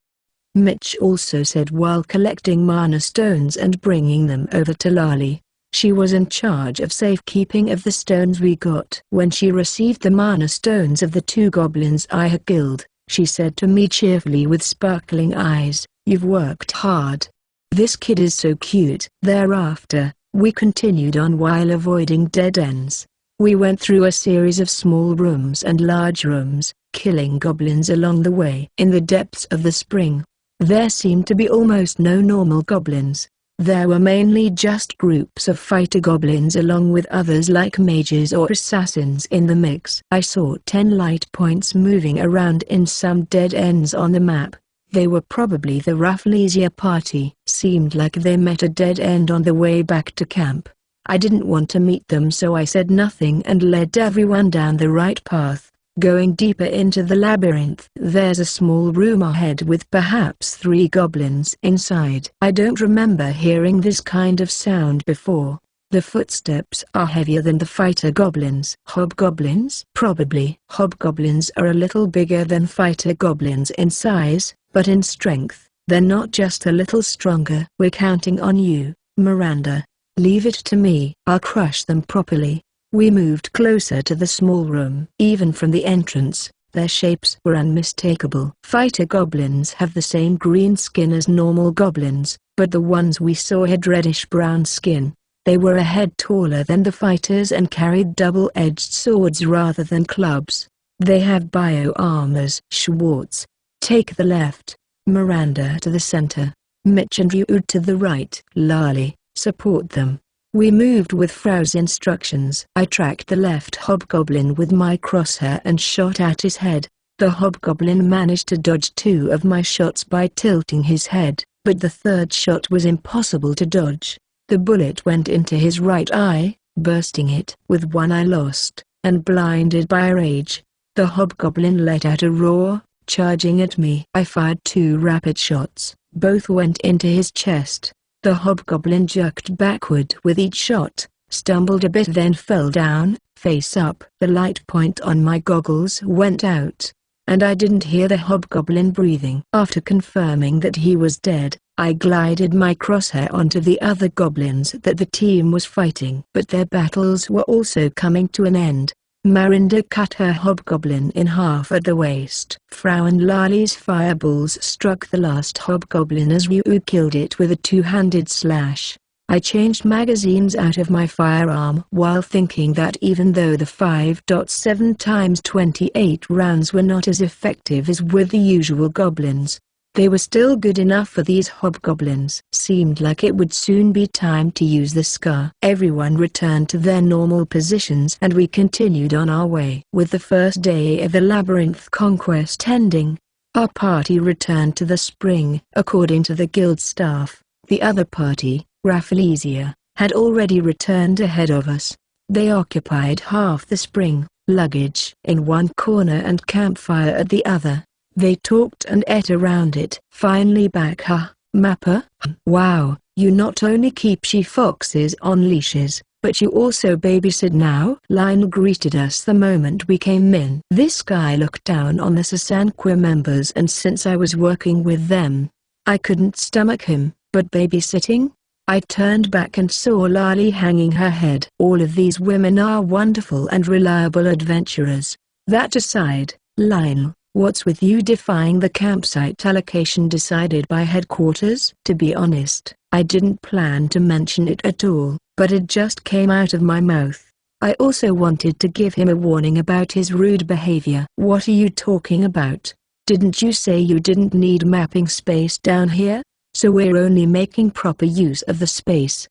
Mitch also said while collecting mana stones and bringing them over to Lali. She was in charge of safekeeping of the stones we got. When she received the mana stones of the 2 goblins I had killed, she said to me cheerfully with sparkling eyes, "You've worked hard. This kid is so cute." Thereafter, we continued on while avoiding dead ends. We went through a series of small rooms and large rooms, killing goblins along the way. In the depths of the spring, there seemed to be almost no normal goblins. There were mainly just groups of fighter goblins along with others like mages or assassins in the mix. I saw 10 light points moving around in some dead ends on the map. They were probably the Rafflesia party. Seemed like they met a dead end on the way back to camp. I didn't want to meet them, so I said nothing and led everyone down the right path, going deeper into the labyrinth. There's a small room ahead with perhaps 3 goblins inside. I don't remember hearing this kind of sound before. The footsteps are heavier than the fighter goblins. Hobgoblins? Probably. Hobgoblins are a little bigger than fighter goblins in size, but in strength, they're not just a little stronger. We're counting on you, Miranda. Leave it to me. I'll crush them properly. We moved closer to the small room. Even from the entrance, their shapes were unmistakable. Fighter goblins have the same green skin as normal goblins, but the ones we saw had reddish-brown skin. They were a head taller than the fighters and carried double-edged swords rather than clubs. They have bio-armors. Schwartz, take the left. Miranda to the center. Mitch and Ruud to the right. Lali, support them. We moved with Frau's instructions. I tracked the left hobgoblin with my crosshair and shot at his head. The hobgoblin managed to dodge 2 of my shots by tilting his head, but the third shot was impossible to dodge. The bullet went into his right eye, bursting it. With one eye lost, and blinded by rage, the hobgoblin let out a roar, charging at me. I fired 2 rapid shots. Both went into his chest. The hobgoblin jerked backward with each shot, stumbled a bit then fell down, face up. The light point on my goggles went out, and I didn't hear the hobgoblin breathing. After confirming that he was dead, I glided my crosshair onto the other goblins that the team was fighting. But their battles were also coming to an end. Miranda cut her hobgoblin in half at the waist. Frau and Lali's fireballs struck the last hobgoblin as Ryu killed it with a 2-handed slash. I changed magazines out of my firearm while thinking that even though the 5.7 x 28 rounds were not as effective as with the usual goblins, they were still good enough for these hobgoblins. Seemed like it would soon be time to use the scar. Everyone returned to their normal positions and we continued on our way. With the first day of the labyrinth conquest ending, our party returned to the spring. According to the guild staff, the other party, Rafflesia, had already returned ahead of us. They occupied half the spring, luggage in one corner and campfire at the other. They talked and ate around it. Finally back. Mapper? Wow, you not only keep she-foxes on leashes, but you also babysit now? Lionel greeted us the moment we came in. This guy looked down on the Sasanqua members, and since I was working with them, I couldn't stomach him. But babysitting? I turned back and saw Lali hanging her head. All of these women are wonderful and reliable adventurers. That aside, Lionel, what's with you defying the campsite allocation decided by headquarters? To be honest, I didn't plan to mention it at all, but it just came out of my mouth. I also wanted to give him a warning about his rude behavior. What are you talking about? Didn't you say you didn't need mapping space down here? So we're only making proper use of the space.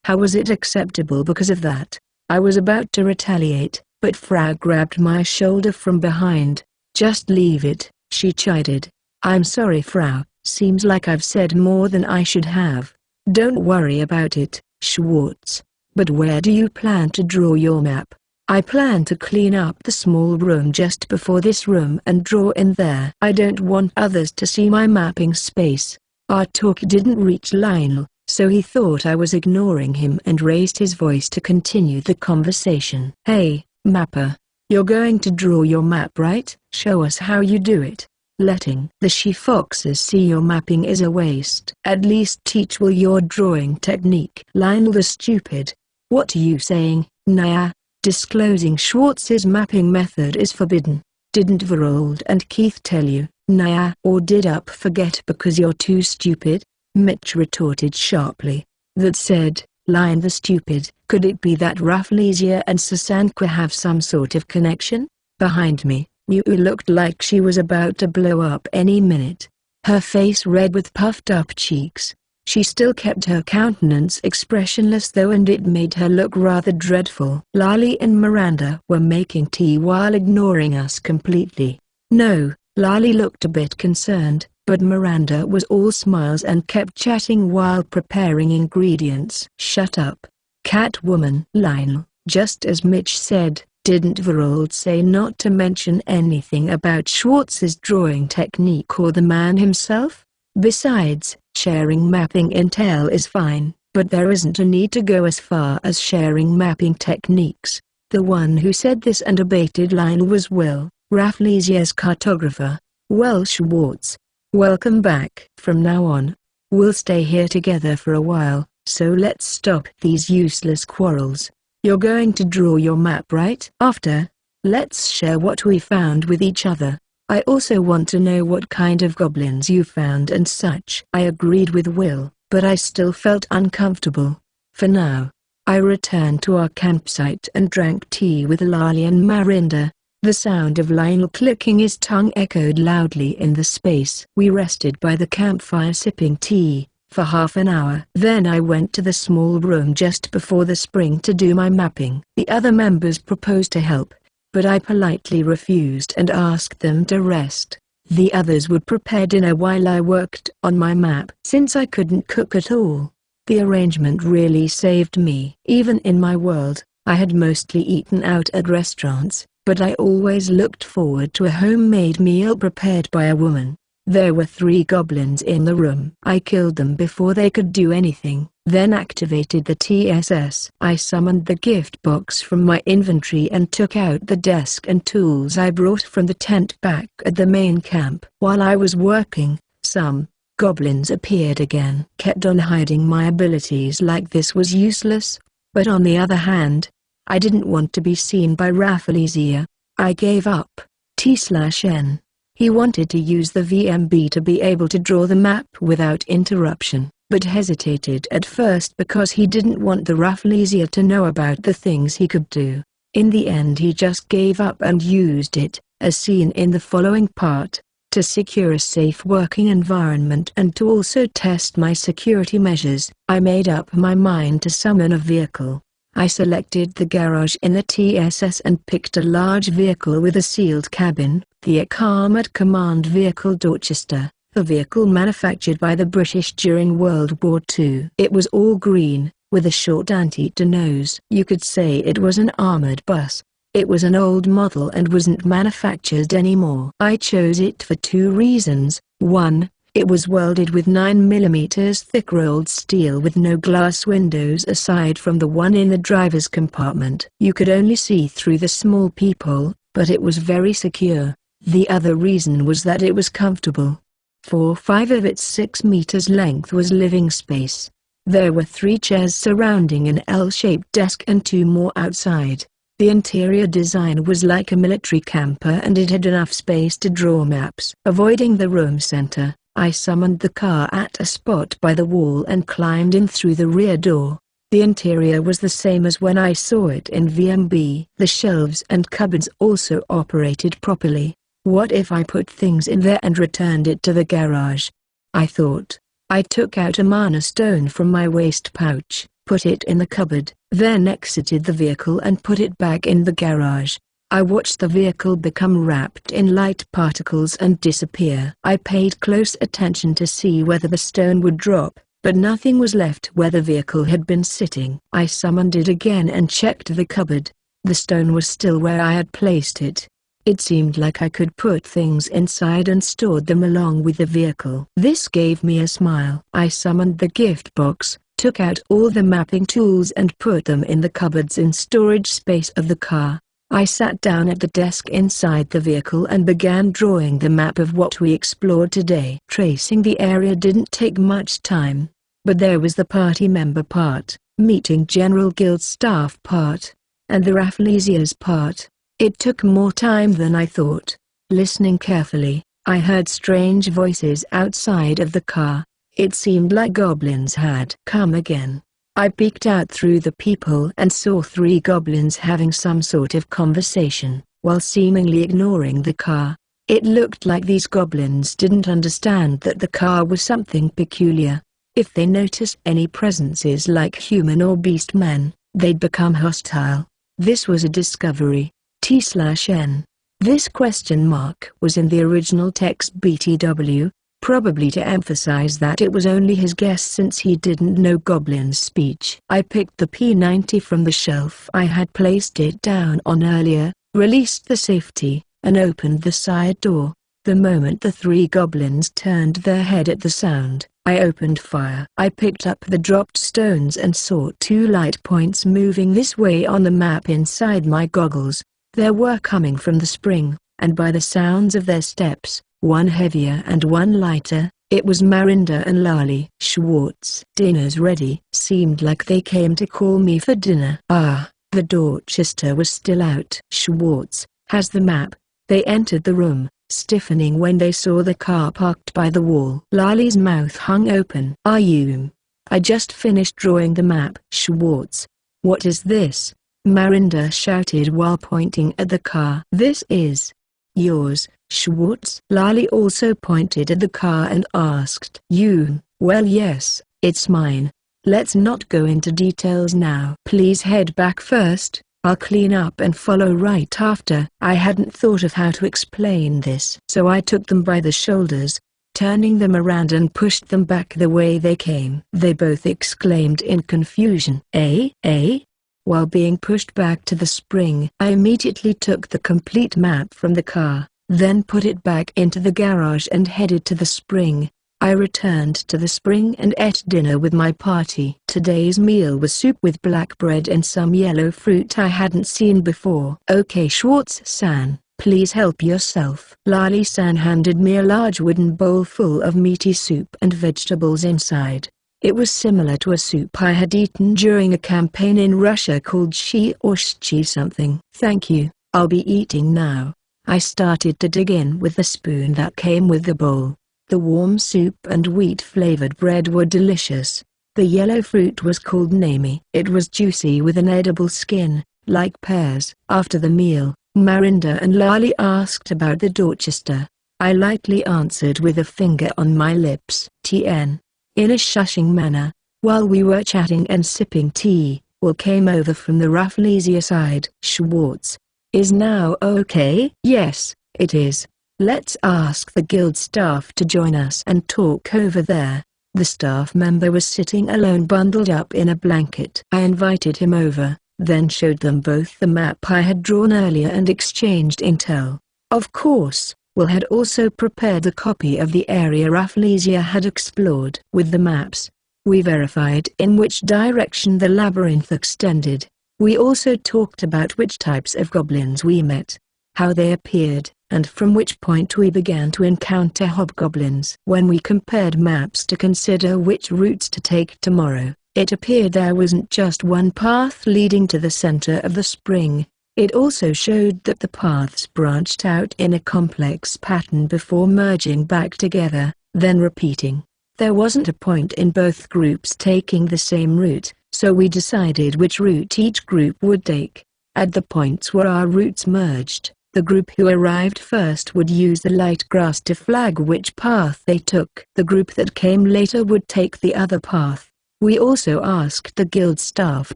How was it acceptable because of that? I was about to retaliate, but Frau grabbed my shoulder from behind. Just leave it, she chided. I'm sorry, Frau, seems like I've said more than I should have. Don't worry about it, Schwartz. But where do you plan to draw your map? I plan to clean up the small room just before this room and draw in there. I don't want others to see my mapping space. Our talk didn't reach Lionel, so he thought I was ignoring him and raised his voice to continue the conversation. Hey, mapper. You're going to draw your map, right? Show us how you do it. Letting the she-foxes see your mapping is a waste. At least teach Will your drawing technique. Lionel the stupid. What are you saying, Naya? Disclosing Schwartz's mapping method is forbidden. Didn't Verold and Keith tell you, Naya? Or did Up forget because you're too stupid? Mitch retorted sharply. That said, Lion the stupid, could it be that Rafflesia and Sasanqua have some sort of connection? Behind me, Yu looked like she was about to blow up any minute. Her face red with puffed up cheeks. She still kept her countenance expressionless though, and it made her look rather dreadful. Lali and Miranda were making tea while ignoring us completely. No, Lali looked a bit concerned, but Miranda was all smiles and kept chatting while preparing ingredients. "Shut up, Catwoman." "Lionel, just as Mitch said, didn't Verold say not to mention anything about Schwartz's drawing technique or the man himself? Besides, sharing mapping intel is fine, but there isn't a need to go as far as sharing mapping techniques." The one who said this and abated Lionel was Will, Rafflesia's cartographer. "Well, Schwartz, welcome back. From now on, we'll stay here together for a while, so let's stop these useless quarrels. You're going to draw your map, right? After, let's share what we found with each other. I also want to know what kind of goblins you found and such." I agreed with Will, but I still felt uncomfortable. For now, I returned to our campsite and drank tea with Lali and Miranda. The sound of Lionel clicking his tongue echoed loudly in the space. We rested by the campfire sipping tea for half an hour. Then I went to the small room just before the spring to do my mapping. The other members proposed to help, but I politely refused and asked them to rest. The others would prepare dinner while I worked on my map. Since I couldn't cook at all, the arrangement really saved me. Even in my world, I had mostly eaten out at restaurants, but I always looked forward to a homemade meal prepared by a woman. There were 3 goblins in the room. I killed them before they could do anything, then activated the TSS. I summoned the gift box from my inventory and took out the desk and tools I brought from the tent back at the main camp. While I was working, some goblins appeared again. Kept on hiding my abilities like this was useless, but on the other hand, I didn't want to be seen by Rafflesia. I gave up. T/N. He wanted to use the VMB to be able to draw the map without interruption, but hesitated at first because he didn't want the Rafflesia to know about the things he could do. In the end he just gave up and used it, as seen in the following part, to secure a safe working environment and to also test my security measures. I made up my mind to summon a vehicle. I selected the garage in the TSS and picked a large vehicle with a sealed cabin, the Armored Command Vehicle Dorchester, the vehicle manufactured by the British during World War II. It was all green, with a short antique nose. You could say it was an armored bus. It was an old model and wasn't manufactured anymore. I chose it for 2 reasons. 1, it was welded with 9mm thick rolled steel with no glass windows aside from the one in the driver's compartment. You could only see through the small peephole, but it was very secure. The other reason was that it was comfortable. 4/5 of its 6 meters length was living space. There were 3 chairs surrounding an L-shaped desk and 2 more outside. The interior design was like a military camper and it had enough space to draw maps. Avoiding the room center, I summoned the car at a spot by the wall and climbed in through the rear door. The interior was the same as when I saw it in VMB. The shelves and cupboards also operated properly. What if I put things in there and returned it to the garage? I thought. I took out a mana stone from my waist pouch, put it in the cupboard, then exited the vehicle and put it back in the garage. I watched the vehicle become wrapped in light particles and disappear. I paid close attention to see whether the stone would drop, but nothing was left where the vehicle had been sitting. I summoned it again and checked the cupboard. The stone was still where I had placed it. It seemed like I could put things inside and stored them along with the vehicle. This gave me a smile. I summoned the gift box, took out all the mapping tools and put them in the cupboards in storage space of the car. I sat down at the desk inside the vehicle and began drawing the map of what we explored today. Tracing the area didn't take much time, but there was the party member part, meeting General Guild staff part, and the Rafflesia's part. It took more time than I thought. Listening carefully, I heard strange voices outside of the car. It seemed like goblins had come again. I peeked out through the peephole and saw 3 goblins having some sort of conversation, while seemingly ignoring the car. It looked like these goblins didn't understand that the car was something peculiar. If they notice any presences like human or beast men, they'd become hostile. This was a discovery. T/N. This question mark was in the original text BTW, probably to emphasize that it was only his guess since he didn't know Goblin's speech. I picked the P90 from the shelf I had placed it down on earlier, released the safety, and opened the side door. The moment the three goblins turned their head at the sound, I opened fire. I picked up the dropped stones and saw two light points moving this way on the map inside my goggles. They were coming from the spring, and by the sounds of their steps, one heavier and one lighter, it was Marinda and Lali. Schwartz. Dinner's ready. Seemed like they came to call me for dinner. Ah, the Dorchester was still out. Schwartz has the map. They entered the room, stiffening when they saw the car parked by the wall. Lali's mouth hung open. Are you? I just finished drawing the map. Schwartz. What is this? Marinda shouted while pointing at the car. This is yours, Schwartz. Lali also pointed at the car and asked. You? Well, yes, it's mine. Let's not go into details now. Please head back first. I'll clean up and follow right after. I hadn't thought of how to explain this, so I took them by the shoulders, turning them around and pushed them back the way they came. They both exclaimed in confusion. Eh? While being pushed back to the spring, I immediately took the complete map from the car, then put it back into the garage and headed to the spring. I returned to the spring and ate dinner with my party. Today's meal was soup with black bread and some yellow fruit I hadn't seen before. Okay, Schwartz-san, please help yourself. Lali-san handed me a large wooden bowl full of meaty soup and vegetables inside. It was similar to a soup I had eaten during a campaign in Russia called Shi or Shchi something. Thank you, I'll be eating now. I started to dig in with the spoon that came with the bowl. The warm soup and wheat-flavored bread were delicious. The yellow fruit was called Nami. It was juicy with an edible skin, like pears. After the meal, Marinda and Lali asked about the Dorchester. I lightly answered with a finger on my lips. TN. In a shushing manner, while we were chatting and sipping tea, Will came over from the Rafflesia side. Schwartz. Is now okay? Yes, it is. Let's ask the guild staff to join us and talk over there. The staff member was sitting alone bundled up in a blanket. I invited him over, then showed them both the map I had drawn earlier and exchanged intel. Of course, Will had also prepared a copy of the area Rafflesia had explored. With the maps, we verified in which direction the labyrinth extended. We also talked about which types of goblins we met, how they appeared, and from which point we began to encounter hobgoblins. When we compared maps to consider which routes to take tomorrow, it appeared there wasn't just one path leading to the center of the spring. It also showed that the paths branched out in a complex pattern before merging back together, then repeating. There wasn't a point in both groups taking the same route, so we decided which route each group would take. At the points where our routes merged, the group who arrived first would use the light grass to flag which path they took. The group that came later would take the other path. We also asked the guild staff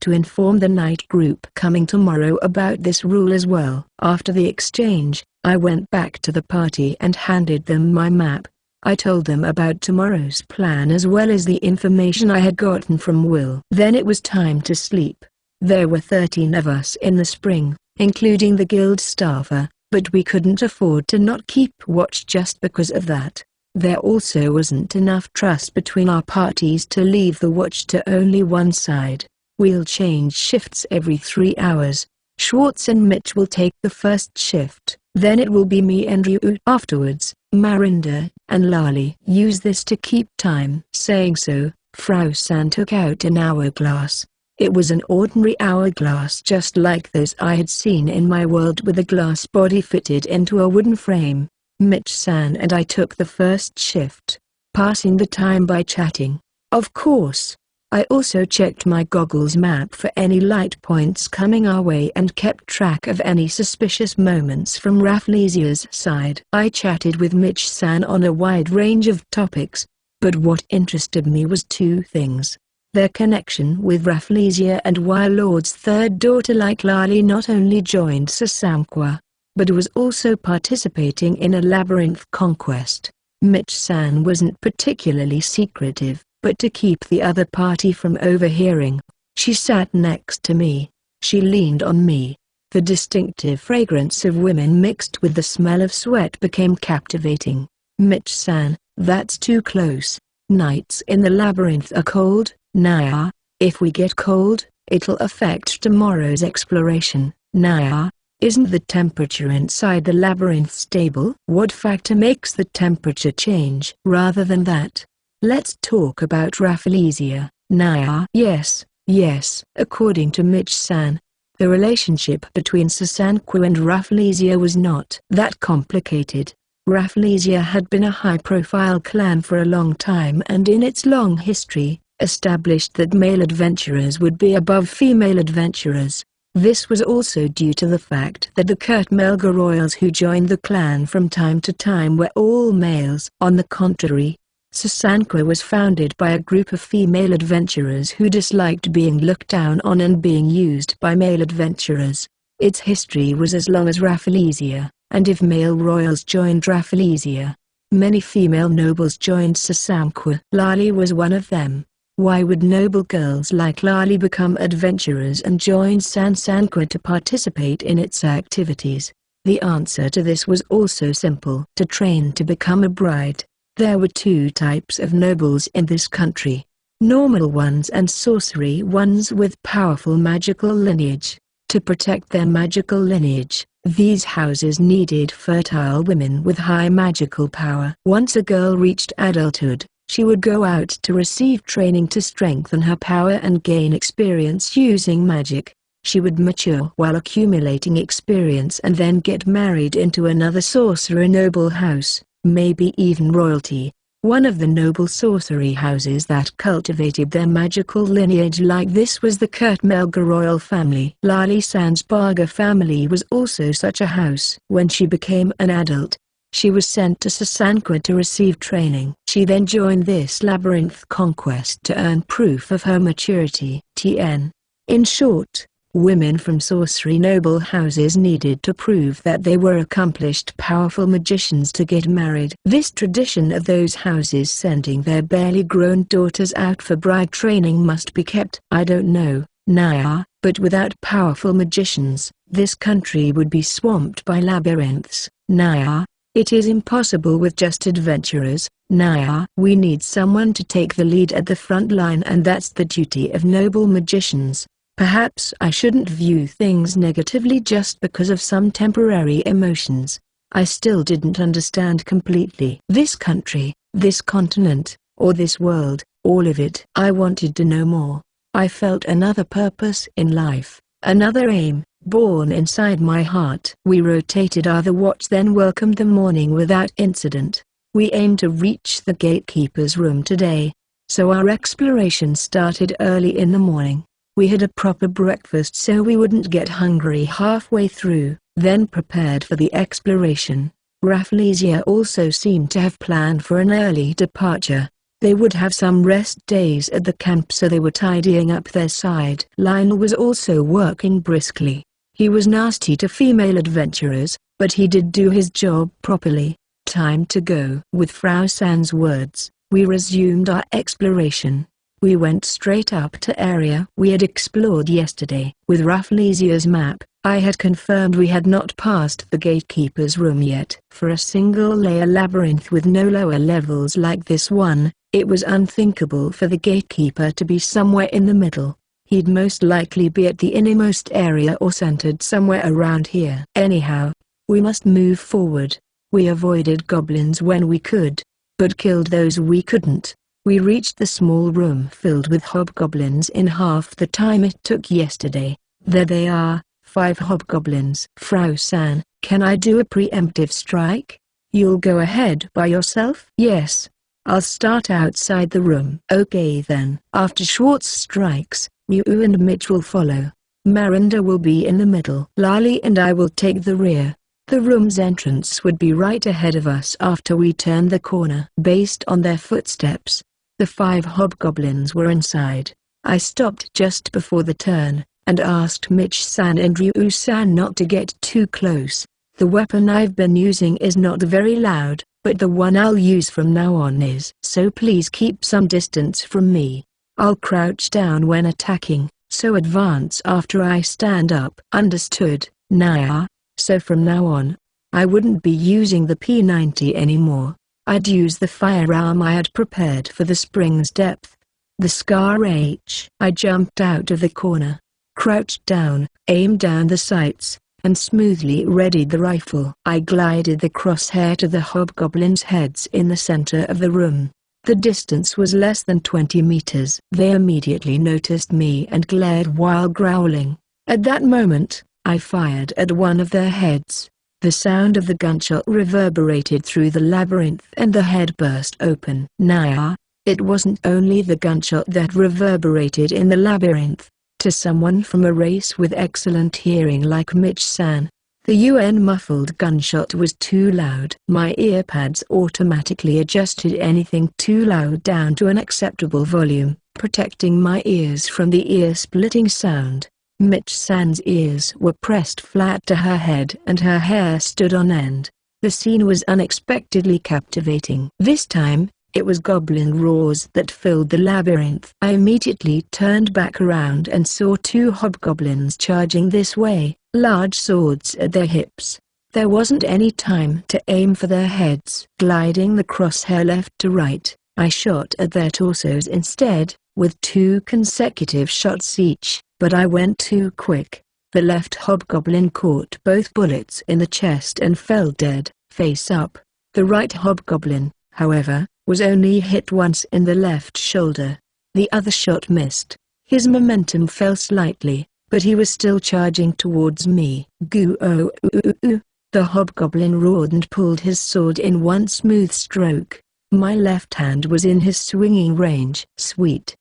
to inform the night group coming tomorrow about this rule as well. After the exchange, I went back to the party and handed them my map. I told them about tomorrow's plan as well as the information I had gotten from Will. Then it was time to sleep. There were 13 of us in the spring, including the guild staffer, but we couldn't afford to not keep watch just because of that. There also wasn't enough trust between our parties to leave the watch to only one side. We'll change shifts every 3 hours. Schwartz and Mitch will take the first shift, then it will be me and Ryu afterwards. Marinda and Lali use this to keep time. Saying so, Frau San took out an hourglass. It was an ordinary hourglass just like those I had seen in my world with a glass body fitted into a wooden frame. Mitch-san and I took the first shift, passing the time by chatting. Of course, I also checked my goggles map for any light points coming our way and kept track of any suspicious moments from Rafflesia's side. I chatted with Mitch-san on a wide range of topics. But what interested me was two things. Their connection with Rafflesia and why Lord's third daughter like Lali not only joined Sasamqua, but was also participating in a labyrinth conquest. Mitch-san wasn't particularly secretive, but to keep the other party from overhearing. She sat next to me. She leaned on me. The distinctive fragrance of women mixed with the smell of sweat became captivating. Mitch-san, that's too close. Nights in the labyrinth are cold, Naya. If we get cold, it'll affect tomorrow's exploration, Naya. Isn't the temperature inside the labyrinth stable? What factor makes the temperature change? Rather than that, let's talk about Rafflesia, Naya. Yes, according to Mitch-san, the relationship between Sasamqua and Rafflesia was not that complicated. Rafflesia had been a high-profile clan for a long time and in its long history, established that male adventurers would be above female adventurers. This was also due to the fact that the Kurtmelga royals who joined the clan from time to time were all males. On the contrary, Sasamqua was founded by a group of female adventurers who disliked being looked down on and being used by male adventurers. Its history was as long as Rafflesia, and if male royals joined Rafflesia, many female nobles joined Sasamqua. Lali was one of them. Why would noble girls like Lali become adventurers and join Sasamqua to participate in its activities? The answer to this was also simple. To train to become a bride. There were two types of nobles in this country. Normal ones and sorcery ones with powerful magical lineage. To protect their magical lineage, these houses needed fertile women with high magical power. Once a girl reached adulthood, she would go out to receive training to strengthen her power and gain experience using magic. She would mature while accumulating experience and then get married into another sorcerer noble house, maybe even royalty. One of the noble sorcery houses that cultivated their magical lineage like this was the Kurtmelga royal family. Lali Sansbarga family was also such a house. When she became an adult, she was sent to Sasamqua to receive training. She then joined this labyrinth conquest to earn proof of her maturity. In short, women from sorcery noble houses needed to prove that they were accomplished powerful magicians to get married. This tradition of those houses sending their barely grown daughters out for bride training must be kept. I don't know, Naya, but without powerful magicians, this country would be swamped by labyrinths, Naya. It is impossible with just adventurers, Naya. We need someone to take the lead at the front line and that's the duty of noble magicians. Perhaps I shouldn't view things negatively just because of some temporary emotions. I still didn't understand completely. This country, this continent, or this world, all of it. I wanted to know more. I felt another purpose in life, another aim, born inside my heart. We rotated our watch then welcomed the morning without incident. We aimed to reach the gatekeeper's room today, so our exploration started early in the morning. We had a proper breakfast so we wouldn't get hungry halfway through, then prepared for the exploration. Rafflesia also seemed to have planned for an early departure. They would have some rest days at the camp so they were tidying up their side. Lionel was also working briskly. He was nasty to female adventurers, but he did do his job properly. Time to go. With Frau San's words, we resumed our exploration. We went straight up to area we had explored yesterday. With Rafflesia's map, I had confirmed we had not passed the gatekeeper's room yet. For a single-layer labyrinth with no lower levels like this one, it was unthinkable for the gatekeeper to be somewhere in the middle. He'd most likely be at the innermost area or centered somewhere around here. Anyhow, we must move forward. We avoided goblins when we could, but killed those we couldn't. We reached the small room filled with hobgoblins in half the time it took yesterday. There they are, 5 hobgoblins. Frau San, can I do a preemptive strike? You'll go ahead by yourself? Yes. I'll start outside the room. Okay then. After Schwartz strikes, Mew and Mitch will follow. Marinda will be in the middle. Lali and I will take the rear. The room's entrance would be right ahead of us after we turned the corner. Based on their footsteps, the 5 hobgoblins were inside. I stopped just before the turn, and asked Mitch-san and Ryu-san not to get too close. The weapon I've been using is not very loud, but the one I'll use from now on is. So please keep some distance from me. I'll crouch down when attacking, so advance after I stand up. Understood, Naya? So from now on, I wouldn't be using the P90 anymore. I'd use the firearm I had prepared for the spring's depth. The Scar H. I jumped out of the corner, crouched down, aimed down the sights, and smoothly readied the rifle. I glided the crosshair to the hobgoblins' heads in the center of the room. The distance was less than 20 meters. They immediately noticed me and glared while growling. At that moment, I fired at one of their heads. The sound of the gunshot reverberated through the labyrinth and the head burst open. Naya, it wasn't only the gunshot that reverberated in the labyrinth. To someone from a race with excellent hearing like Mitch-san, the UN muffled gunshot was too loud. My earpads automatically adjusted anything too loud down to an acceptable volume, protecting my ears from the ear-splitting sound. Mitch-san's ears were pressed flat to her head and her hair stood on end. The scene was unexpectedly captivating. This time, it was goblin roars that filled the labyrinth. I immediately turned back around and saw 2 hobgoblins charging this way, large swords at their hips. There wasn't any time to aim for their heads. Gliding the crosshair left to right, I shot at their torsos instead, with 2 consecutive shots each. But I went too quick. The left hobgoblin caught both bullets in the chest and fell dead, face up. The right hobgoblin, however, was only hit once in the left shoulder. The other shot missed. His momentum fell slightly, but he was still charging towards me. Goo-oh-oo-oo-oo. The hobgoblin roared and pulled his sword in one smooth stroke. My left hand was in his swinging range. Sweet.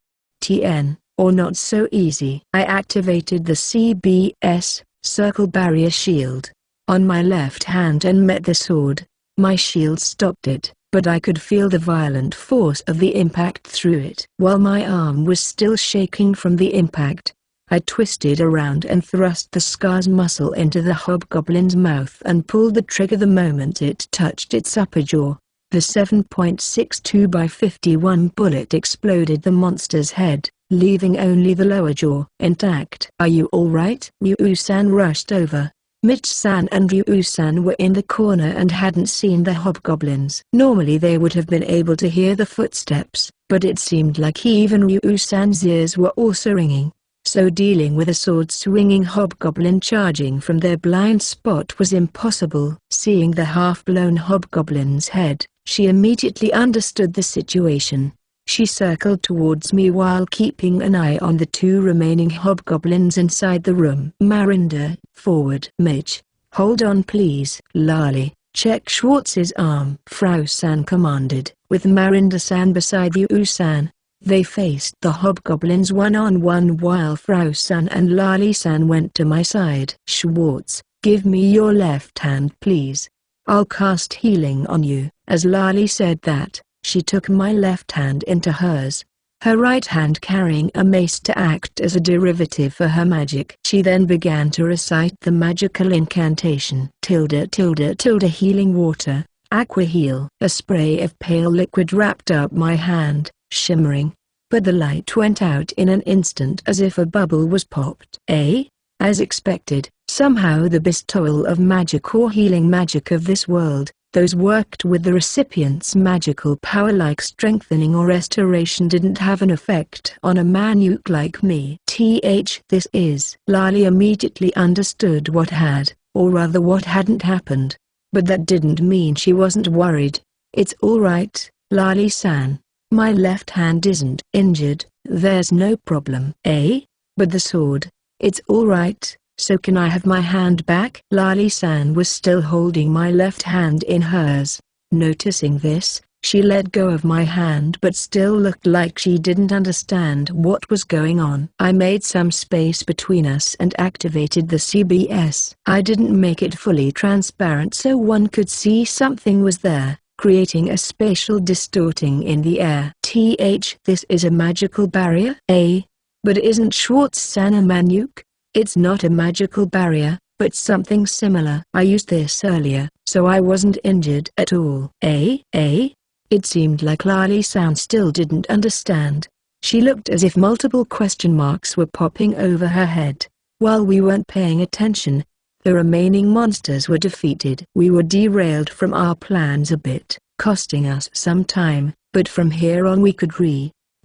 TN. Or not so easy. I activated the CBS, Circle Barrier Shield, on my left hand and met the sword. My shield stopped it, but I could feel the violent force of the impact through it. While my arm was still shaking from the impact, I twisted around and thrust the scar's muscle into the hobgoblin's mouth and pulled the trigger the moment it touched its upper jaw. The 7.62 by 51 bullet exploded the monster's head, leaving only the lower jaw intact. "Are you alright?" Ryu-san rushed over. Mitch-san and Ryu-san were in the corner and hadn't seen the hobgoblins. Normally they would have been able to hear the footsteps, but it seemed like even Ryu-san's ears were also ringing. So dealing with a sword-swinging hobgoblin charging from their blind spot was impossible. Seeing the half-blown hobgoblin's head, she immediately understood the situation. She circled towards me while keeping an eye on the 2 remaining hobgoblins inside the room. "Marinda, forward." "Mitch, hold on please." "Lali, check Schwartz's arm." Frau-san commanded. With Marinda-san beside Ryu-san, they faced the hobgoblins one-on-one while Frau-san and Lali-san went to my side. "Schwartz, give me your left hand please. I'll cast healing on you." As Lali said that, she took my left hand into hers, her right hand carrying a mace to act as a derivative for her magic. She then began to recite the magical incantation. Healing water, aqua heal. A spray of pale liquid wrapped up my hand, shimmering, but the light went out in an instant as if a bubble was popped. As expected, somehow the bestowal of magic or healing magic of this world, those worked with the recipient's magical power like strengthening or restoration, didn't have an effect on a Manuk like me. This is. Lali immediately understood what had, or rather what hadn't happened. But that didn't mean she wasn't worried. "It's alright, Lali-san. My left hand isn't injured, there's no problem." But the sword? "It's alright. So can I have my hand back?" Lali-san was still holding my left hand in hers. Noticing this, She let go of my hand but still looked like she didn't understand what was going on. I made some space between us and activated the CBS. I didn't make it fully transparent so one could see something was there, creating a spatial distorting in the air. This is a magical barrier? But isn't Schwartz-san a Manuk? It's not a magical barrier, but something similar. I used this earlier, so I wasn't injured at all. It seemed like Lali-san still didn't understand. She looked as if multiple question marks were popping over her head. While we weren't paying attention, the remaining monsters were defeated. We were derailed from our plans a bit, costing us some time, but from here on we could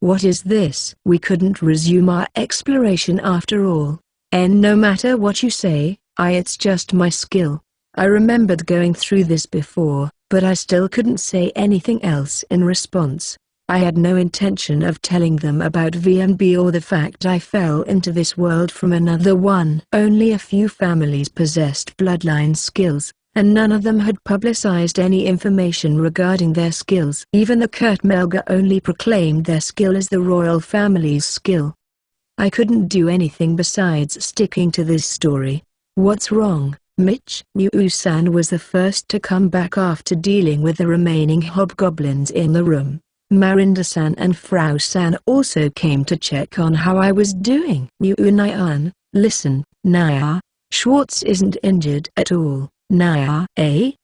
What is this? We couldn't resume our exploration after all. And no matter what you say, it's just my skill. I remembered going through this before, but I still couldn't say anything else in response. I had no intention of telling them about VNB or the fact I fell into this world from another one. Only a few families possessed bloodline skills, and none of them had publicized any information regarding their skills. Even the Kurt Melga only proclaimed their skill as the royal family's skill. I couldn't do anything besides sticking to this story. What's wrong, Mitch? Nyu-san was the first to come back after dealing with the remaining hobgoblins in the room. Marinda-san and Frau-san also came to check on how I was doing. Nyu-nyan, listen, Naya. Schwartz isn't injured at all. Naya,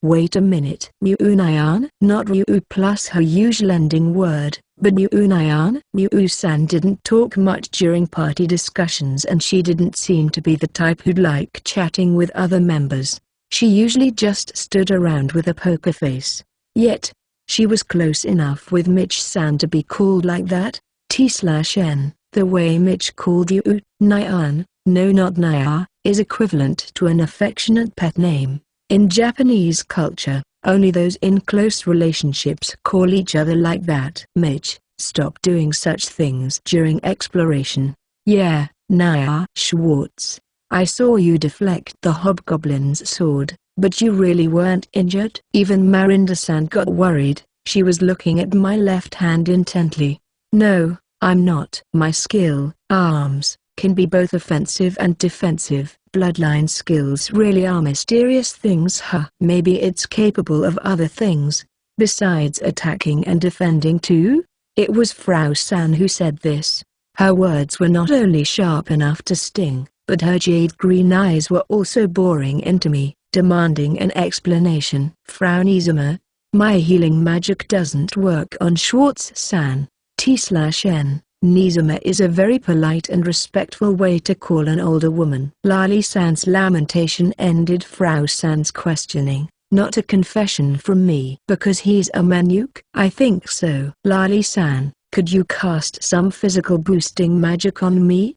wait a minute. Nyu-nyan, not Ryu plus her usual ending word, but Nyu-nyan. Nyu-san didn't talk much during party discussions and she didn't seem to be the type who'd like chatting with other members. She usually just stood around with a poker face. Yet, she was close enough with Mitch-san to be called like that. T/N, the way Mitch called Nyan, no not Naya, is equivalent to an affectionate pet name. In Japanese culture, only those in close relationships call each other like that. Mitch, stop doing such things during exploration. Yeah, Naya. Schwartz, I saw you deflect the hobgoblin's sword, but you really weren't injured? Even Marinda-san got worried. She was looking at my left hand intently. No, I'm not. My skill, arms, can be both offensive and defensive. Bloodline skills really are mysterious things. Maybe it's capable of other things, besides attacking and defending too? It was Frau-san who said this. Her words were not only sharp enough to sting, but her jade green eyes were also boring into me, demanding an explanation. Frau Nizuma, my healing magic doesn't work on Schwartz-san. T/N. Nizuma is a very polite and respectful way to call an older woman. Lali-san's lamentation ended Frau-san's questioning. Not a confession from me. Because he's a Manuk? I think so. Lali-san, could you cast some physical boosting magic on me?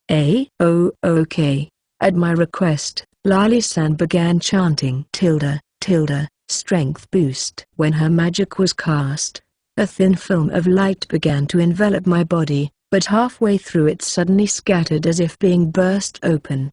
Oh, okay. At my request, Lali-san began chanting strength boost. When her magic was cast, a thin film of light began to envelop my body, but halfway through it suddenly scattered as if being burst open.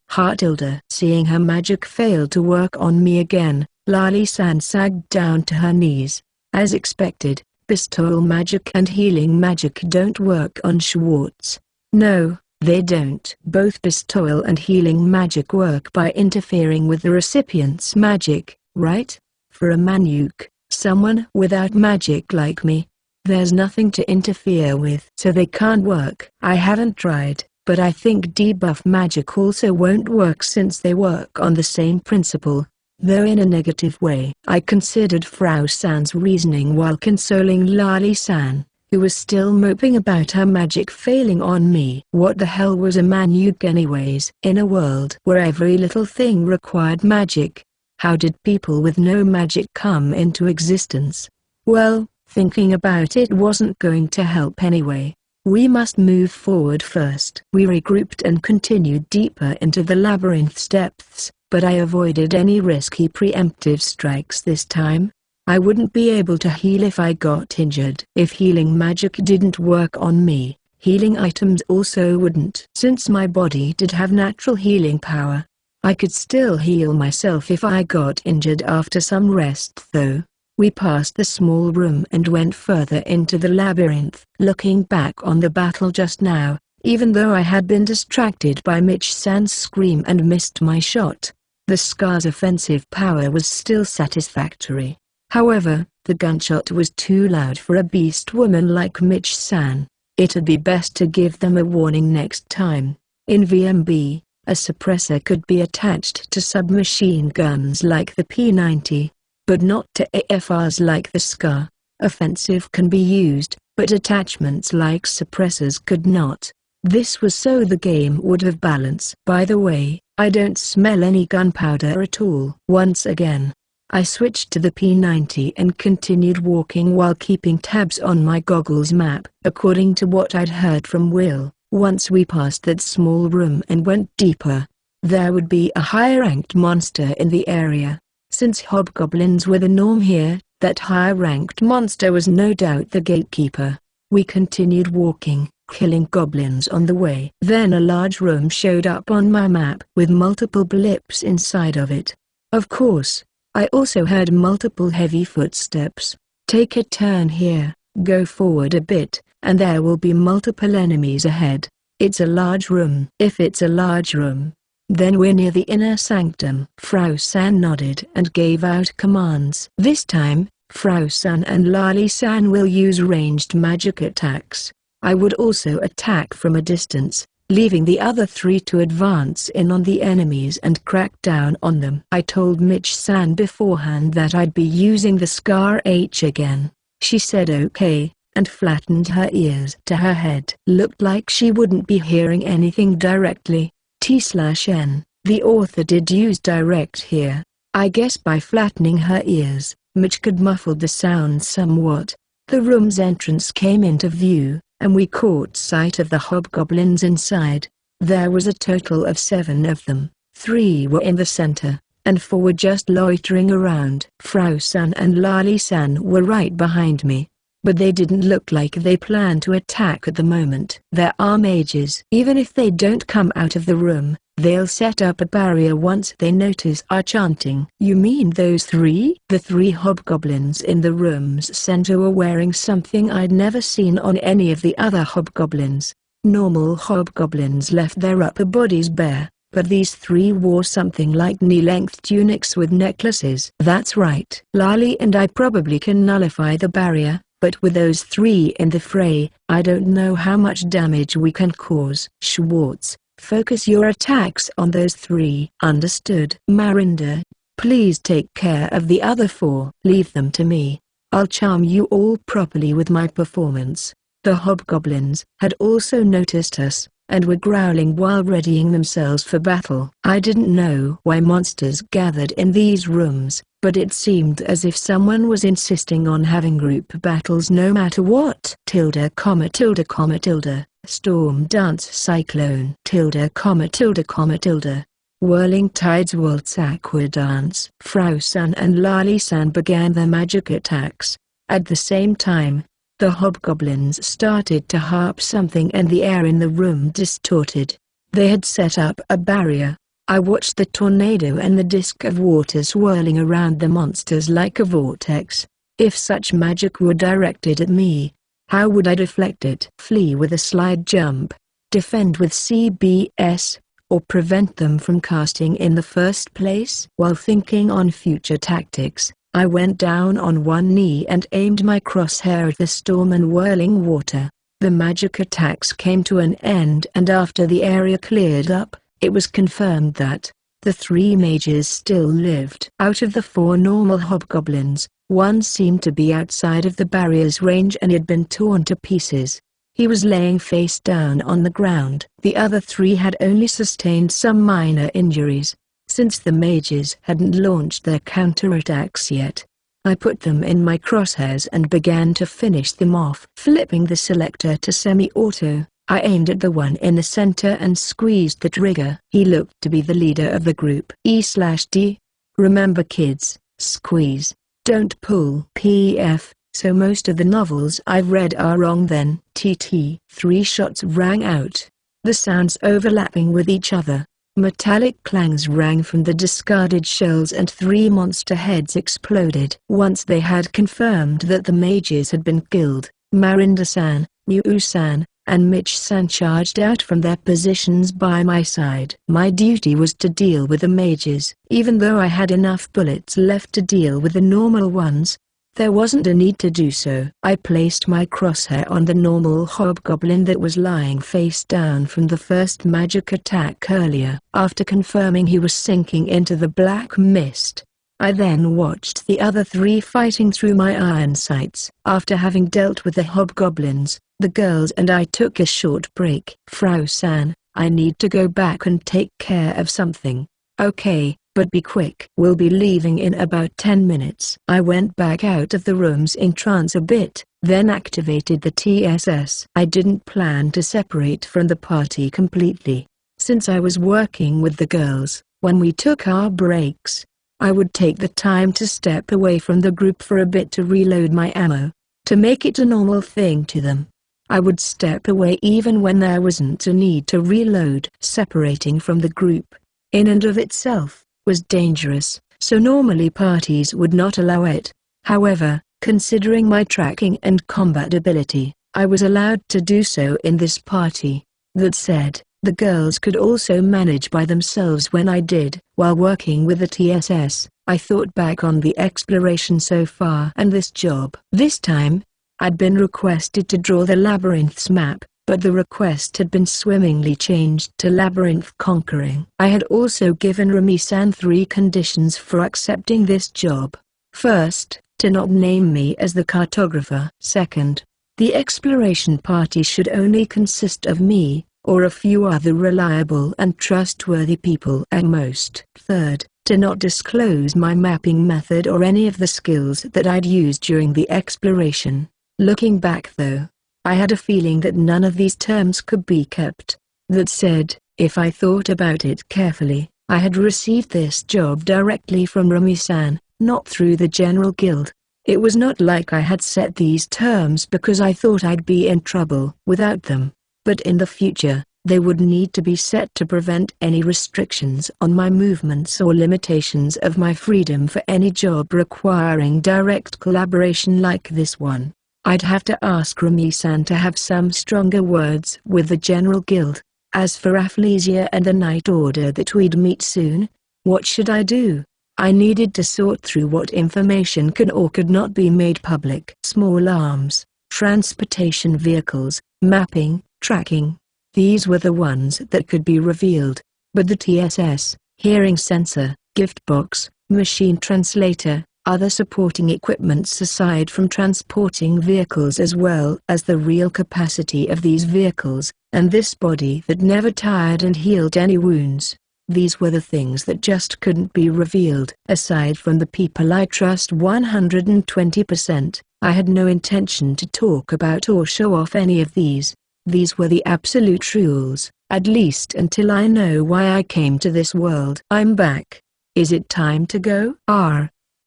Seeing her magic fail to work on me again, Lali-san sagged down to her knees. As expected, bestowal magic and healing magic don't work on Schwartz. No, they don't. Both bestowal and healing magic work by interfering with the recipient's magic, right? For a Manuk, someone without magic like me, there's nothing to interfere with. So they can't work. I haven't tried, but I think debuff magic also won't work since they work on the same principle, though in a negative way. I considered Frau-san's reasoning while consoling Lali-san, who was still moping about her magic failing on me. What the hell was a Manuk anyways? In a world where every little thing required magic, how did people with no magic come into existence? Well, thinking about it wasn't going to help anyway. We must move forward first. We regrouped and continued deeper into the labyrinth's depths, but I avoided any risky preemptive strikes this time. I wouldn't be able to heal if I got injured. If healing magic didn't work on me, healing items also wouldn't. Since my body did have natural healing power, I could still heal myself if I got injured after some rest though. We passed the small room and went further into the labyrinth. Looking back on the battle just now, even though I had been distracted by Mitch-san's scream and missed my shot, the Scar's offensive power was still satisfactory. However, the gunshot was too loud for a beast woman like Mitch-san. It'd be best to give them a warning next time. In VMB, a suppressor could be attached to submachine guns like the P90, but not to AFRs like the Scar. Offensive can be used, but attachments like suppressors could not. This was so the game would have balance. By the way, I don't smell any gunpowder at all. Once again, I switched to the P90 and continued walking while keeping tabs on my goggles map. According to what I'd heard from Will, once we passed that small room and went deeper, there would be a higher-ranked monster in the area. Since hobgoblins were the norm here, that higher-ranked monster was no doubt the gatekeeper. We continued walking, killing goblins on the way. Then a large room showed up on my map with multiple blips inside of it. Of course, I also heard multiple heavy footsteps. Take a turn here, go forward a bit, and there will be multiple enemies ahead. It's a large room. If it's a large room, then we're near the inner sanctum. Frau-san nodded and gave out commands. This time, Frau-san and Lali-san will use ranged magic attacks. I would also attack from a distance, leaving the other three to advance in on the enemies and crack down on them. I told Mitch-san beforehand that I'd be using the Scar H again. She said okay, and flattened her ears to her head. Looked like she wouldn't be hearing anything directly. T/N. The author did use direct here. I guess by flattening her ears, Mitch could muffle the sound somewhat. The room's entrance came into view, and we caught sight of the hobgoblins inside. There was a total of 7 of them. 3 were in the center, and 4 were just loitering around. Frau-san and Lali-san were right behind me, but they didn't look like they planned to attack at the moment. There are mages. Even if they don't come out of the room, they'll set up a barrier once they notice our chanting. You mean those 3? The 3 hobgoblins in the room's center were wearing something I'd never seen on any of the other hobgoblins. Normal hobgoblins left their upper bodies bare, but these 3 wore something like knee-length tunics with necklaces. That's right. Lali and I probably can nullify the barrier, but with those 3 in the fray, I don't know how much damage we can cause. Schwartz, focus your attacks on those 3. Understood. Marinda, please take care of the other 4. Leave them to me. I'll charm you all properly with my performance. The hobgoblins had also noticed us, and were growling while readying themselves for battle. I didn't know why monsters gathered in these rooms, but it seemed as if someone was insisting on having group battles no matter what. Tilde, comma, tilde, comma, tilde. Storm dance cyclone. Tilde, comma, tilde, comma, tilde. Whirling tides waltz aqua dance. Frau-san and Lali-san began their magic attacks. At the same time, the hobgoblins started to harp something and the air in the room distorted. They had set up a barrier. I watched the tornado and the disk of water swirling around the monsters like a vortex. If such magic were directed at me, how would I deflect it? Flee with a slide jump, defend with CBS, or prevent them from casting in the first place? While thinking on future tactics, I went down on one knee and aimed my crosshair at the storm and whirling water. The magic attacks came to an end, and after the area cleared up, it was confirmed that the 3 mages still lived. Out of the 4 normal hobgoblins, one seemed to be outside of the barrier's range and had been torn to pieces. He was laying face down on the ground. The other 3 had only sustained some minor injuries. Since the mages hadn't launched their counterattacks yet, I put them in my crosshairs and began to finish them off. Flipping the selector to semi-auto, I aimed at the one in the center and squeezed the trigger. He looked to be the leader of the group. E/D. Remember kids, squeeze, don't pull. PF, so most of the novels I've read are wrong then. TT. 3 shots rang out, the sounds overlapping with each other. Metallic clangs rang from the discarded shells and 3 monster heads exploded. Once they had confirmed that the mages had been killed, Marinda-san, Nyu-san, and Mitch-san charged out from their positions by my side. My duty was to deal with the mages. Even though I had enough bullets left to deal with the normal ones, there wasn't a need to do so. I placed my crosshair on the normal hobgoblin that was lying face down from the first magic attack earlier. After confirming he was sinking into the black mist, I then watched the other 3 fighting through my iron sights. After having dealt with the hobgoblins, the girls and I took a short break. Frau-san, I need to go back and take care of something. Okay, but be quick. We'll be leaving in about 10 minutes. I went back out of the room's trance a bit, then activated the TSS. I didn't plan to separate from the party completely. Since I was working with the girls, when we took our breaks, I would take the time to step away from the group for a bit to reload my ammo. To make it a normal thing to them, I would step away even when there wasn't a need to reload. Separating from the group, in and of itself, was dangerous, so normally parties would not allow it. However, considering my tracking and combat ability, I was allowed to do so in this party. That said, the girls could also manage by themselves when I did. While working with the TSS, I thought back on the exploration so far and this job. This time, I'd been requested to draw the labyrinth's map, but the request had been swimmingly changed to labyrinth conquering. I had also given Rumi-san 3 conditions for accepting this job. First, to not name me as the cartographer. Second, the exploration party should only consist of me, or a few other reliable and trustworthy people at most. Third, to not disclose my mapping method or any of the skills that I'd used during the exploration. Looking back though, I had a feeling that none of these terms could be kept. That said, if I thought about it carefully, I had received this job directly from Rumi-san, not through the General Guild. It was not like I had set these terms because I thought I'd be in trouble without them, but in the future, they would need to be set to prevent any restrictions on my movements or limitations of my freedom for any job requiring direct collaboration like this one. I'd have to ask Rumi-san to have some stronger words with the General Guild. As for Aphlesia and the Night Order that we'd meet soon, what should I do? I needed to sort through what information could or could not be made public. Small arms, transportation vehicles, mapping, tracking. These were the ones that could be revealed. But the TSS, hearing sensor, gift box, machine translator, other supporting equipments aside from transporting vehicles as well as the real capacity of these vehicles, and this body that never tired and healed any wounds. These were the things that just couldn't be revealed. Aside from the people I trust 120%, I had no intention to talk about or show off any of these. These were the absolute rules, at least until I know why I came to this world. I'm back. Is it time to go?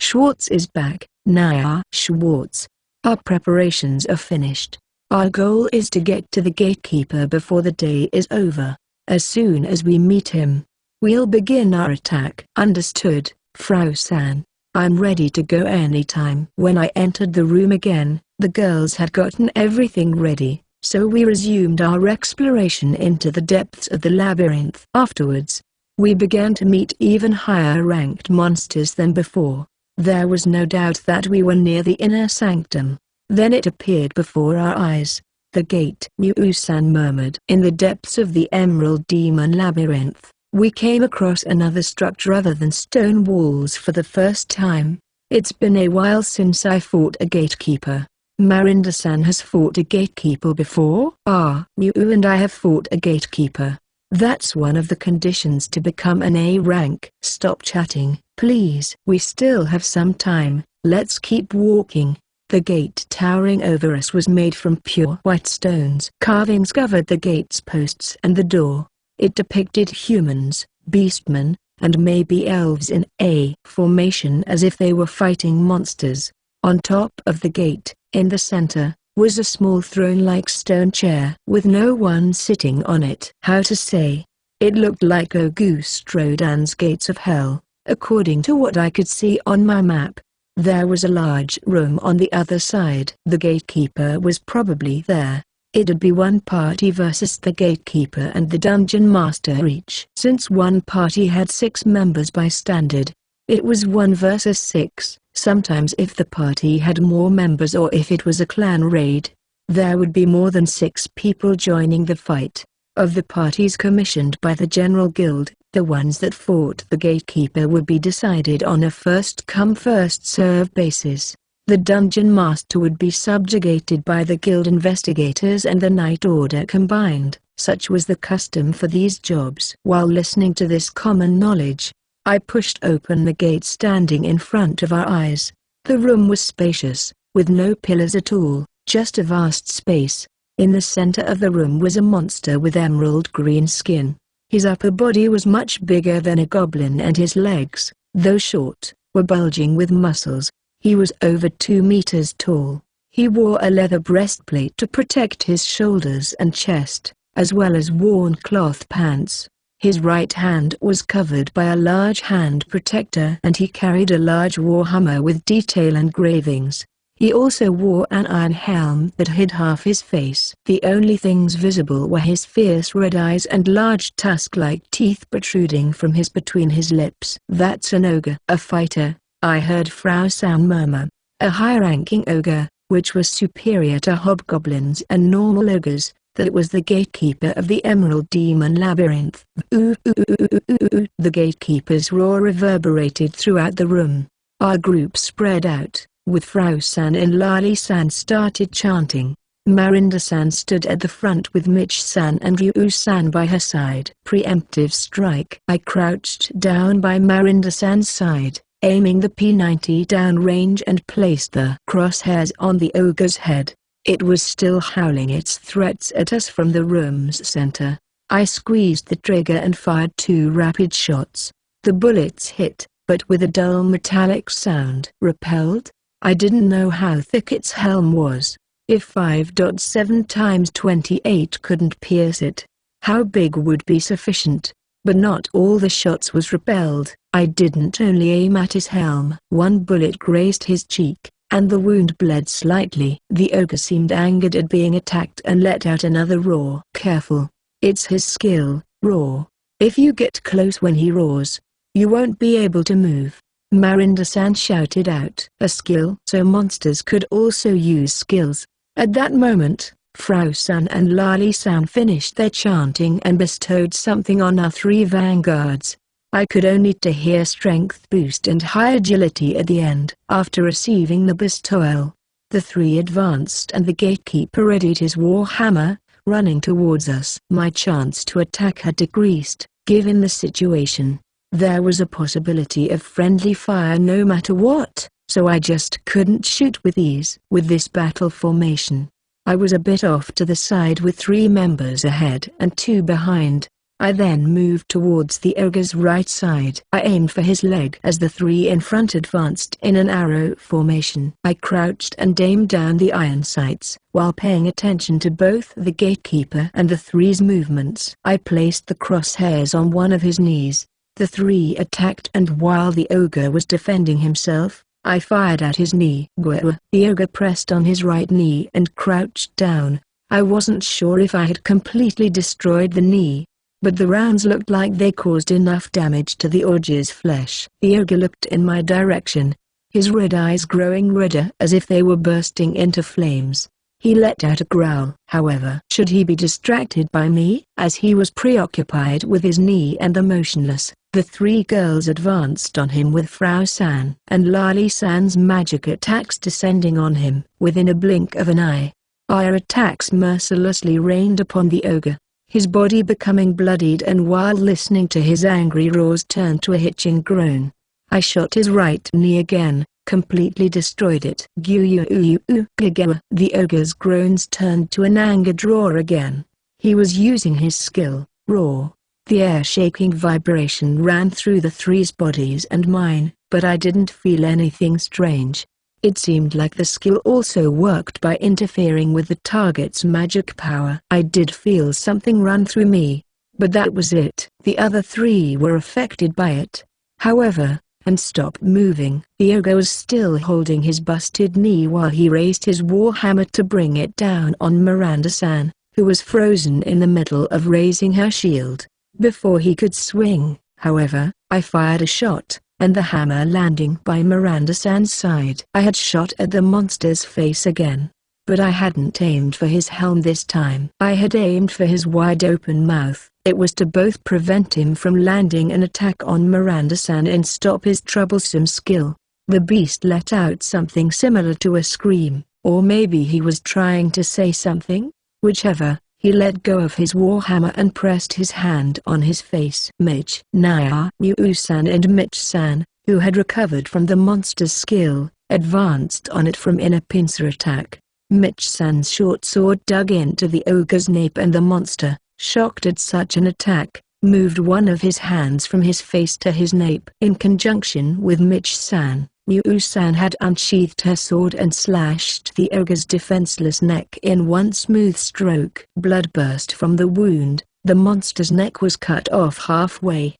Schwartz is back. Naya Schwartz. Our preparations are finished. Our goal is to get to the gatekeeper before the day is over. As soon as we meet him, we'll begin our attack. Understood, Frau-san. I'm ready to go anytime. When I entered the room again, the girls had gotten everything ready, so we resumed our exploration into the depths of the labyrinth. Afterwards, we began to meet even higher-ranked monsters than before. There was no doubt that we were near the inner sanctum. Then it appeared before our eyes. The gate, Nyu-san murmured. In the depths of the Emerald Demon Labyrinth, we came across another structure other than stone walls for the first time. It's been a while since I fought a gatekeeper. Marinda-san has fought a gatekeeper before? Nyu and I have fought a gatekeeper. That's one of the conditions to become an A rank. Stop chatting, please. We still have some time, let's keep walking. The gate towering over us was made from pure white stones. Carvings covered the gate's posts and the door. It depicted humans, beastmen, and maybe elves in A formation as if they were fighting monsters. On top of the gate, in the center, was a small throne-like stone chair with no one sitting on it. How to say? It looked like Ogustrodan's gates of hell, according to what I could see on my map. There was a large room on the other side. The gatekeeper was probably there. It'd be one party versus the gatekeeper and the dungeon master each. Since one party had 6 members by standard, it was 1 versus 6. Sometimes if the party had more members or if it was a clan raid, there would be more than 6 people joining the fight. Of the parties commissioned by the General Guild, the ones that fought the gatekeeper would be decided on a first-come first-served basis. The dungeon master would be subjugated by the guild investigators and the night order combined. Such was the custom for these jobs. While listening to this common knowledge, I pushed open the gate standing in front of our eyes. The room was spacious, with no pillars at all, just a vast space. In the center of the room was a monster with emerald green skin. His upper body was much bigger than a goblin and his legs, though short, were bulging with muscles. He was over 2 meters tall. He wore a leather breastplate to protect his shoulders and chest, as well as worn cloth pants. His right hand was covered by a large hand protector and he carried a large warhammer with detail engravings. He also wore an iron helm that hid half his face. The only things visible were his fierce red eyes and large tusk-like teeth protruding from between his lips. "That's an ogre." "A fighter," I heard Frau San murmur. "A high-ranking ogre, which was superior to hobgoblins and normal ogres. That was the gatekeeper of the Emerald Demon Labyrinth." Ooh, ooh, ooh, ooh, ooh, ooh. The gatekeeper's roar reverberated throughout the room. Our group spread out, with Frau San and Lali San started chanting. Marinda San stood at the front with Mitch San and Ryu San by her side. Preemptive strike. I crouched down by Marinda San's side, aiming the P90 downrange and placed the crosshairs on the ogre's head. It was still howling its threats at us from the room's center. I squeezed the trigger and fired 2 rapid shots. The bullets hit, but with a dull metallic sound. Repelled? I didn't know how thick its helm was. If 5.7 times 28 couldn't pierce it, how big would be sufficient? But not all the shots was repelled. I didn't only aim at his helm. 1 bullet grazed his cheek, and the wound bled slightly. The ogre seemed angered at being attacked and let out another roar. "Careful. It's his skill, roar. If you get close when he roars, you won't be able to move." Marinda-san shouted out. "A skill?" So monsters could also use skills. At that moment, Frau San and Lali San finished their chanting and bestowed something on our 3 vanguards. I could only to hear strength boost and high agility at the end. After receiving the bestowal, the 3 advanced and the gatekeeper readied his warhammer, running towards us. My chance to attack had decreased, given the situation. There was a possibility of friendly fire no matter what, so I just couldn't shoot with ease. With this battle formation, I was a bit off to the side with 3 members ahead and 2 behind. I then moved towards the ogre's right side. I aimed for his leg as the 3 in front advanced in an arrow formation. I crouched and aimed down the iron sights, while paying attention to both the gatekeeper and the 3's movements. I placed the crosshairs on one of his knees. The 3 attacked and while the ogre was defending himself, I fired at his knee. The ogre pressed on his right knee and crouched down. I wasn't sure if I had completely destroyed the knee, but the rounds looked like they caused enough damage to the ogre's flesh. The ogre looked in my direction, his red eyes growing redder as if they were bursting into flames. He let out a growl. However, should he be distracted by me? As he was preoccupied with his knee and the motionless, the 3 girls advanced on him with Frau San and Lali San's magic attacks descending on him. Within a blink of an eye, our attacks mercilessly rained upon the ogre, his body becoming bloodied and while listening to his angry roars turned to a hitching groan. I shot his right knee again, completely destroyed it. The ogre's groans turned to an angered roar again. He was using his skill, roar. The air-shaking vibration ran through the 3's bodies and mine, but I didn't feel anything strange. It seemed like the skill also worked by interfering with the target's magic power. I did feel something run through me, But that was it. The other three were affected by it, however, and stopped moving. The ogre was still holding his busted knee while he raised his warhammer to bring it down on Miranda-san, who was frozen in the middle of raising her shield. Before he could swing, however, I fired a shot, and the hammer landing by Miranda-san's side. I had shot at the monster's face again, but I hadn't aimed for his helm this time. I had aimed for his wide-open mouth. It was to both prevent him from landing an attack on Miranda-san and stop his troublesome skill. The beast let out something similar to a scream, or maybe he was trying to say something. Whichever, he let go of his warhammer and pressed his hand on his face. Mitch, Naya, Yu-san and Mitch-san, who had recovered from the monster's skill, advanced on it from in a pincer attack. Mitch-san's short sword dug into the ogre's nape and the monster, shocked at such an attack, moved one of his hands from his face to his nape. In conjunction with Mitch-san, Yu-san had unsheathed her sword and slashed the ogre's defenseless neck in one smooth stroke. Blood burst from the wound, the monster's neck was cut off halfway.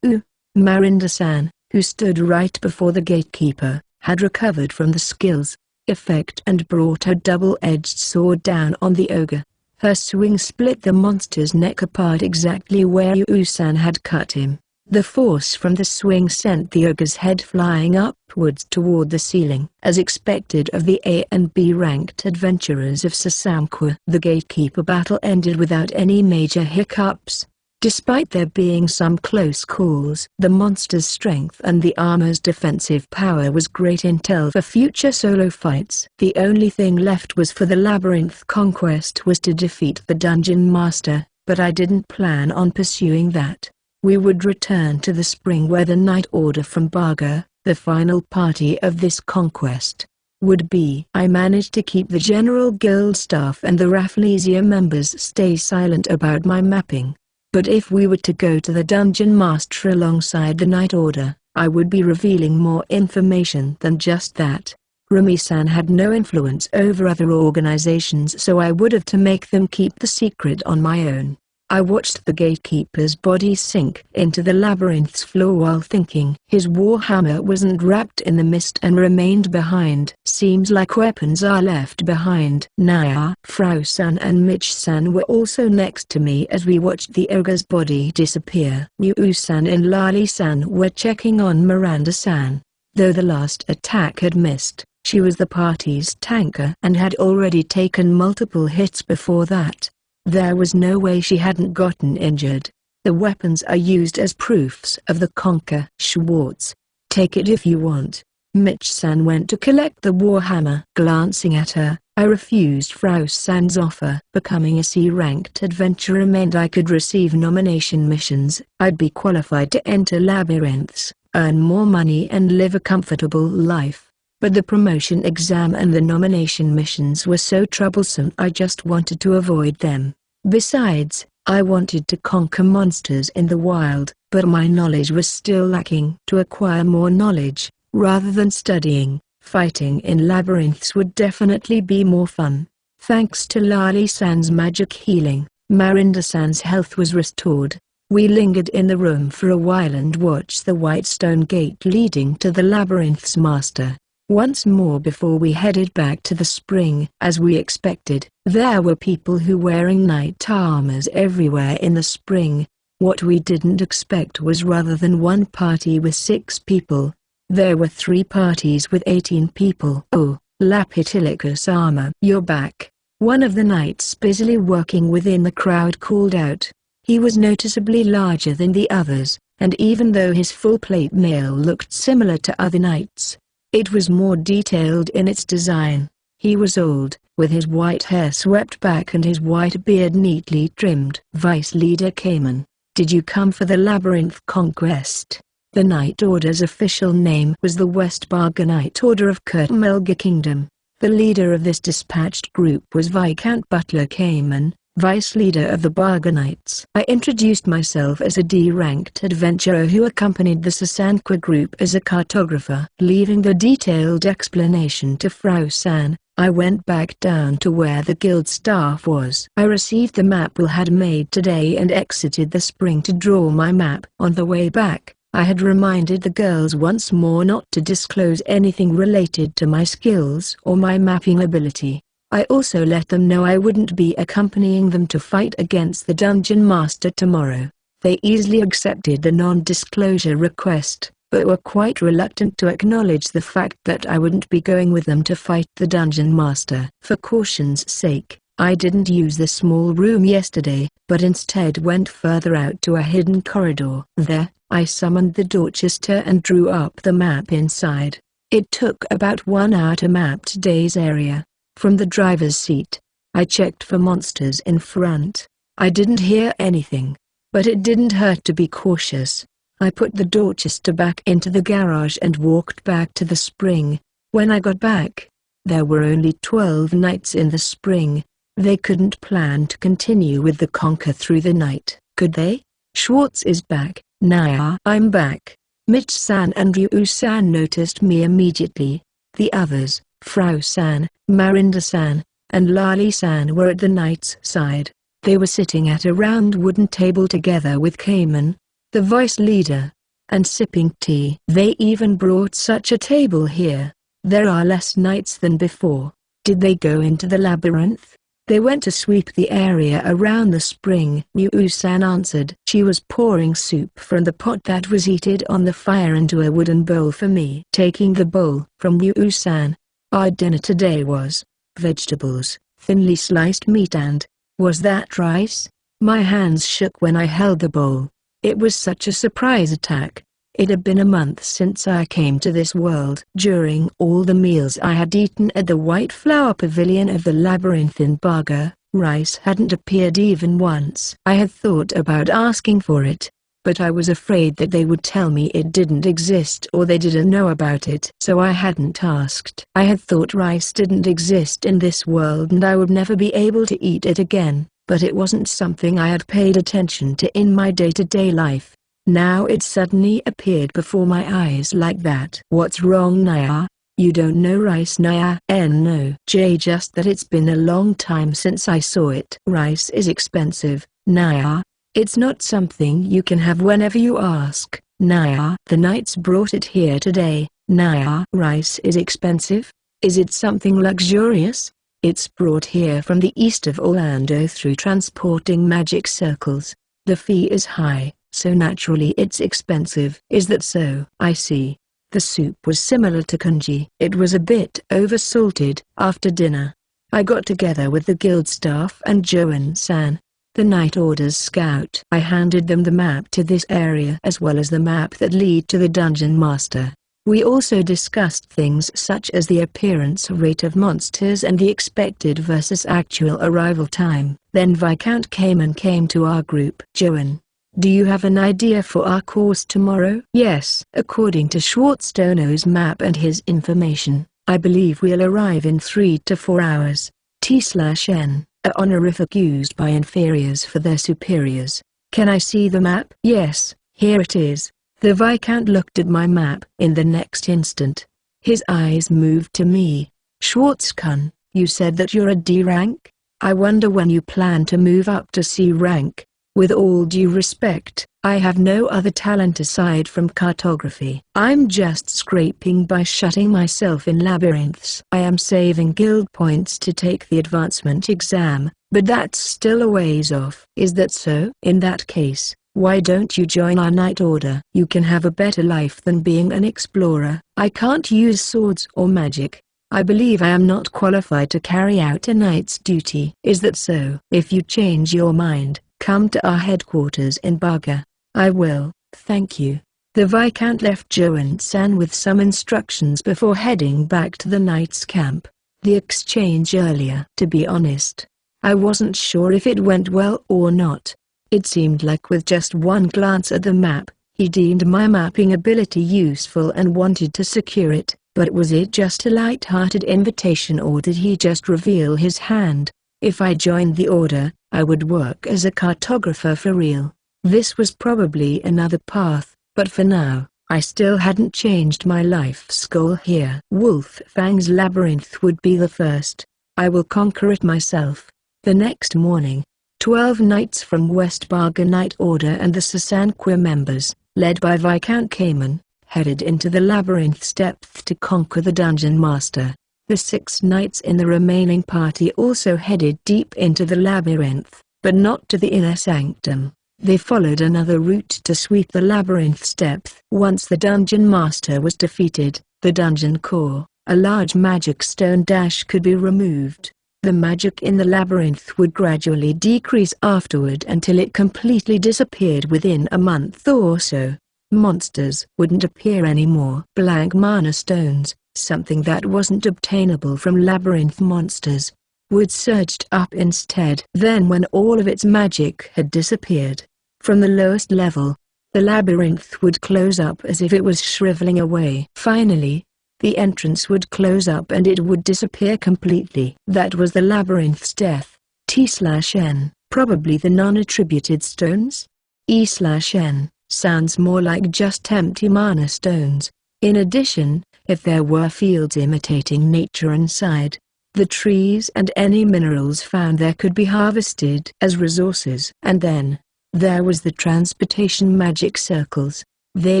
Miranda-san, who stood right before the gatekeeper, had recovered from the skill's effect and brought her double-edged sword down on the ogre. Her swing split the monster's neck apart exactly where Yu-san had cut him. The force from the swing sent the ogre's head flying upwards toward the ceiling. As expected of the A and B ranked adventurers of Sasamqua, the gatekeeper battle ended without any major hiccups. Despite there being some close calls, the monster's strength and the armor's defensive power was great intel for future solo fights. The only thing left was for the labyrinth conquest was to defeat the dungeon master, but I didn't plan on pursuing that. We would return to the spring where the Night Order from Baga, the final party of this conquest, would be. I managed to keep the General Guild staff and the Rafflesia members stay silent about my mapping. But if we were to go to the Dungeon Master alongside the Night Order, I would be revealing more information than just that. Rumi-san had no influence over other organizations, so I would have to make them keep the secret on my own. I watched the gatekeeper's body sink into the labyrinth's floor while thinking. His warhammer wasn't wrapped in the mist and remained behind. Seems like weapons are left behind. Naya, Frau-san and Mitch-san were also next to me as we watched the ogre's body disappear. Yu-san and Lali-san were checking on Miranda-san. Though the last attack had missed, she was the party's tanker and had already taken multiple hits before that. There was no way she hadn't gotten injured. The weapons are used as proofs of the conquer. Schwartz, take it if you want. Mitch-san went to collect the warhammer. Glancing at her, I refused Frau-san's offer. Becoming a C-ranked adventurer meant I could receive nomination missions. I'd be qualified to enter labyrinths, earn more money and live a comfortable life. But the promotion exam and the nomination missions were so troublesome I just wanted to avoid them. Besides, I wanted to conquer monsters in the wild, but my knowledge was still lacking. To acquire more knowledge, rather than studying, fighting in labyrinths would definitely be more fun. Thanks to Lali-san's magic healing, Miranda-san's health was restored. We lingered in the room for a while and watched the white stone gate leading to the labyrinth's master. Once more before we headed back to the spring. As we expected, there were people who wearing knight armors everywhere in the spring. What we didn't expect was rather than one party with 6 people, there were 3 parties with 18 people. Oh, Lapitilicus armor. You're back. One of the knights busily working within the crowd called out. He was noticeably larger than the others, and even though his full plate mail looked similar to other knights, it was more detailed in its design. He was old, with his white hair swept back and his white beard neatly trimmed. Vice Leader Cayman, did you come for the Labyrinth Conquest? The Night Order's official name was the West Barga Night Order of Kurtmelga Kingdom. The leader of this dispatched group was Viscount Butler Cayman, Vice leader of the Barga Knights. I introduced myself as a D-ranked adventurer who accompanied the Sasankwa group as a cartographer. Leaving the detailed explanation to Frau San, I went back down to where the guild staff was. I received the map Will had made today and exited the spring to draw my map. On the way back, I had reminded the girls once more not to disclose anything related to my skills or my mapping ability. I also let them know I wouldn't be accompanying them to fight against the Dungeon Master tomorrow. They easily accepted the non-disclosure request, but were quite reluctant to acknowledge the fact that I wouldn't be going with them to fight the Dungeon Master. For caution's sake, I didn't use the small room yesterday, but instead went further out to a hidden corridor. There, I summoned the Dorchester and drew up the map inside. It took about 1 hour to map today's area. From the driver's seat, I checked for monsters in front. I didn't hear anything, but it didn't hurt to be cautious. I put the Dorchester back into the garage and walked back to the spring. When I got back, there were only 12 knights in the spring. They couldn't plan to continue with the conquer through the night, could they? Schwartz is back. Naya, I'm back. Mitch-san and Ryu-san noticed me immediately. The others, Frau San, Marinda-san, and Lali-san were at the knight's side. They were sitting at a round wooden table together with Cayman, the vice leader, and sipping tea. They even brought such a table here. There are less knights than before. Did they go into the labyrinth? They went to sweep the area around the spring, Ryu-san answered. She was pouring soup from the pot that was heated on the fire into a wooden bowl for me. Taking the bowl from Ryu-san, our dinner today was vegetables, thinly sliced meat and, was that rice? My hands shook when I held the bowl. It was such a surprise attack. It had been a month since I came to this world. During all the meals I had eaten at the White Flower Pavilion of the Labyrinth in Barga, rice hadn't appeared even once. I had thought about asking for it, but I was afraid that they would tell me it didn't exist or they didn't know about it. So I hadn't asked. I had thought rice didn't exist in this world and I would never be able to eat it again, but it wasn't something I had paid attention to in my day-to-day life. Now it suddenly appeared before my eyes like that. What's wrong, Naya? You don't know rice, Naya? No, Jay, just that it's been a long time since I saw it. Rice is expensive, Naya. It's not something you can have whenever you ask, Naya. The knights brought it here today, Naya. Rice is expensive? Is it something luxurious? It's brought here from the east of Orlando through transporting magic circles. The fee is high, so naturally it's expensive. Is that so? I see. The soup was similar to congee. It was a bit oversalted. After dinner, I got together with the guild staff and Joan-san, the Night Order's scout. I handed them the map to this area as well as the map that lead to the Dungeon Master. We also discussed things such as the appearance rate of monsters and the expected versus actual arrival time. Then Viscount Cayman came to our group. Joan, do you have an idea for our course tomorrow? Yes. According to Schwartzstono's map and his information, I believe we'll arrive in 3 to 4 hours. T/N, a honorific used by inferiors for their superiors. Can I see the map? Yes, here it is. The Viscount looked at my map. In the next instant, his eyes moved to me. Schwartz-kun, you said that you're a D rank? I wonder when you plan to move up to C rank. With all due respect, I have no other talent aside from cartography. I'm just scraping by shutting myself in labyrinths. I am saving guild points to take the advancement exam, but that's still a ways off. Is that so? In that case, why don't you join our Night Order? You can have a better life than being an explorer. I can't use swords or magic. I believe I am not qualified to carry out a knight's duty. Is that so? If you change your mind, come to our headquarters in Barga. I will, thank you. The Viscount left Joan-san with some instructions before heading back to the knight's camp. The exchange earlier. To be honest, I wasn't sure if it went well or not. It seemed like with just one glance at the map, he deemed my mapping ability useful and wanted to secure it. But was it just a light-hearted invitation or did he just reveal his hand? If I joined the order, I would work as a cartographer for real. This was probably another path, but for now, I still hadn't changed my life's goal here. Wolf Fang's labyrinth would be the first. I will conquer it myself. The next morning, 12 knights from West Barga Knight Order and the Sasanqua members, led by Viscount Cayman, headed into the labyrinth's depth to conquer the Dungeon Master. The 6 knights in the remaining party also headed deep into the labyrinth, but not to the inner sanctum. They followed another route to sweep the labyrinth's depth. Once the Dungeon Master was defeated, the dungeon core, a large magic stone dash, could be removed. The magic in the labyrinth would gradually decrease afterward until it completely disappeared within a month or so. Monsters wouldn't appear anymore. Blank mana stones, something that wasn't obtainable from labyrinth monsters, would surged up instead. Then when all of its magic had disappeared, from the lowest level, the labyrinth would close up as if it was shriveling away. Finally, the entrance would close up and it would disappear completely. That was the labyrinth's death. T/N, probably the non-attributed stones? E/N, sounds more like just empty mana stones. In addition, if there were fields imitating nature inside, the trees and any minerals found there could be harvested as resources. And then, there was the transportation magic circles. They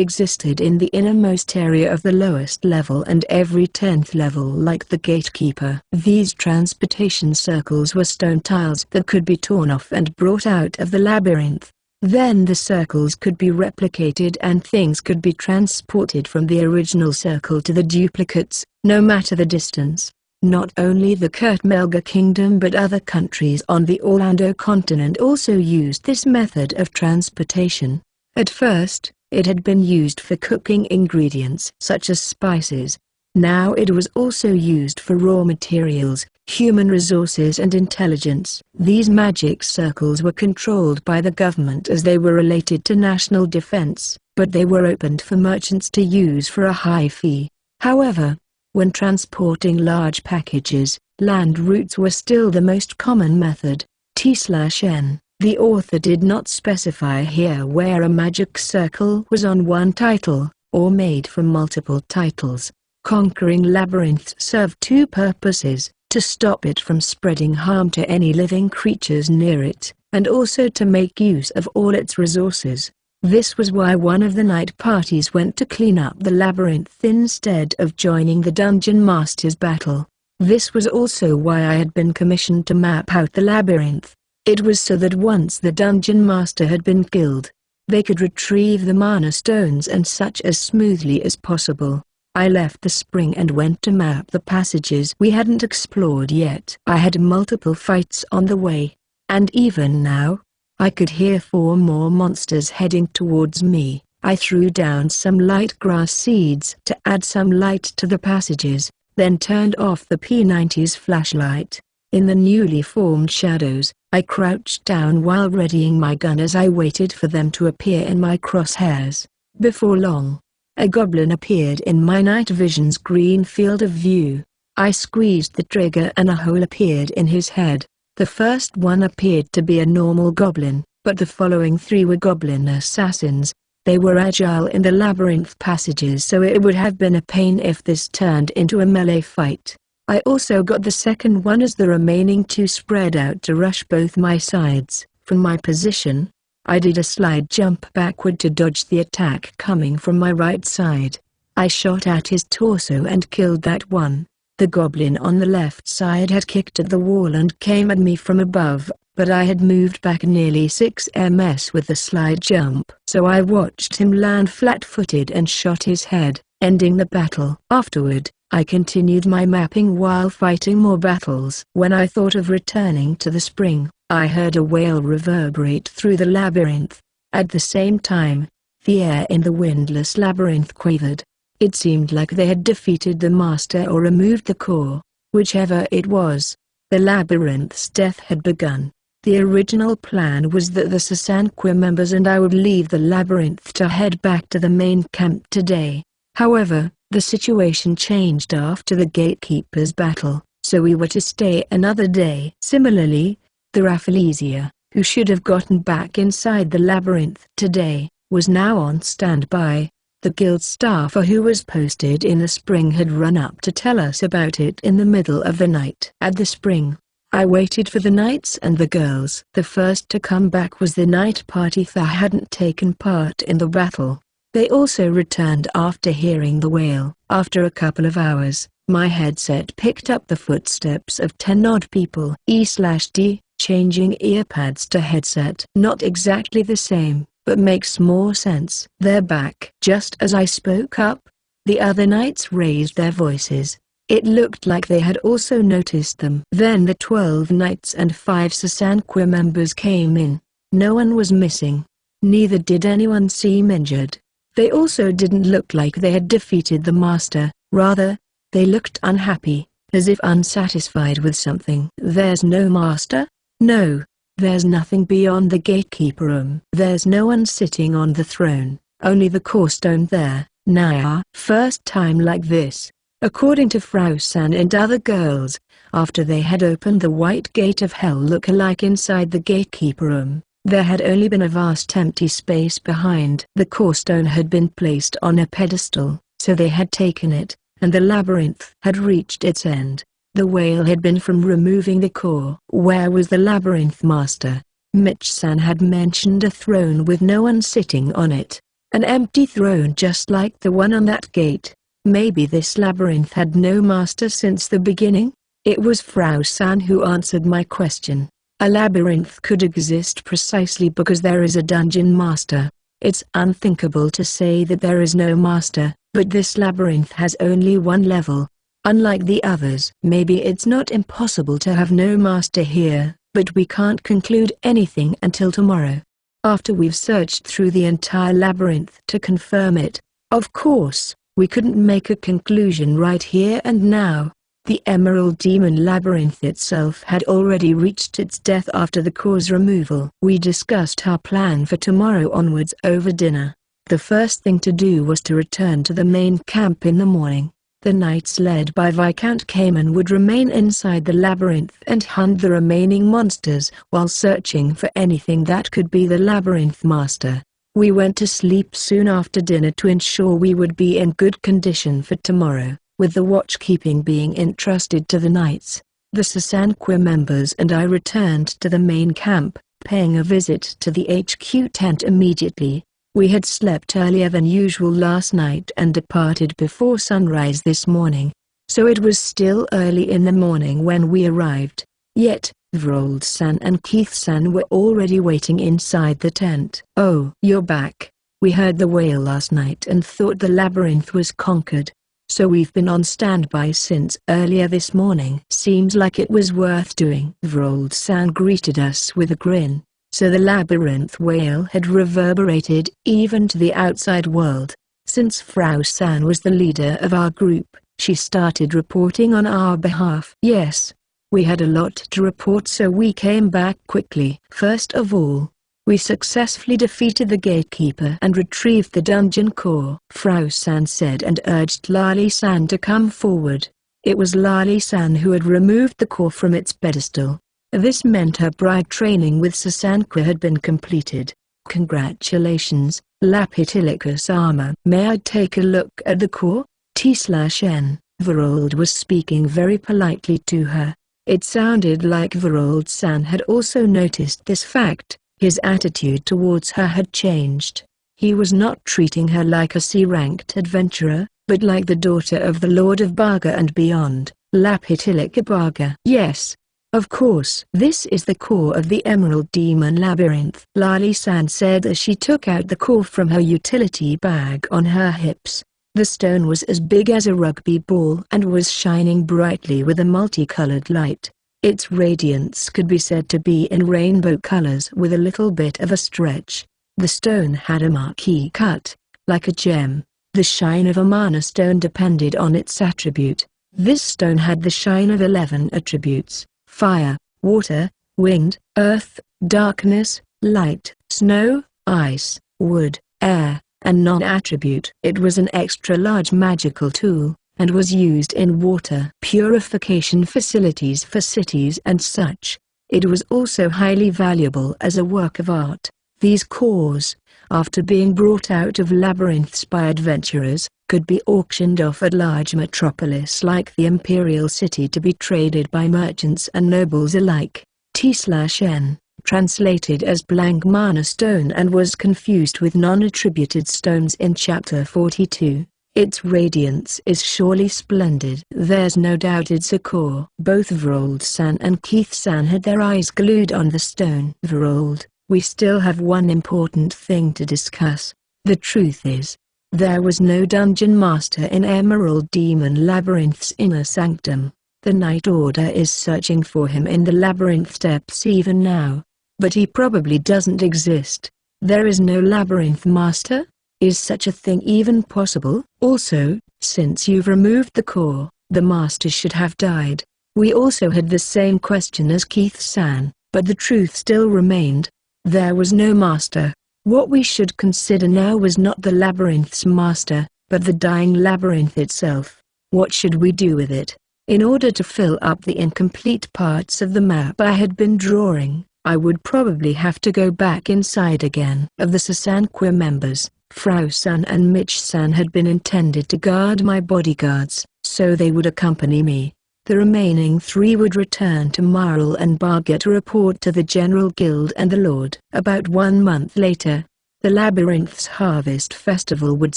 existed in the innermost area of the lowest level and every 10th level, like the gatekeeper. These transportation circles were stone tiles that could be torn off and brought out of the labyrinth. Then the circles could be replicated and things could be transported from the original circle to the duplicates, no matter the distance. Not only the Kurtmelga Kingdom but other countries on the Orlando continent also used this method of transportation. At first, it had been used for cooking ingredients such as spices. Now it was also used for raw materials, human resources and intelligence. These magic circles were controlled by the government as they were related to national defense, but they were opened for merchants to use for a high fee. However, when transporting large packages, land routes were still the most common method. T/N. The author did not specify here where a magic circle was on one title, or made from multiple titles. Conquering labyrinths served 2 purposes: to stop it from spreading harm to any living creatures near it, and also to make use of all its resources. This was why one of the night parties went to clean up the labyrinth instead of joining the Dungeon Master's battle. This was also why I had been commissioned to map out the labyrinth. It was so that once the Dungeon Master had been killed, they could retrieve the mana stones and such as smoothly as possible. I left the spring and went to map the passages we hadn't explored yet. I had multiple fights on the way, and even now, I could hear 4 more monsters heading towards me. I threw down some light grass seeds to add some light to the passages, then turned off the P90's flashlight. In the newly formed shadows, I crouched down while readying my gun as I waited for them to appear in my crosshairs. Before long, a goblin appeared in my night vision's green field of view. I squeezed the trigger and a hole appeared in his head. The first one appeared to be a normal goblin, but the following 3 were goblin assassins. They were agile in the labyrinth passages, so it would have been a pain if this turned into a melee fight. I also got the second one as the remaining 2 spread out to rush both my sides. From my position, I did a slide jump backward to dodge the attack coming from my right side. I shot at his torso and killed that one. The goblin on the left side had kicked at the wall and came at me from above, but I had moved back nearly 6 ms with the slide jump. So I watched him land flat-footed and shot his head, ending the battle. Afterward, I continued my mapping while fighting more battles. When I thought of returning to the spring, I heard a wail reverberate through the labyrinth. At the same time, the air in the windless labyrinth quivered. It seemed like they had defeated the master or removed the core. Whichever it was, the labyrinth's death had begun. The original plan was that the Sasanqua members and I would leave the labyrinth to head back to the main camp today. However, the situation changed after the gatekeeper's battle, so we were to stay another day. Similarly, the Rafflesia, who should have gotten back inside the labyrinth today, was now on standby. The guild staffer who was posted in the spring had run up to tell us about it in the middle of the night. At the spring, I waited for the knights and the girls. The first to come back was the night party that hadn't taken part in the battle. They also returned after hearing the wail. After a couple of hours, my headset picked up the footsteps of 10 odd people. E/D, changing earpads to headset. Not exactly the same, but makes more sense. They're back. Just as I spoke up, the other knights raised their voices. It looked like they had also noticed them. Then the 12 knights and 5 Sasanqua members came in. No one was missing. Neither did anyone seem injured. They also didn't look like they had defeated the master. Rather, they looked unhappy, as if unsatisfied with something. There's no master? No. There's nothing beyond the gatekeeper room. There's no one sitting on the throne, only the core stone there. Nah. First time like this. According to Frau San and other girls, after they had opened the white gate of hell look-alike inside the gatekeeper room, there had only been a vast empty space behind. The core stone had been placed on a pedestal, so they had taken it, and the labyrinth had reached its end. The wail had been from removing the core. Where was the labyrinth master? Mitch-san had mentioned a throne with no one sitting on it. An empty throne just like the one on that gate. Maybe this labyrinth had no master since the beginning? It was Frau San who answered my question. A labyrinth could exist precisely because there is a dungeon master. It's unthinkable to say that there is no master, but this labyrinth has only one level. Unlike the others. Maybe it's not impossible to have no master here, but we can't conclude anything until tomorrow. After we've searched through the entire labyrinth to confirm it. Of course, we couldn't make a conclusion right here and now. The Emerald Demon Labyrinth itself had already reached its death after the core's removal. We discussed our plan for tomorrow onwards over dinner. The first thing to do was to return to the main camp in the morning. The knights led by Viscount Cayman would remain inside the labyrinth and hunt the remaining monsters while searching for anything that could be the labyrinth master. We went to sleep soon after dinner to ensure we would be in good condition for tomorrow, with the watchkeeping being entrusted to the knights. The Sasanqua members and I returned to the main camp, paying a visit to the HQ tent immediately. We had slept earlier than usual last night and departed before sunrise this morning, so it was still early in the morning when we arrived. Yet, Vrold-san and Keith-san were already waiting inside the tent. "Oh, you're back. We heard the wail last night and thought the labyrinth was conquered. So we've been on standby since earlier this morning. Seems like it was worth doing." Vrold-san greeted us with a grin. So the labyrinth wail had reverberated even to the outside world. Since Frau San was the leader of our group, she started reporting on our behalf. Yes, we had a lot to report, so we came back quickly. First of all, we successfully defeated the gatekeeper and retrieved the dungeon core, Frau San said, and urged Lali-san to come forward. It was Lali-san who had removed the core from its pedestal. This meant her bride training with Sasanqua had been completed. "Congratulations, Lapitilica-sama. May I take a look at the core?" T/N. Vrold was speaking very politely to her. It sounded like Vrold-san had also noticed this fact. His attitude towards her had changed. He was not treating her like a C-ranked adventurer, but like the daughter of the Lord of Baga and beyond, Lapitilica Baga. "Yes. Of course. This is the core of the Emerald Demon Labyrinth," Lali-san said as she took out the core from her utility bag on her hips. The stone was as big as a rugby ball and was shining brightly with a multicolored light. Its radiance could be said to be in rainbow colors with a little bit of a stretch. The stone had a marquee cut, like a gem. The shine of a mana stone depended on its attribute. This stone had the shine of 11 attributes: fire, water, wind, earth, darkness, light, snow, ice, wood, air, and non-attribute. It was an extra-large magical tool, and was used in water purification facilities for cities and such. It was also highly valuable as a work of art. These cores, after being brought out of labyrinths by adventurers, could be auctioned off at large metropolis like the Imperial City to be traded by merchants and nobles alike. T/N, translated as blank mana stone and was confused with non-attributed stones in Chapter 42. Its radiance is surely splendid. There's no doubt it's a core. Both Vrold-san and Keith-san had their eyes glued on the stone. Vrold, we still have one important thing to discuss. The truth is, there was no dungeon master in Emerald Demon Labyrinth's inner sanctum. The Night Order is searching for him in the labyrinth depths even now. But he probably doesn't exist. There is no labyrinth master? Is such a thing even possible? Also, since you've removed the core, the master should have died. We also had the same question as Keith-san, but the truth still remained. There was no master. What we should consider now was not the labyrinth's master, but the dying labyrinth itself. What should we do with it? In order to fill up the incomplete parts of the map I had been drawing, I would probably have to go back inside again. Of the Sasanqua members, Frau-san and Mitch-san had been intended to guard my bodyguards, so they would accompany me. The remaining 3 would return to Marl and Barga to report to the General Guild and the Lord. About 1 month later, the Labyrinth's Harvest Festival would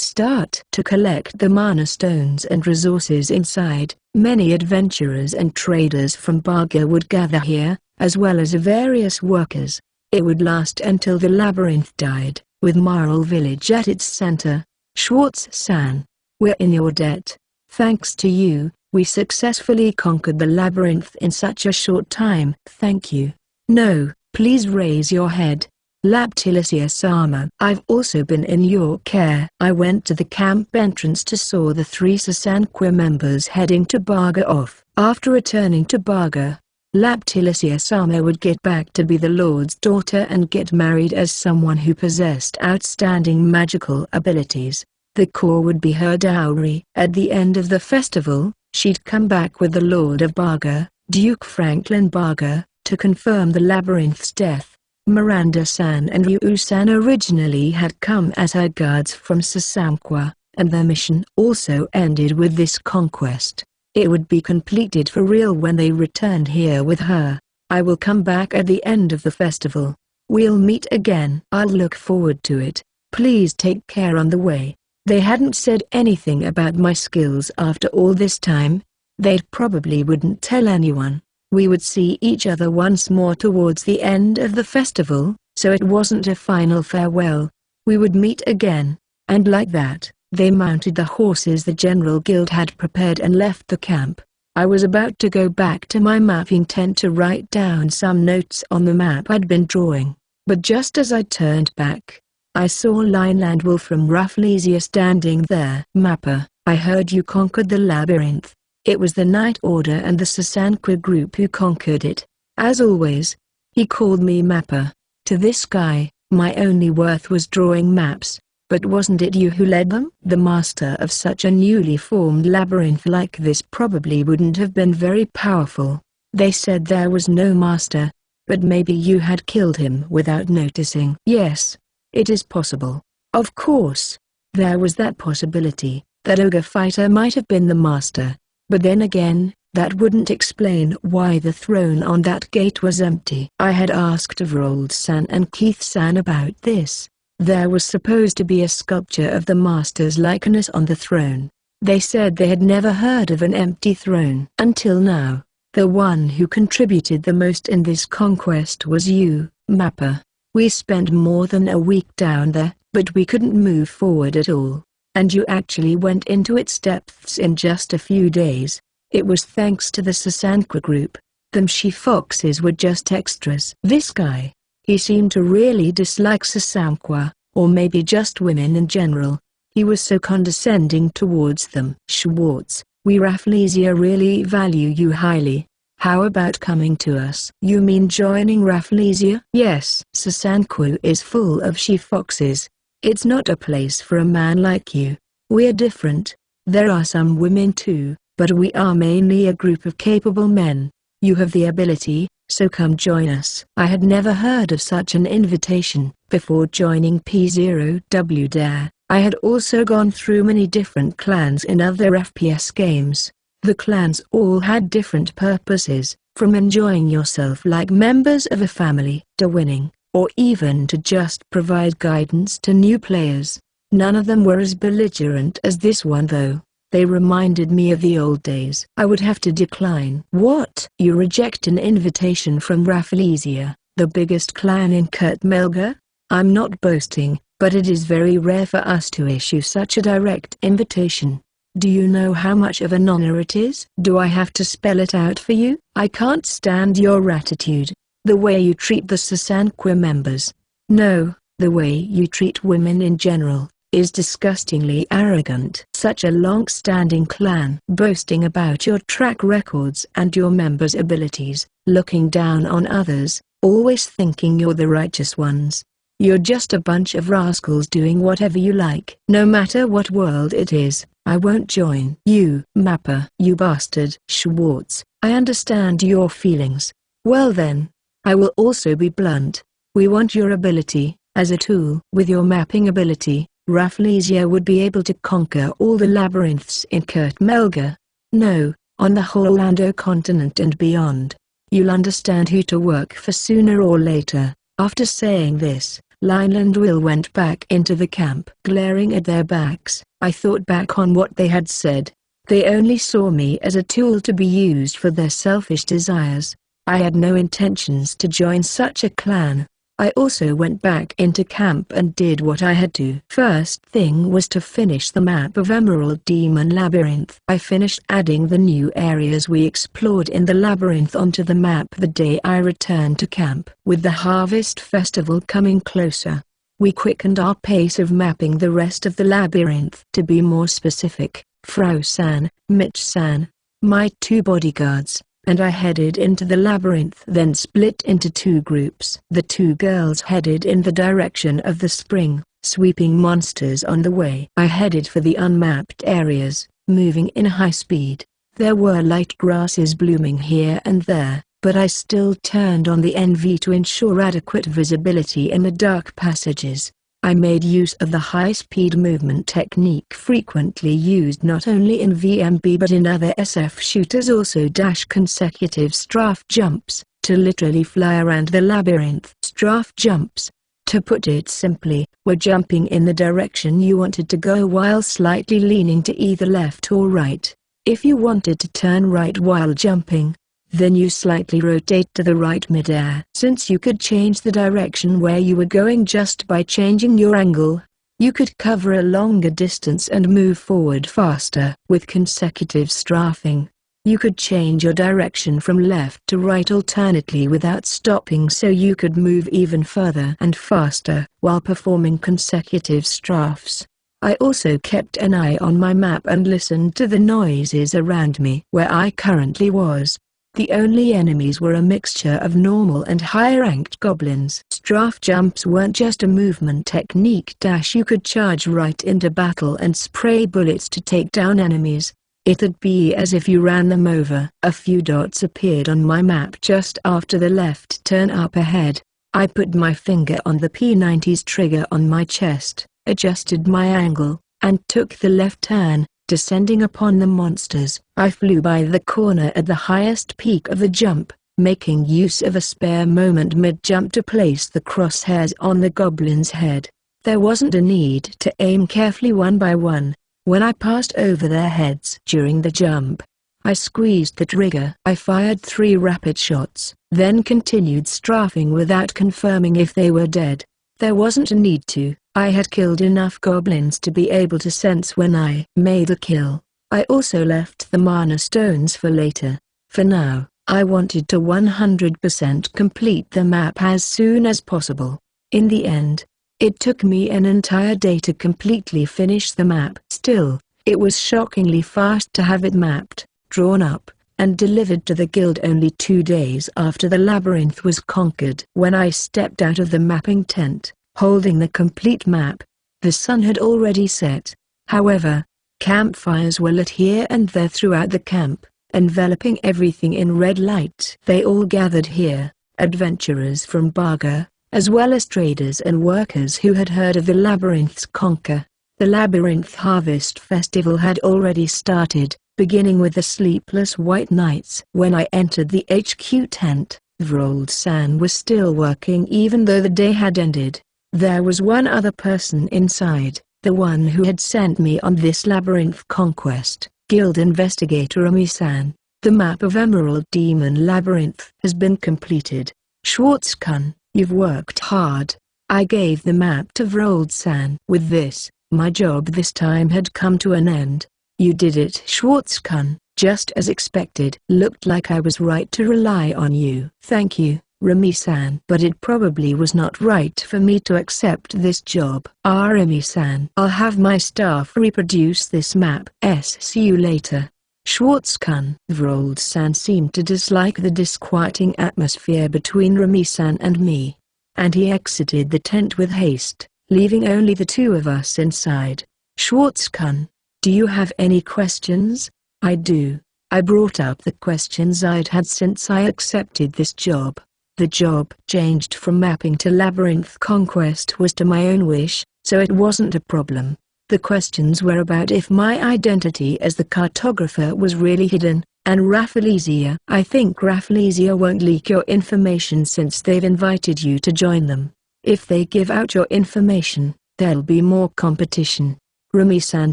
start. To collect the mana stones and resources inside, many adventurers and traders from Barga would gather here, as well as various workers. It would last until the labyrinth died, with Marl Village at its center. Schwartz-san, we're in your debt. Thanks to you, we successfully conquered the labyrinth in such a short time. Thank you. No, please raise your head. Laptilicia-sama, I've also been in your care. I went to the camp entrance to saw the 3 Sasanqua members heading to Barga off. After returning to Barga, Laptilicia-sama would get back to be the Lord's daughter and get married as someone who possessed outstanding magical abilities. The core would be her dowry. At the end of the festival, she'd come back with the Lord of Barga, Duke Franklin Barga, to confirm the labyrinth's death. Miranda-san and Ryu-san originally had come as her guards from Sasanqua, and their mission also ended with this conquest. It would be completed for real when they returned here with her. I will come back at the end of the festival. We'll meet again. I'll look forward to it. Please take care on the way. They hadn't said anything about my skills after all this time. They probably wouldn't tell anyone. We would see each other once more towards the end of the festival, so it wasn't a final farewell. We would meet again, and like that, they mounted the horses the General Guild had prepared and left the camp. I was about to go back to my mapping tent to write down some notes on the map I'd been drawing, but just as I turned back, I saw Lineland Wolfram Rafflesia standing there. Mapper, I heard you conquered the labyrinth. It was the Night Order and the Sasanqua group who conquered it. As always, he called me Mapper. To this guy, my only worth was drawing maps, but wasn't it you who led them? The master of such a newly formed labyrinth like this probably wouldn't have been very powerful. They said there was no master, but maybe you had killed him without noticing. Yes, it is possible. Of course, there was that possibility, that ogre fighter might have been the master. But then again, that wouldn't explain why the throne on that gate was empty. I had asked Vrold-san and Keith-san about this. There was supposed to be a sculpture of the master's likeness on the throne. They said they had never heard of an empty throne. Until now, the one who contributed the most in this conquest was you, Mapper. We spent more than a week down there, but we couldn't move forward at all. And you actually went into its depths in just a few days. It was thanks to the Sasanqua group. Them she-foxes were just extras. This guy, he seemed to really dislike Sasanqua, or maybe just women in general. He was so condescending towards them. Schwartz, we Rafflesia really value you highly. How about coming to us? You mean joining Rafflesia? Yes. Sasanqua is full of she-foxes. It's not a place for a man like you. We're different. There are some women too, but we are mainly a group of capable men. You have the ability, so come join us. I had never heard of such an invitation before joining P0W Dare. I had also gone through many different clans in other FPS games. The clans all had different purposes, from enjoying yourself like members of a family to winning, or even to just provide guidance to new players. None of them were as belligerent as this one though. They reminded me of the old days. I would have to decline. What? You reject an invitation from Rafflesia, the biggest clan in Kurt Melga? I'm not boasting, but it is very rare for us to issue such a direct invitation. Do you know how much of an honor it is? Do I have to spell it out for you? I can't stand your attitude, the way you treat the Sasanqua members. No, the way you treat women in general is disgustingly arrogant. Such a long-standing clan, boasting about your track records and your members' abilities, looking down on others, always thinking you're the righteous ones. You're just a bunch of rascals doing whatever you like. No matter what world it is, I won't join. You mapper, you bastard. Schwartz, I understand your feelings. Well then, I will also be blunt. We want your ability, as a tool. With your mapping ability, Rafflesia would be able to conquer all the labyrinths in Kurt Melga. No, on the whole Lando continent and beyond. You'll understand who to work for sooner or later. After saying this, Lyle and Will went back into the camp. Glaring at their backs, I thought back on what they had said. They only saw me as a tool to be used for their selfish desires. I had no intentions to join such a clan. I also went back into camp and did what I had to. First thing was to finish the map of Emerald Demon Labyrinth. I finished adding the new areas we explored in the labyrinth onto the map the day I returned to camp. With the Harvest Festival coming closer, we quickened our pace of mapping the rest of the labyrinth. To be more specific, Frau-san, Mitch-san, my two bodyguards, and I headed into the labyrinth, then split into two groups. The two girls headed in the direction of the spring, sweeping monsters on the way. I headed for the unmapped areas, moving in high speed. There were light grasses blooming here and there, but I still turned on the NV to ensure adequate visibility in the dark passages. I made use of the high-speed movement technique frequently used not only in VMB but in other SF shooters, also consecutive strafe jumps, to literally fly around the labyrinth. Strafe jumps, to put it simply, were jumping in the direction you wanted to go while slightly leaning to either left or right. If you wanted to turn right while jumping, then you slightly rotate to the right mid-air. Since you could change the direction where you were going just by changing your angle, you could cover a longer distance and move forward faster. With consecutive strafing, you could change your direction from left to right alternately without stopping, so you could move even further and faster while performing consecutive strafes. I also kept an eye on my map and listened to the noises around me. Where I currently was, the only enemies were a mixture of normal and high-ranked goblins. Strafe jumps weren't just a movement technique. You could charge right into battle and spray bullets to take down enemies. It'd be as if you ran them over. A few dots appeared on my map just after the left turn up ahead. I put my finger on the P90's trigger on my chest, adjusted my angle, and took the left turn. Descending upon the monsters, I flew by the corner at the highest peak of the jump, making use of a spare moment mid-jump to place the crosshairs on the goblin's head. There wasn't a need to aim carefully one by one. When I passed over their heads during the jump, I squeezed the trigger. I fired 3 rapid shots, then continued strafing without confirming if they were dead. There wasn't a need to. I had killed enough goblins to be able to sense when I made a kill. I also left the mana stones for later. For now, I wanted to 100% complete the map as soon as possible. In the end, it took me an entire day to completely finish the map. Still, it was shockingly fast to have it mapped, drawn up, and delivered to the guild only 2 days after the labyrinth was conquered. When I stepped out of the mapping tent, holding the complete map, the sun had already set. However, Campfires were lit here and there throughout the camp, enveloping everything in red light. They all gathered here, adventurers from Baga, as well as traders and workers who had heard of the labyrinth's conquer. The Labyrinth Harvest Festival had already started, beginning with the sleepless white nights. When I entered the HQ tent, Vrold-san was still working even though the day had ended. There was one other person inside, the one who had sent me on this labyrinth conquest, Guild Investigator Ami-san. The map of Emerald Demon Labyrinth has been completed. Schwartz-kun, you've worked hard. I gave the map to Vrold-san. With this, my job this time had come to an end. You did it, Schwartz-kun, just as expected. Looked like I was right to rely on you. Thank you, Remi-san. But it probably was not right for me to accept this job. Remi-san, I'll have my staff reproduce this map. See you later. Schwartz-kun. Vrold-san seemed to dislike the disquieting atmosphere between Remi-san and me, and he exited the tent with haste, leaving only the two of us inside. Schwartz-kun, do you have any questions? I do. I brought up the questions I'd had since I accepted this job. The job changed from mapping to labyrinth conquest was to my own wish, so it wasn't a problem. The questions were about if my identity as the cartographer was really hidden, and Rafflesia. I think Rafflesia won't leak your information since they've invited you to join them. If they give out your information, there'll be more competition. Remi-san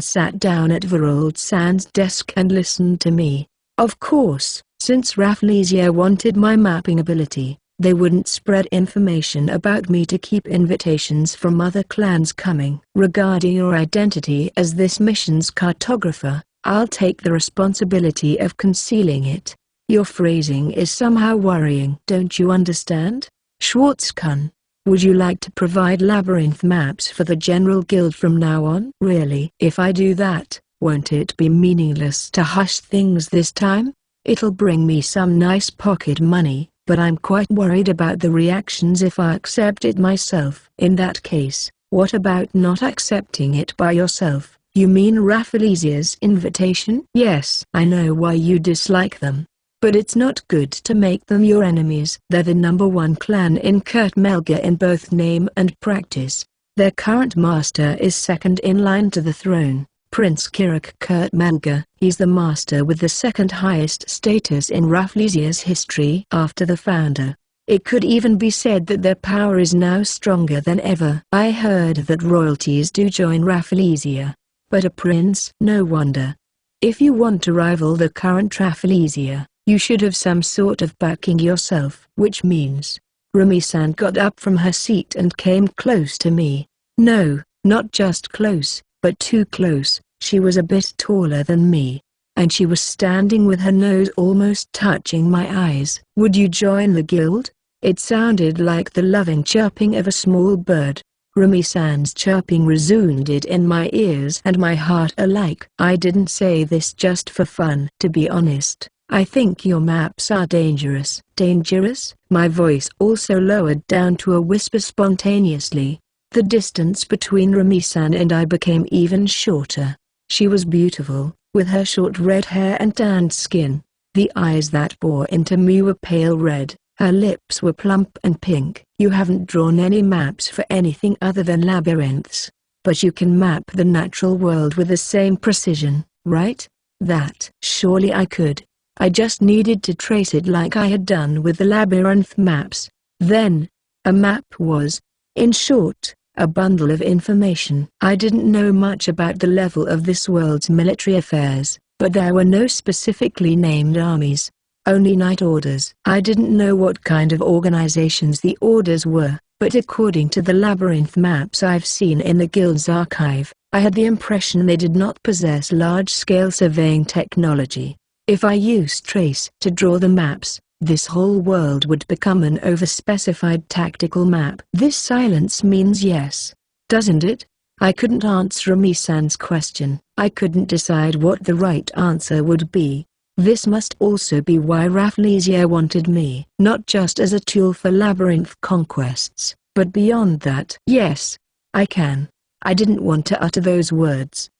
sat down at Vrold-san's desk and listened to me. Of course, since Rafflesia wanted my mapping ability, they wouldn't spread information about me to keep invitations from other clans coming. Regarding your identity as this mission's cartographer, I'll take the responsibility of concealing it. Your phrasing is somehow worrying. Don't you understand? Schwartz-kun, would you like to provide labyrinth maps for the General Guild from now on? Really? If I do that, won't it be meaningless to hush things this time? It'll bring me some nice pocket money, but I'm quite worried about the reactions if I accept it myself. In that case, what about not accepting it by yourself? You mean Rafflesia's invitation? Yes. I know why you dislike them. But it's not good to make them your enemies. They're the #1 clan in Kurt Melga in both name and practice. Their current master is second in line to the throne, Prince Kirak Kurt Melga. He's the master with the second highest status in Rafflesia's history after the founder. It could even be said that their power is now stronger than ever. I heard that royalties do join Rafflesia. But a prince? No wonder. If you want to rival the current Rafflesia, you should have some sort of backing yourself. Which means, Remi-san got up from her seat and came close to me. No, not just close, but too close. She was a bit taller than me, and she was standing with her nose almost touching my eyes. Would you join the guild? It sounded like the loving chirping of a small bird. Remi-san's chirping resounded in my ears and my heart alike. I didn't say this just for fun. To be honest, I think your maps are dangerous. Dangerous? My voice also lowered down to a whisper spontaneously. The distance between Remi-san and I became even shorter. She was beautiful, with her short red hair and tanned skin. The eyes that bore into me were pale red, her lips were plump and pink. You haven't drawn any maps for anything other than labyrinths, but you can map the natural world with the same precision, right? That. Surely I could. I just needed to trace it like I had done with the labyrinth maps. Then, a map was, in short, a bundle of information. I didn't know much about the level of this world's military affairs, but there were no specifically named armies, only night orders. I didn't know what kind of organizations the orders were, but according to the labyrinth maps I've seen in the guild's archive, I had the impression they did not possess large-scale surveying technology. If I used trace to draw the maps, this whole world would become an overspecified tactical map. This silence means yes, doesn't it? I couldn't answer Remi-san's question. I couldn't decide what the right answer would be. This must also be why Rafflesia wanted me. Not just as a tool for labyrinth conquests, but beyond that. Yes, I can. I didn't want to utter those words,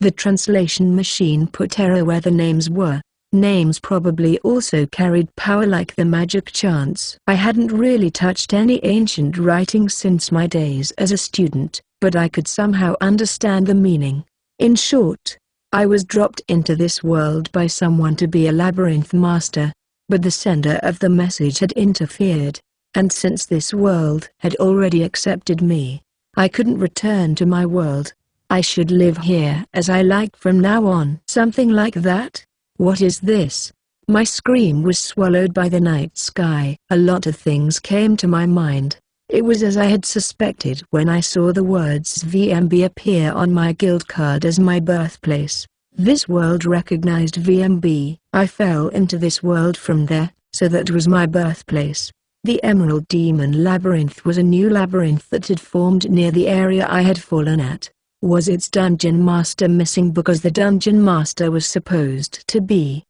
The translation machine put error where the names were. Names probably also carried power like the magic chants. I hadn't really touched any ancient writing since my days as a student, but I could somehow understand the meaning. In short, I was dropped into this world by someone to be a labyrinth master. But the sender of the message had interfered, and since this world had already accepted me, I couldn't return to my world. I should live here as I liked from now on. Something like that? What is this? My scream was swallowed by the night sky. A lot of things came to my mind. It was as I had suspected when I saw the words VMB appear on my guild card as my birthplace. This world recognized VMB. I fell into this world from there, so that was my birthplace. The Emerald Demon Labyrinth was a new labyrinth that had formed near the area I had fallen at. Was its dungeon master missing because the dungeon master was supposed to be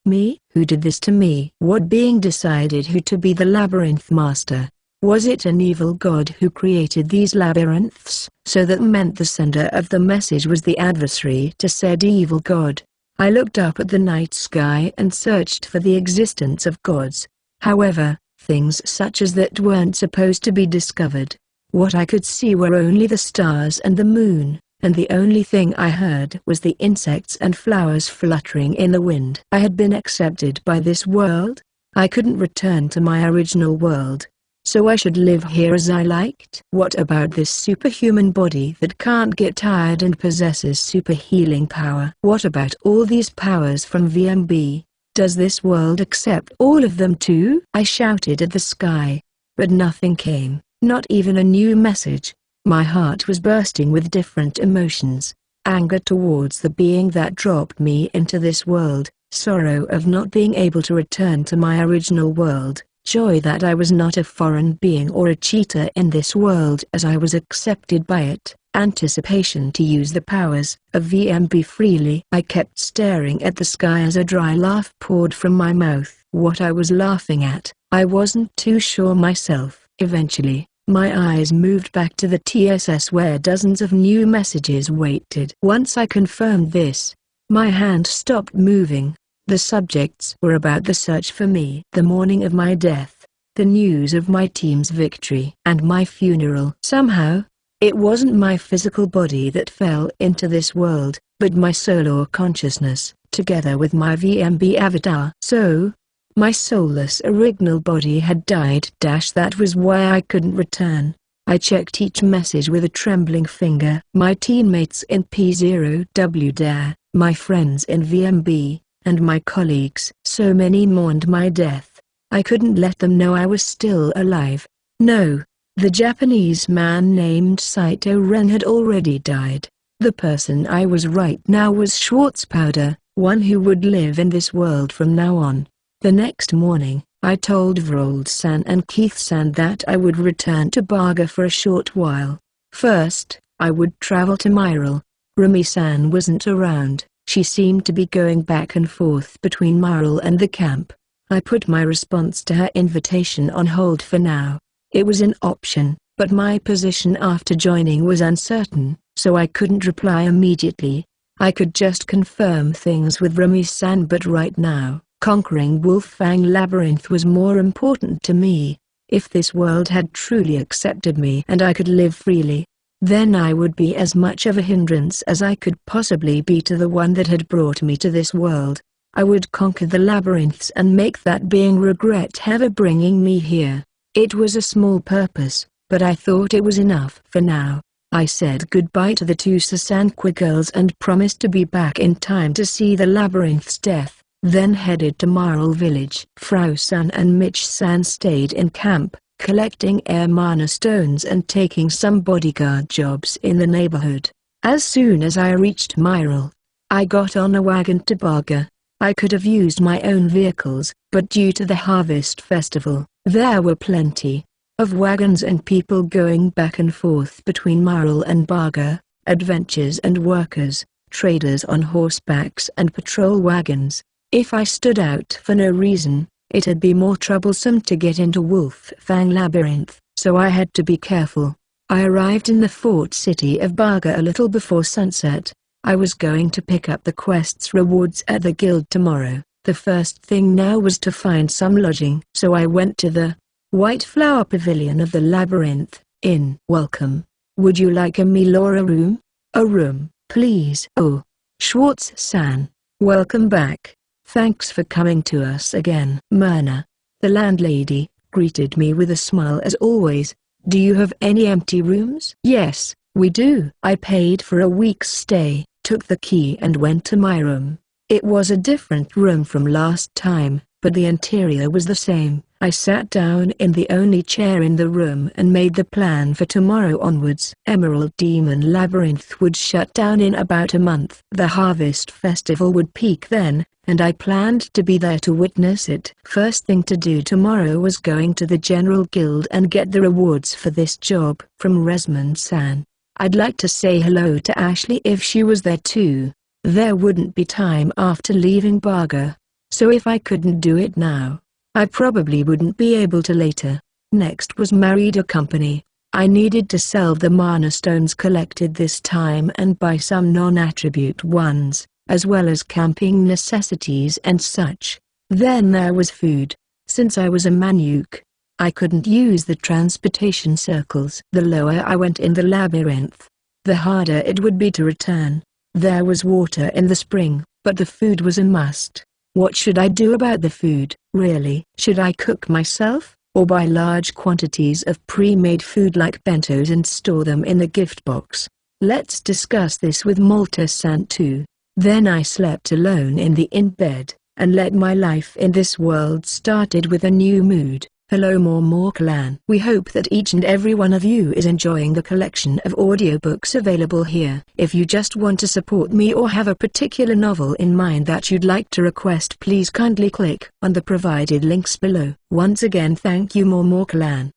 me? Who did this to me? What being decided who to be the labyrinth master? Was it an evil god who created these labyrinths? So that meant the sender of the message was the adversary to said evil god. I looked up at the night sky and searched for the existence of gods. However, things such as that weren't supposed to be discovered. What I could see were only the stars and the moon, and the only thing I heard was the insects and flowers fluttering in the wind. I had been accepted by this world. I couldn't return to my original world. So I should live here as I liked. What about this superhuman body that can't get tired and possesses super healing power? What about all these powers from VMB? Does this world accept all of them too? I shouted at the sky. But nothing came, not even a new message. My heart was bursting with different emotions. Anger towards the being that dropped me into this world, sorrow of not being able to return to my original world. Joy that I was not a foreign being or a cheater in this world as I was accepted by it, anticipation to use the powers of VMB freely. I kept staring at the sky as a dry laugh poured from my mouth. What I was laughing at, I wasn't too sure myself. Eventually, my eyes moved back to the TSS where dozens of new messages waited. Once I confirmed this, my hand stopped moving. The subjects were about the search for me, the morning of my death, the news of my team's victory, and my funeral. Somehow, it wasn't my physical body that fell into this world, but my soul or consciousness, together with my VMB avatar. So, my soulless original body had died. That was why I couldn't return. I checked each message with a trembling finger. My teammates in P0W, my friends in VMB, and my colleagues. So many mourned my death. I couldn't let them know I was still alive. No, the Japanese man named Saito Ren had already died. The person I was right now was Schwarzpowder, one who would live in this world from now on. The next morning, I told Vrold-san and Keith-san that I would return to Baga for a short while. First, I would travel to Myril. Rumi-san wasn't around. She seemed to be going back and forth between Myril and the camp. I put my response to her invitation on hold for now. It was an option, but my position after joining was uncertain, so I couldn't reply immediately. I could just confirm things with Rumi-san, but right now, conquering Wolffang Labyrinth was more important to me. If this world had truly accepted me and I could live freely, then I would be as much of a hindrance as I could possibly be to the one that had brought me to this world. I would conquer the labyrinths and make that being regret ever bringing me here. It was a small purpose, but I thought it was enough for now. I said goodbye to the two Sasankwa girls and promised to be back in time to see the labyrinth's death, then headed to Myril village. Frau-san and Mitch-san stayed in camp, collecting air mana stones and taking some bodyguard jobs in the neighborhood. As soon as I reached Myril, I got on a wagon to Baga. I could have used my own vehicles, but due to the harvest festival, there were plenty of wagons and people going back and forth between Myril and Baga, adventurers and workers, traders on horsebacks and patrol wagons. If I stood out for no reason, it'd be more troublesome to get into Wolffang Labyrinth, so I had to be careful. I arrived in the fort city of Baga a little before sunset. I was going to pick up the quest's rewards at the guild tomorrow. The first thing now was to find some lodging. So I went to the White Flower Pavilion of the Labyrinth Inn. Welcome. Would you like a meal or a room? A room, please. Oh, Schwartz-san. Welcome back. Thanks for coming to us again. Myrna, the landlady, greeted me with a smile as always. Do you have any empty rooms? Yes, we do. I paid for a week's stay, took the key and went to my room. It was a different room from last time, but the interior was the same. I sat down in the only chair in the room and made the plan for tomorrow onwards. Emerald Demon Labyrinth would shut down in about a month. The Harvest Festival would peak then, and I planned to be there to witness it. First thing to do tomorrow was going to the General Guild and get the rewards for this job. From Resmond-san. I'd like to say hello to Ashley if she was there too. There wouldn't be time after leaving Baga, so if I couldn't do it now, I probably wouldn't be able to later. Next was Marida Company. I needed to sell the mana stones collected this time and buy some non-attribute ones, as well as camping necessities and such. Then there was food. Since I was a Manuk, I couldn't use the transportation circles. The lower I went in the labyrinth, the harder it would be to return. There was water in the spring, but the food was a must. What should I do about the food? Really? Should I cook myself, or buy large quantities of pre-made food like bentos and store them in the gift box? Let's discuss this with Malta-san too. Then I slept alone in the inn bed, and let my life in this world started with a new mood. Hello More Clan. We hope that each and every one of you is enjoying the collection of audiobooks available here. If you just want to support me or have a particular novel in mind that you'd like to request, please kindly click on the provided links below. Once again thank you More Clan.